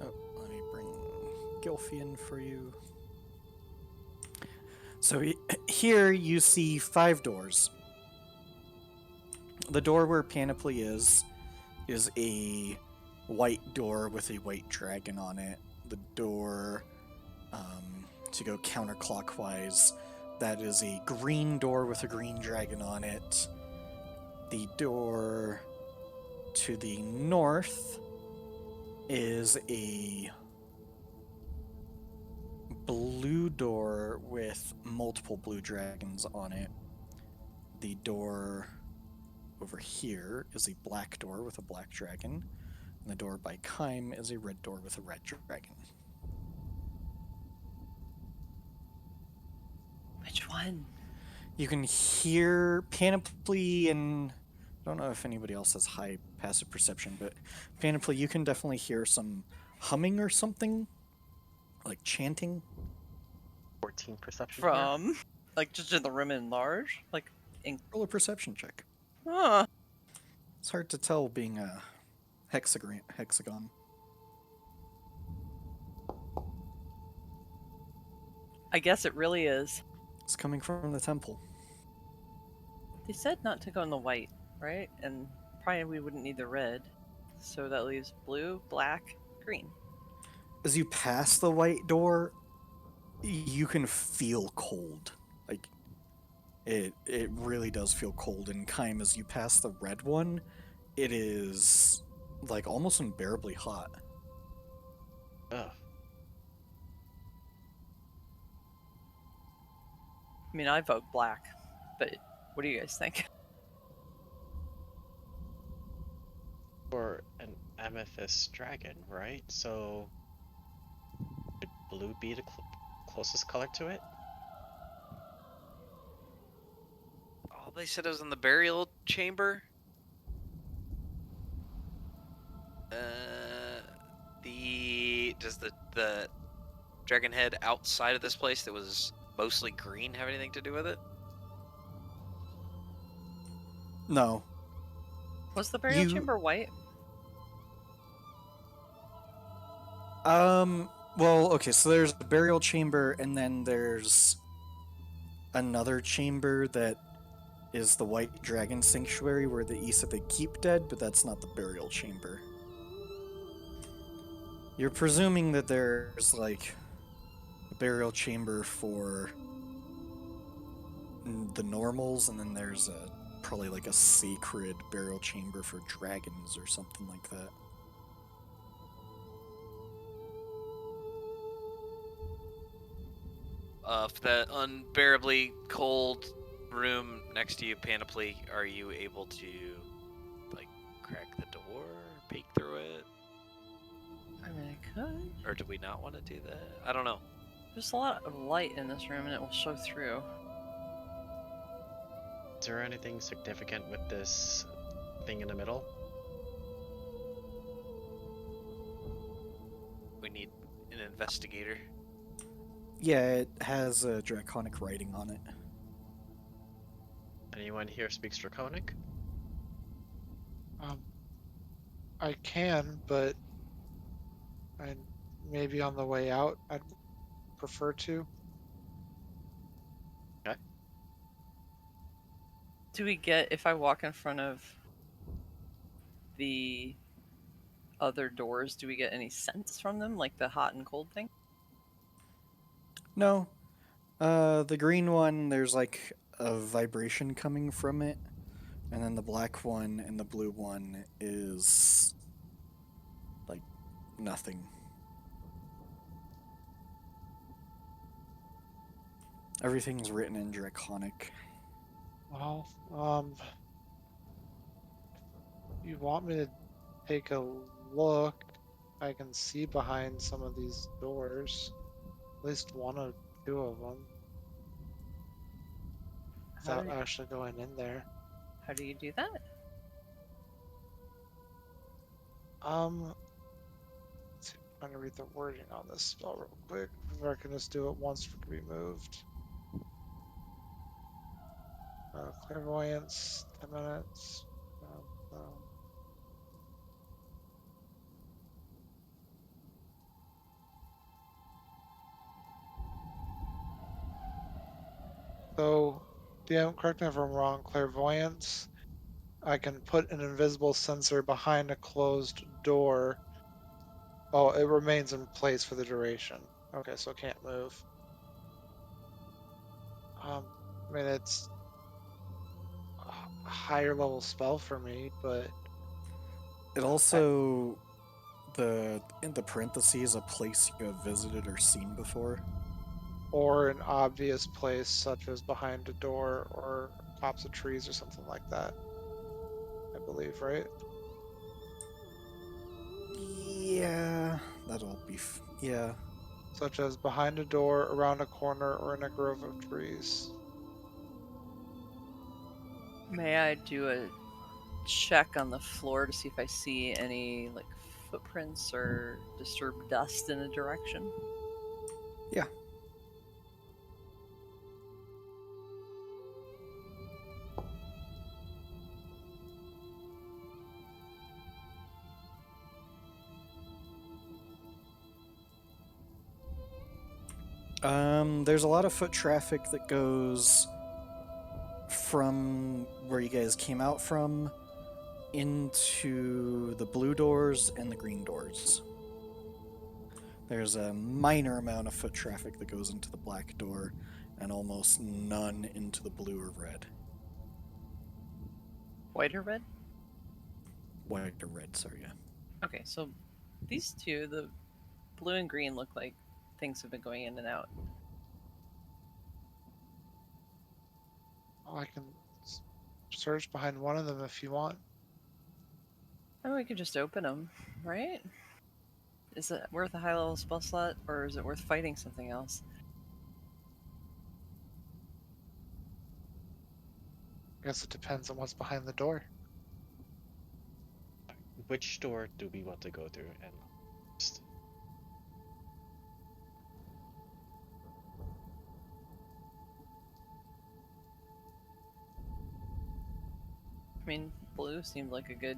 Oh, let me bring Gilfy in for you. So here you see 5 doors. The door where Panoply is a white door with a white dragon on it. The door to go counterclockwise, that is a green door with a green dragon on it. The door to the north is a blue door with multiple blue dragons on it. The door over here is a black door with a black dragon. And the door by Kime is a red door with a red dragon. Which one? You can hear Panoply, and I don't know if anybody else has high passive perception, but Panoply, you can definitely hear some humming or something, like chanting. 14 perception. Here. From, like, just in the room in large? Like, Roll a perception check. huh. It's hard to tell being a hexagon. I guess it really is. It's coming from the temple. They said not to go in the white, right? And probably we wouldn't need the red. So that leaves blue, black, green. As you pass the white door, you can feel cold. Like, it really does feel cold. And Kime, as you pass the red one, it is, like, almost unbearably hot. Ugh. I mean, I vote black, but what do you guys think? For an amethyst dragon, right? So would blue be the closest color to it? Oh, they said it was in the burial chamber. Does the dragon head outside of this place that was mostly green have anything to do with it? No. Was the burial chamber white? Well, okay, so there's the burial chamber, and then there's another chamber that is the White Dragon Sanctuary, where the Issa they keep dead, but that's not the burial chamber. You're presuming that there's, like, a burial chamber for the normals, and then there's probably like a sacred burial chamber for dragons or something like that. For that unbearably cold room next to you, Panoply, are you able to, like, crack the door, peek through it? I mean, I could. Or do we not want to do that? I don't know. There's a lot of light in this room and it will show through. Is there anything significant with this thing in the middle? We need an investigator. Yeah, it has a draconic writing on it. Anyone here speaks Draconic? I can, but maybe on the way out, I'd prefer to. Okay. Do we get, if I walk in front of the other doors, do we get any scents from them, like the hot and cold thing? No. The green one, there's like a vibration coming from it. And then the black one and the blue one is like nothing. Everything's written in Draconic. Well, you want me to take a look? I can see behind some of these doors. At least one or two of them. Without actually going in there. How do you do that? I'm trying to read the wording on this spell real quick. I can just do it once for to be moved. Clairvoyance, 10 minutes. So. So, DM, correct me if I'm wrong, clairvoyance, I can put an invisible sensor behind a closed door. Oh, it remains in place for the duration. Okay, so it can't move. I mean, it's a higher level spell for me, but It also, in the parentheses, a place you have visited or seen before. or an obvious place such as behind a door or tops of trees or something like that. I believe, right? Yeah, that'll be. Yeah. Such as behind a door, around a corner, or in a grove of trees. May I do a check on the floor to see if I see any like footprints or disturbed dust in a direction? Yeah. There's a lot of foot traffic that goes from where you guys came out from into the blue doors and the green doors. There's a minor amount of foot traffic that goes into the black door and almost none into the blue or red. White or red? White or red, sorry, yeah. Okay, so these two, the blue and green, look like things have been going in and out. Oh, I can search behind one of them if you want. And we could just open them, right? Is it worth a high level spell slot, or is it worth fighting something else? I guess it depends on what's behind the door. Which door do we want to go through? And just... I mean, blue seemed like a good.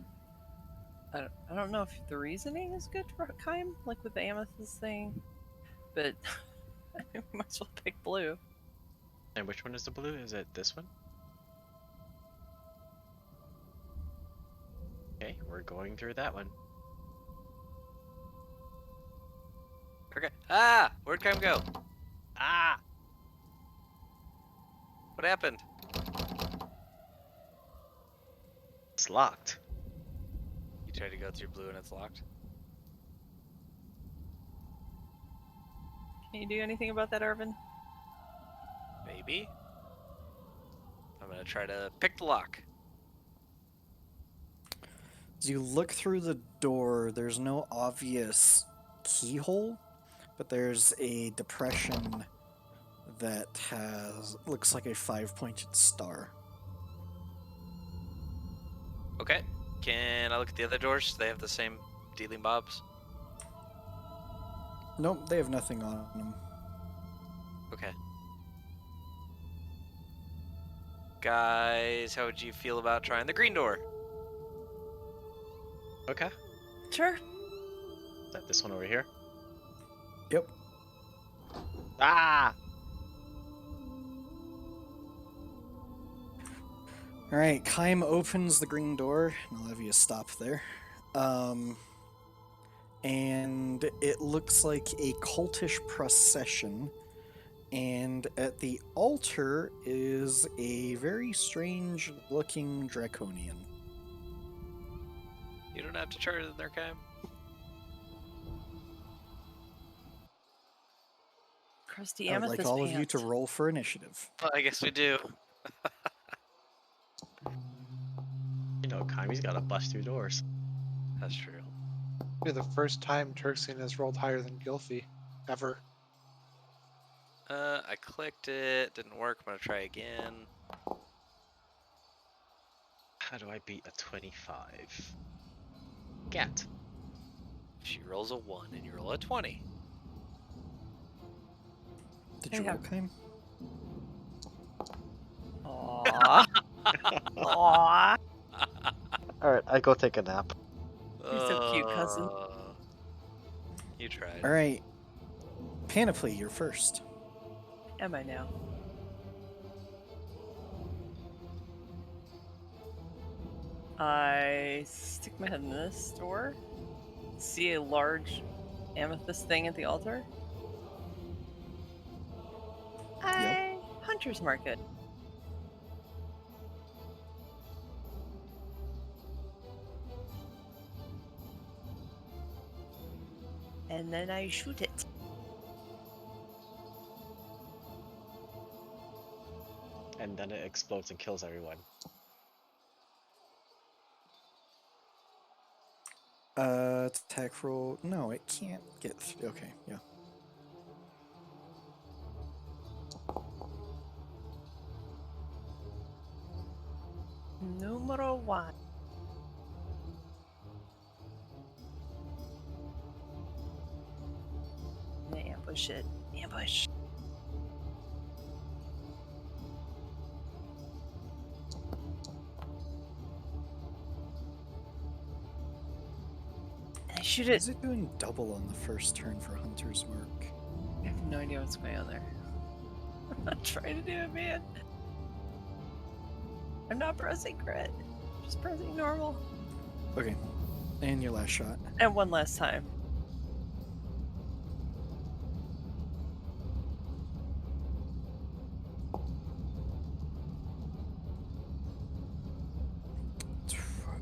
I don't know if the reasoning is good for Kaim, like with the amethyst thing, but we might as well pick blue. And which one is the blue? Is it this one? Okay, we're going through that one. Okay. Ah! Where'd Kym go? Ah! What happened? It's locked. You tried to go through blue and it's locked? Can you do anything about that, Arvin? Maybe. I'm gonna try to pick the lock. As you look through the door, there's no obvious keyhole, but there's a depression that looks like a 5-pointed star. Okay. Can I look at the other doors? Do they have the same dealing bobs? Nope, they have nothing on them. Okay. Guys, how would you feel about trying the green door? Okay. Sure. Is that this one over here? Yep. Ah! Alright, Kym opens the green door, and I'll have you stop there. And it looks like a cultish procession, and at the altar is a very strange looking draconian. You don't have to charge in there, Kym. Crusty I would amethyst like all of you pants. to roll for initiative. Well, I guess we do. You know, Kami's gotta bust through doors. That's true. It'll be the first time Turkson has rolled higher than Gylfie, ever. I clicked it, didn't work. I'm gonna try again. How do I beat a 25? Can't. She rolls a 1 and you roll a 20. Did you roll, Kym? Aww. Aww. Alright, I go take a nap. You're so cute, cousin. You tried. All right, Panoply, you're first. Am I now? I stick my head in this door. See a large amethyst thing at the altar. I hunter's market. And then I shoot it. And then it explodes and kills everyone. Attack roll. No, it can't get. Okay, yeah. Numero one. Ambush it. Ambush. And I shoot Why it. is it doing double on the first turn for Hunter's Mark? I have no idea what's going on there. I'm not trying to do it, man. I'm not pressing crit. Just pressing normal. Okay, and your last shot. And one last time.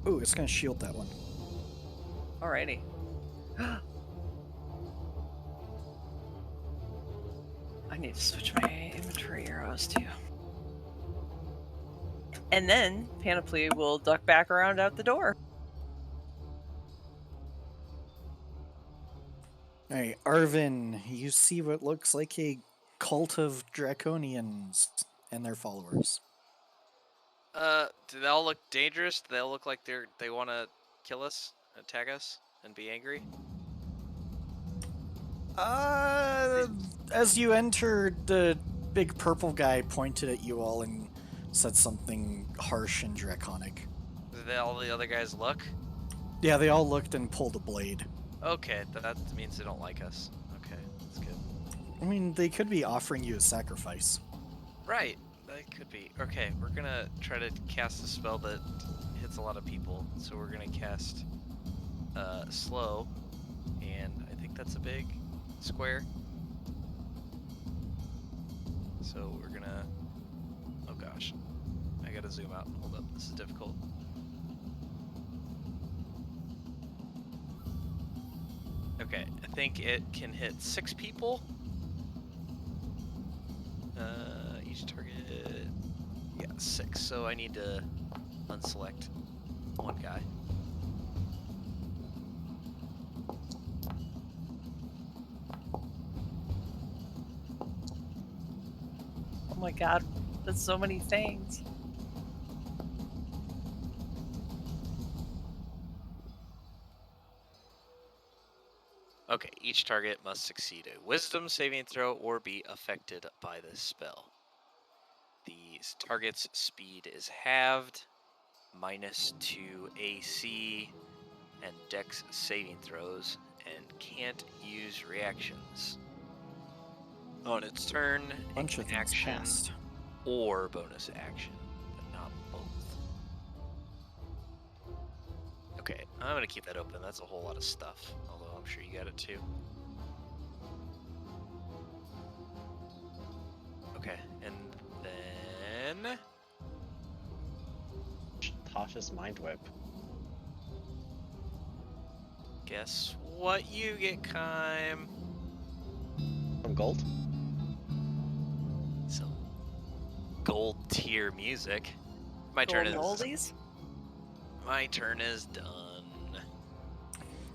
Oh, it's gonna shield that one. Alrighty. I need to switch my inventory arrows too. And then Panoply will duck back around out the door. All right, Arvin, you see what looks like a cult of draconians and their followers. Do they all look dangerous? Do they all look like they want to kill us, attack us, and be angry? As you entered, the big purple guy pointed at you all and said something harsh and draconic. Do all the other guys look? Yeah, they all looked and pulled a blade. Okay, that means they don't like us. Okay, that's good. I mean, they could be offering you a sacrifice. Right, that could be. Okay, we're gonna try to cast a spell that hits a lot of people. So we're gonna cast slow, and I think that's a big square. So we're gonna. Oh gosh, I gotta zoom out. Hold up, this is difficult. Okay, I think it can hit 6 people. Each target, yeah, 6. So I need to unselect one guy. Oh my god, that's so many things. Okay, each target must succeed a wisdom saving throw or be affected by this spell. The target's speed is halved, -2 AC, and dex saving throws, and can't use reactions. On its turn, Bunch of things action passed. or bonus action, but not both. Okay, I'm gonna keep that open. That's a whole lot of stuff, although I'm sure you got it too. Okay, and then Tasha's Mind Whip. guess what you get, Kime? From Gold? Some gold tier music. My turn is oldies? my turn is done.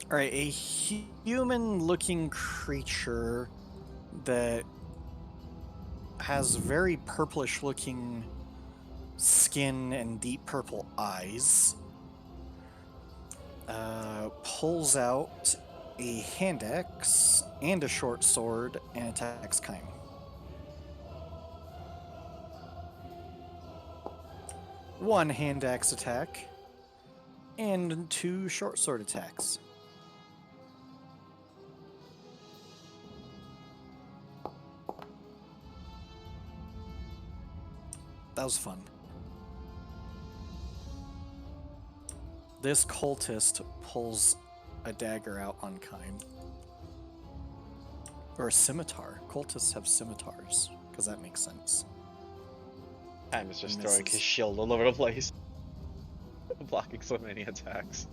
All right, a human-looking creature that has very purplish-looking skin and deep purple eyes pulls out a hand axe and a short sword and attacks Kime. 1 hand axe attack, and 2 short sword attacks. That was fun. This cultist pulls a dagger out on Kime. Or a scimitar. Cultists have scimitars, because that makes sense. Time is just And throwing his misses. shield all over the place. Blocking so many attacks.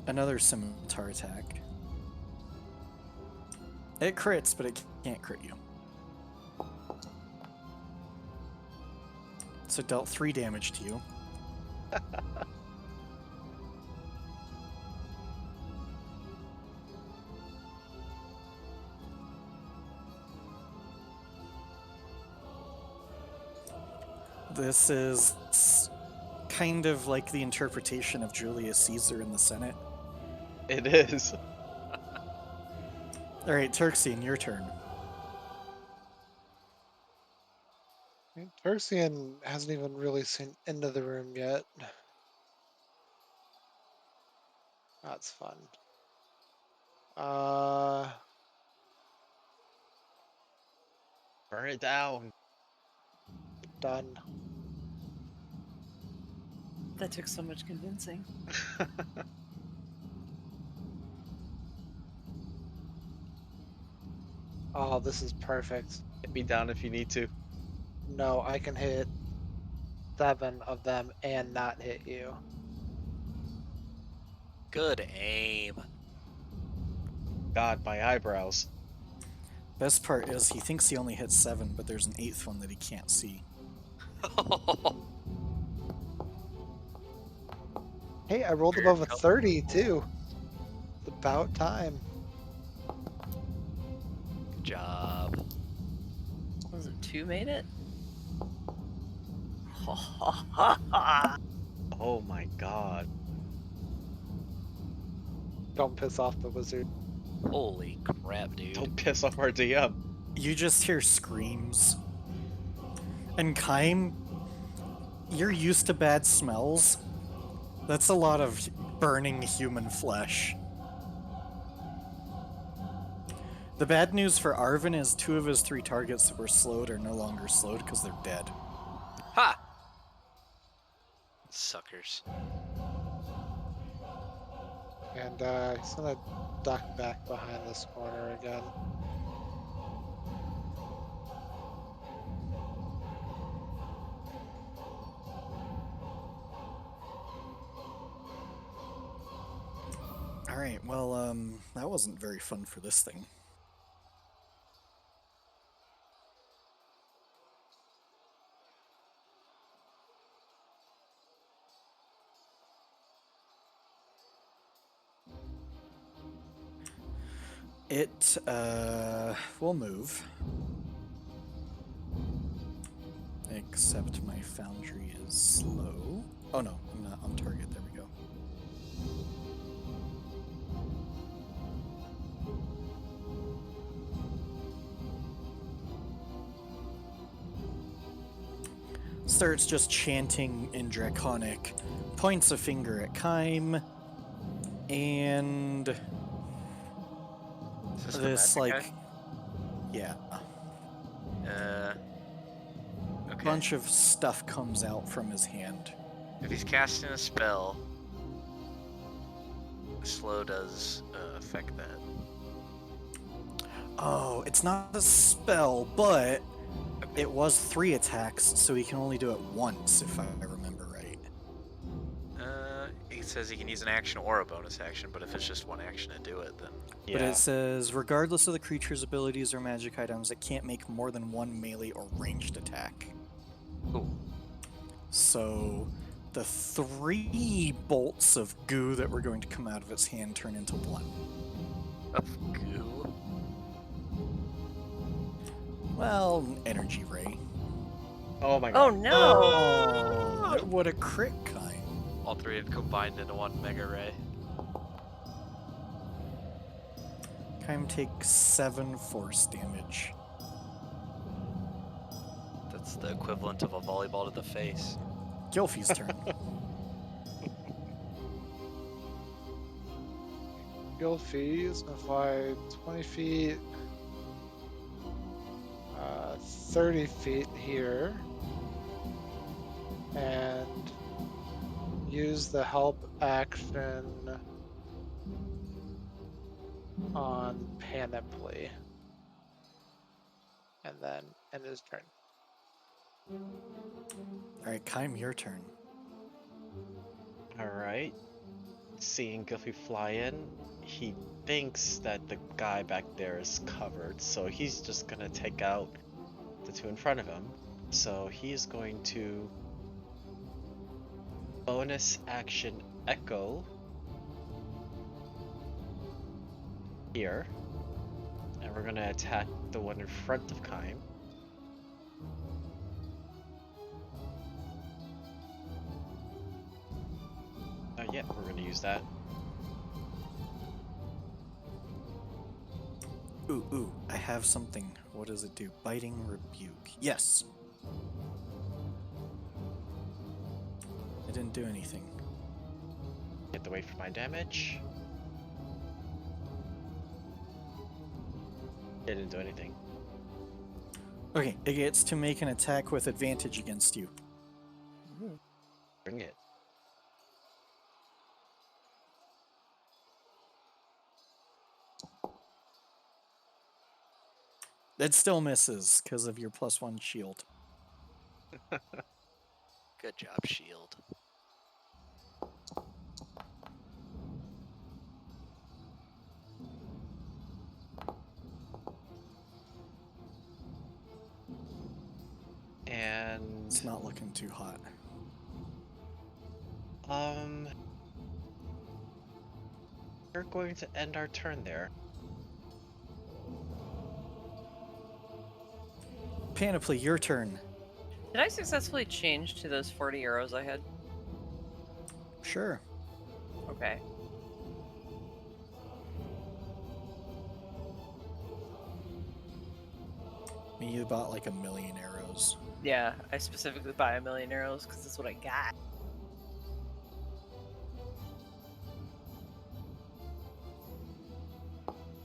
Another scimitar attack. It crits, but it can't crit you. So it dealt 3 damage to you. This is kind of like the interpretation of Julius Caesar in the Senate. It is. Alright, Turxian, your turn. Persian hasn't even really seen into the room yet. That's fun. Burn it down. Done. That took so much convincing. Oh, this is perfect. Hit me down if you need to. No, I can hit 7 of them and not hit you. Good aim. God, my eyebrows. Best part is he thinks he only hit 7, but there's an 8th one that he can't see. Hey, I rolled above a 30 too. It's about time. Good job. Was it 2 made it? Oh my god. Don't piss off the wizard. Holy crap, dude. Don't piss off our DM. You just hear screams. And Kime, you're used to bad smells. That's a lot of burning human flesh. The bad news for Arvin is 2 of his 3 targets that were slowed are no longer slowed because they're dead. Ha! Suckers. And he's gonna duck back behind this corner again. Alright, well, that wasn't very fun for this thing. It, will move. Except my Foundry is slow. Oh no, I'm not on target, there we go. Starts just chanting in Draconic, points a finger at Kime, and Is this, the like, magic yeah, guy? Okay. bunch of stuff comes out from his hand. If he's casting a spell, slow does affect that. Oh, it's not a spell, but it was 3 attacks, so he can only do it once, if I remember right. It says he can use an action or a bonus action, but if it's just 1 action to do it, then Yeah. But it says, regardless of the creature's abilities or magic items, it can't make more than 1 melee or ranged attack. ooh. So the 3 bolts of goo that were going to come out of its hand turn into 1. Of goo. Well, energy ray. Oh my Oh god. no! Oh, it would a crit kind. All 3 have combined into 1 Mega Ray. Kaim takes 7 force damage. That's the equivalent of a volleyball to the face. Gilfie's turn. Gilfie is gonna fly 20 feet, 30 feet here, and use the help action on Panoply, and then end his turn. Alright, Kaim, your turn. Alright. Seeing Goofy fly in, he thinks that the guy back there is covered, so he's just gonna take out the two in front of him. So he's going to bonus action echo here, and we're gonna attack the one in front of Kaim. Yeah, we're gonna use that. Ooh, I have something. What does it do? Biting Rebuke. Yes! It didn't do anything. Get away from my damage. It didn't do anything. Okay, it gets to make an attack with advantage against you. Bring it. It still misses because of your +1 shield. Good job, shield. And It's not looking too hot. we're going to end our turn there. Panoply, your turn. Did I successfully change to those 40 arrows I had? Sure. Okay. I mean, you bought like 1,000,000 arrows. Yeah, I specifically buy 1,000,000 arrows because that's what I got.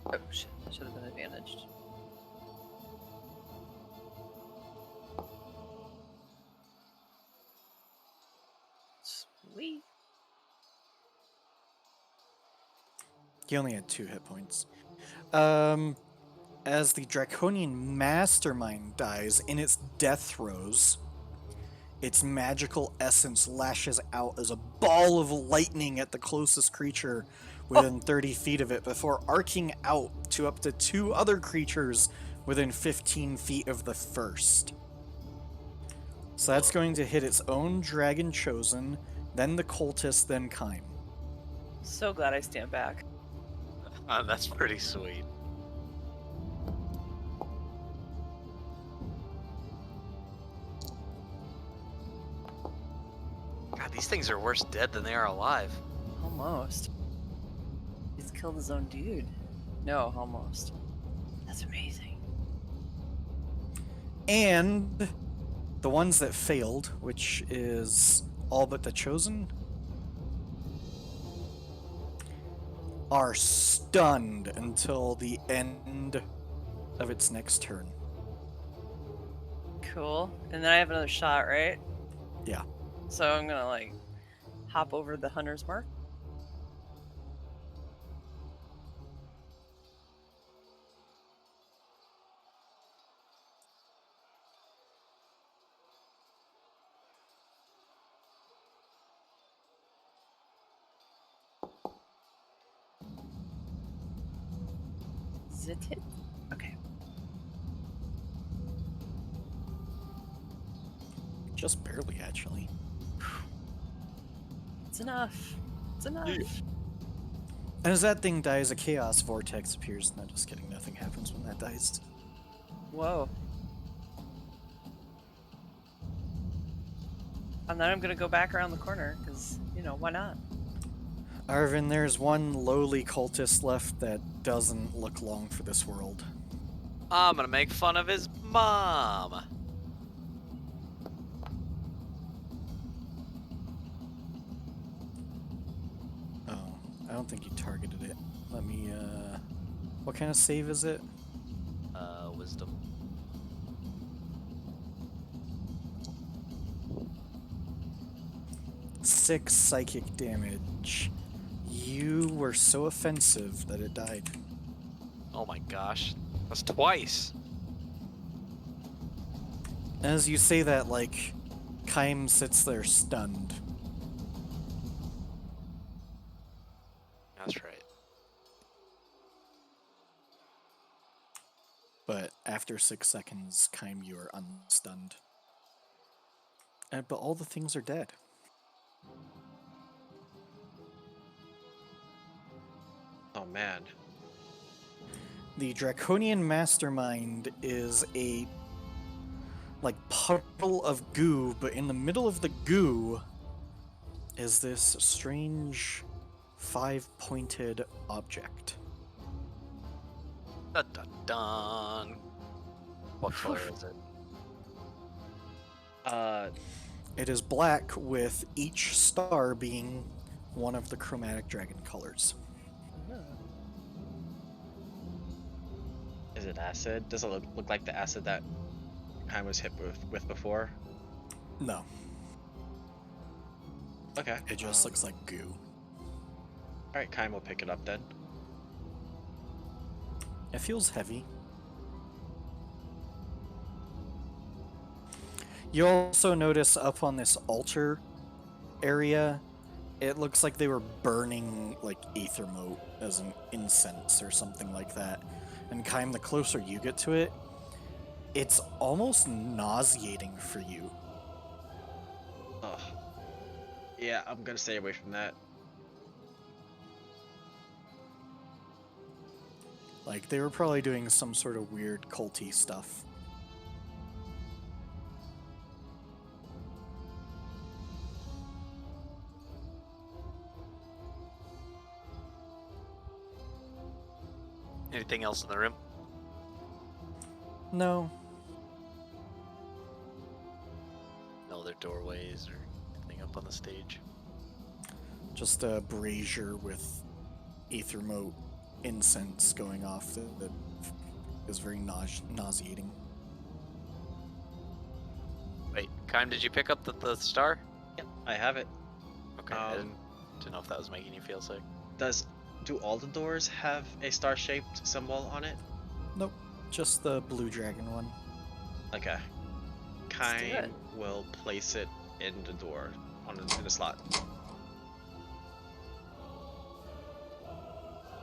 Oh shit, I should have been advantaged. Sweet. He only had 2 hit points. As the Draconian Mastermind dies in its death throes, its magical essence lashes out as a ball of lightning at the closest creature within 30 feet of it before arcing out to up to 2 other creatures within 15 feet of the first. So that's going to hit its own Dragon Chosen, then the Cultist, then Kaim. So glad I stand back. That's pretty sweet. God, these things are worse dead than they are alive. Almost. He's killed his own dude. No, almost. That's amazing. And the ones that failed, which is all but the Chosen, are stunned until the end of its next turn. Cool. And then I have another shot, right? Yeah. So I'm gonna like hop over the hunter's mark. Is it hit? Okay. Just barely, actually. It's enough. It's enough. And as that thing dies, a Chaos Vortex appears. No, just kidding. Nothing happens when that dies. Whoa. And then I'm gonna go back around the corner, because, you know, why not? Arvin, there's one lowly cultist left that doesn't look long for this world. I'm gonna make fun of his mom. Oh, I don't think you targeted it. Let me, what kind of save is it? Wisdom. Six psychic damage. You were so offensive that it died. Oh my gosh. That's twice. As you say that, like, Kaim sits there stunned. That's right. But after 6 seconds, Kaim, you are unstunned. But all the things are dead. Oh man. The Draconian Mastermind is a, like, puddle of goo, but in the middle of the goo is this strange 5-pointed object. Dun dun dun. What color is it? It is black, with each star being one of the chromatic dragon colors. Is it acid? Does it look like the acid that Kaim was hit with before? No, Okay. it just looks like goo. Alright, Kaim will pick it up then. It feels heavy. You also notice up on this altar area, it looks like they were burning like aether mote as an incense or something like that. And Kaim, the closer you get to it, it's almost nauseating for you. Ugh. Yeah, I'm gonna stay away from that. Like, they were probably doing some sort of weird culty stuff. Anything else in the room? No. No other doorways or anything up on the stage? Just a brazier with aether mote incense going off that is very nauseating. Wait, Kaim, did you pick up the star? Yep, I have it. Okay, I didn't know if that was making you feel sick. Do all the doors have a star-shaped symbol on it? Nope, just the blue dragon one. Okay. do Kaim it. will place it in the door, in the slot.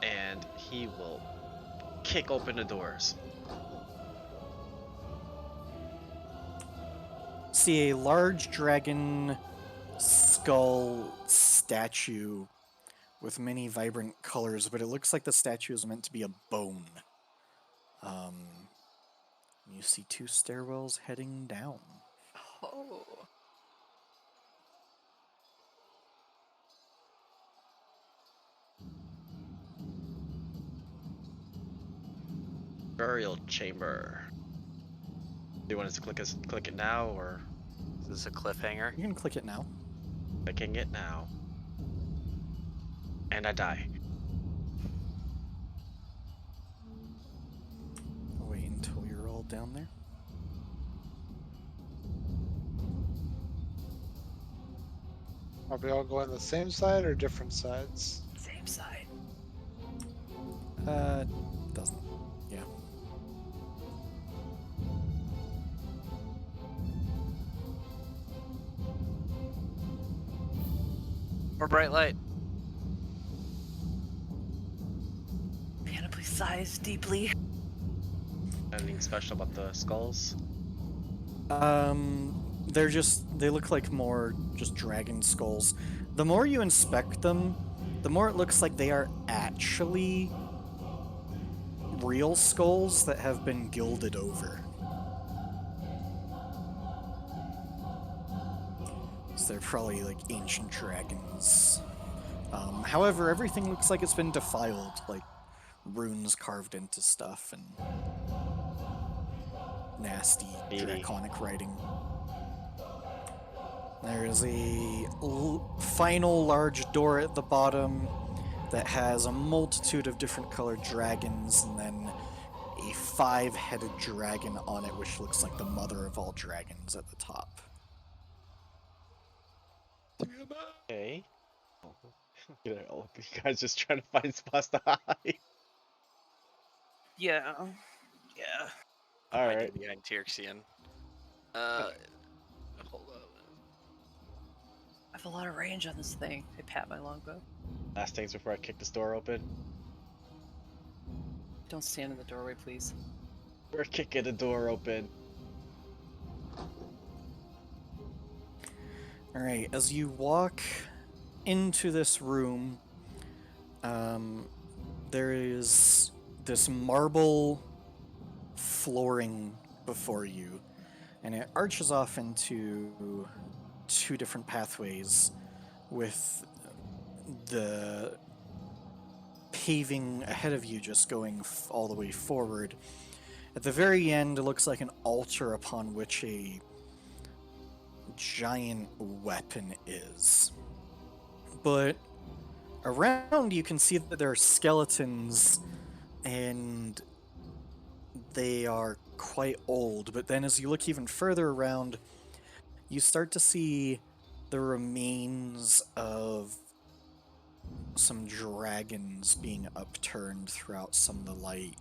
And he will kick open the doors. See a large dragon skull statue with many vibrant colors, but it looks like the statue is meant to be a bone. You see 2 stairwells heading down. Oh. Burial chamber. Do you want us to click it now, or Is this a cliffhanger? You can click it now. clicking it now? And I die. I'll wait until you're all down there. Are we all going the same side or different sides? Same side. Doesn't. Yeah. More bright light. Panoply sighs deeply. Anything special about the skulls? They look like more just dragon skulls. The more you inspect them, the more it looks like they are actually real skulls that have been gilded over. So they're probably like ancient dragons. However, everything looks like it's been defiled. Like, runes carved into stuff and nasty Really? draconic writing. There's a final large door at the bottom that has a multitude of different colored dragons, and then a 5-headed dragon on it, which looks like the mother of all dragons at the top. Okay. You guys just trying to find spots to hide. Yeah. All Hiding right. behind Tyrixian. Hold up. I have a lot of range on this thing. I pat my longbow. Last things before I kick this door open. Don't stand in the doorway, please. We're kicking the door open. Alright, as you walk into this room, there is this marble flooring before you, and it arches off into 2 different pathways with the paving ahead of you just going all the way forward. At the very end, it looks like an altar upon which a giant weapon is. But around you can see that there are skeletons, and they are quite old. But then as you look even further around, you start to see the remains of some dragons being upturned throughout some of the light.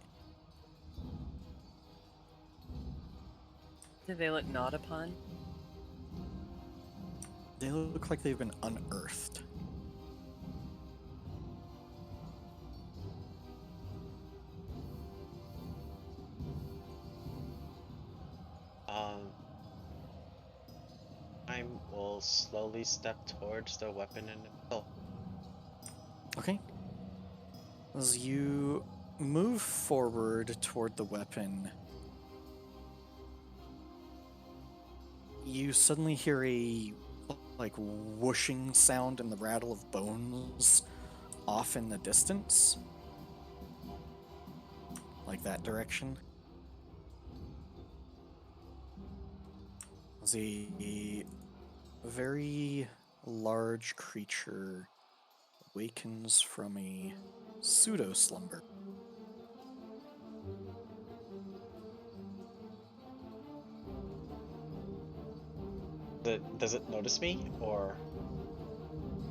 Did they look gnawed upon? They look like they've been unearthed. I will slowly step towards the weapon in the middle. Okay. As you move forward toward the weapon, you suddenly hear a like whooshing sound and the rattle of bones off in the distance. Like that direction. As a very large creature awakens from a pseudo-slumber. Does it notice me, or?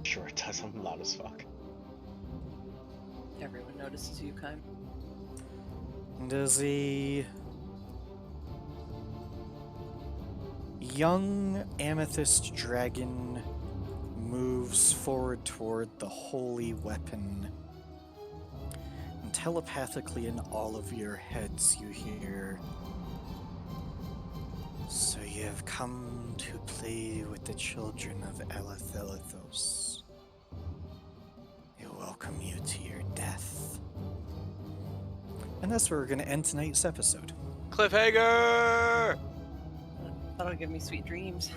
Sure it does, I'm loud as fuck. Everyone notices you, Kyle. And as a young amethyst dragon moves forward toward the holy weapon, and telepathically in all of your heads you hear, "So you have come to play with the children of Elethelithos. They welcome you to your death." And that's where we're going to end tonight's episode. Cliffhanger! That'll give me sweet dreams.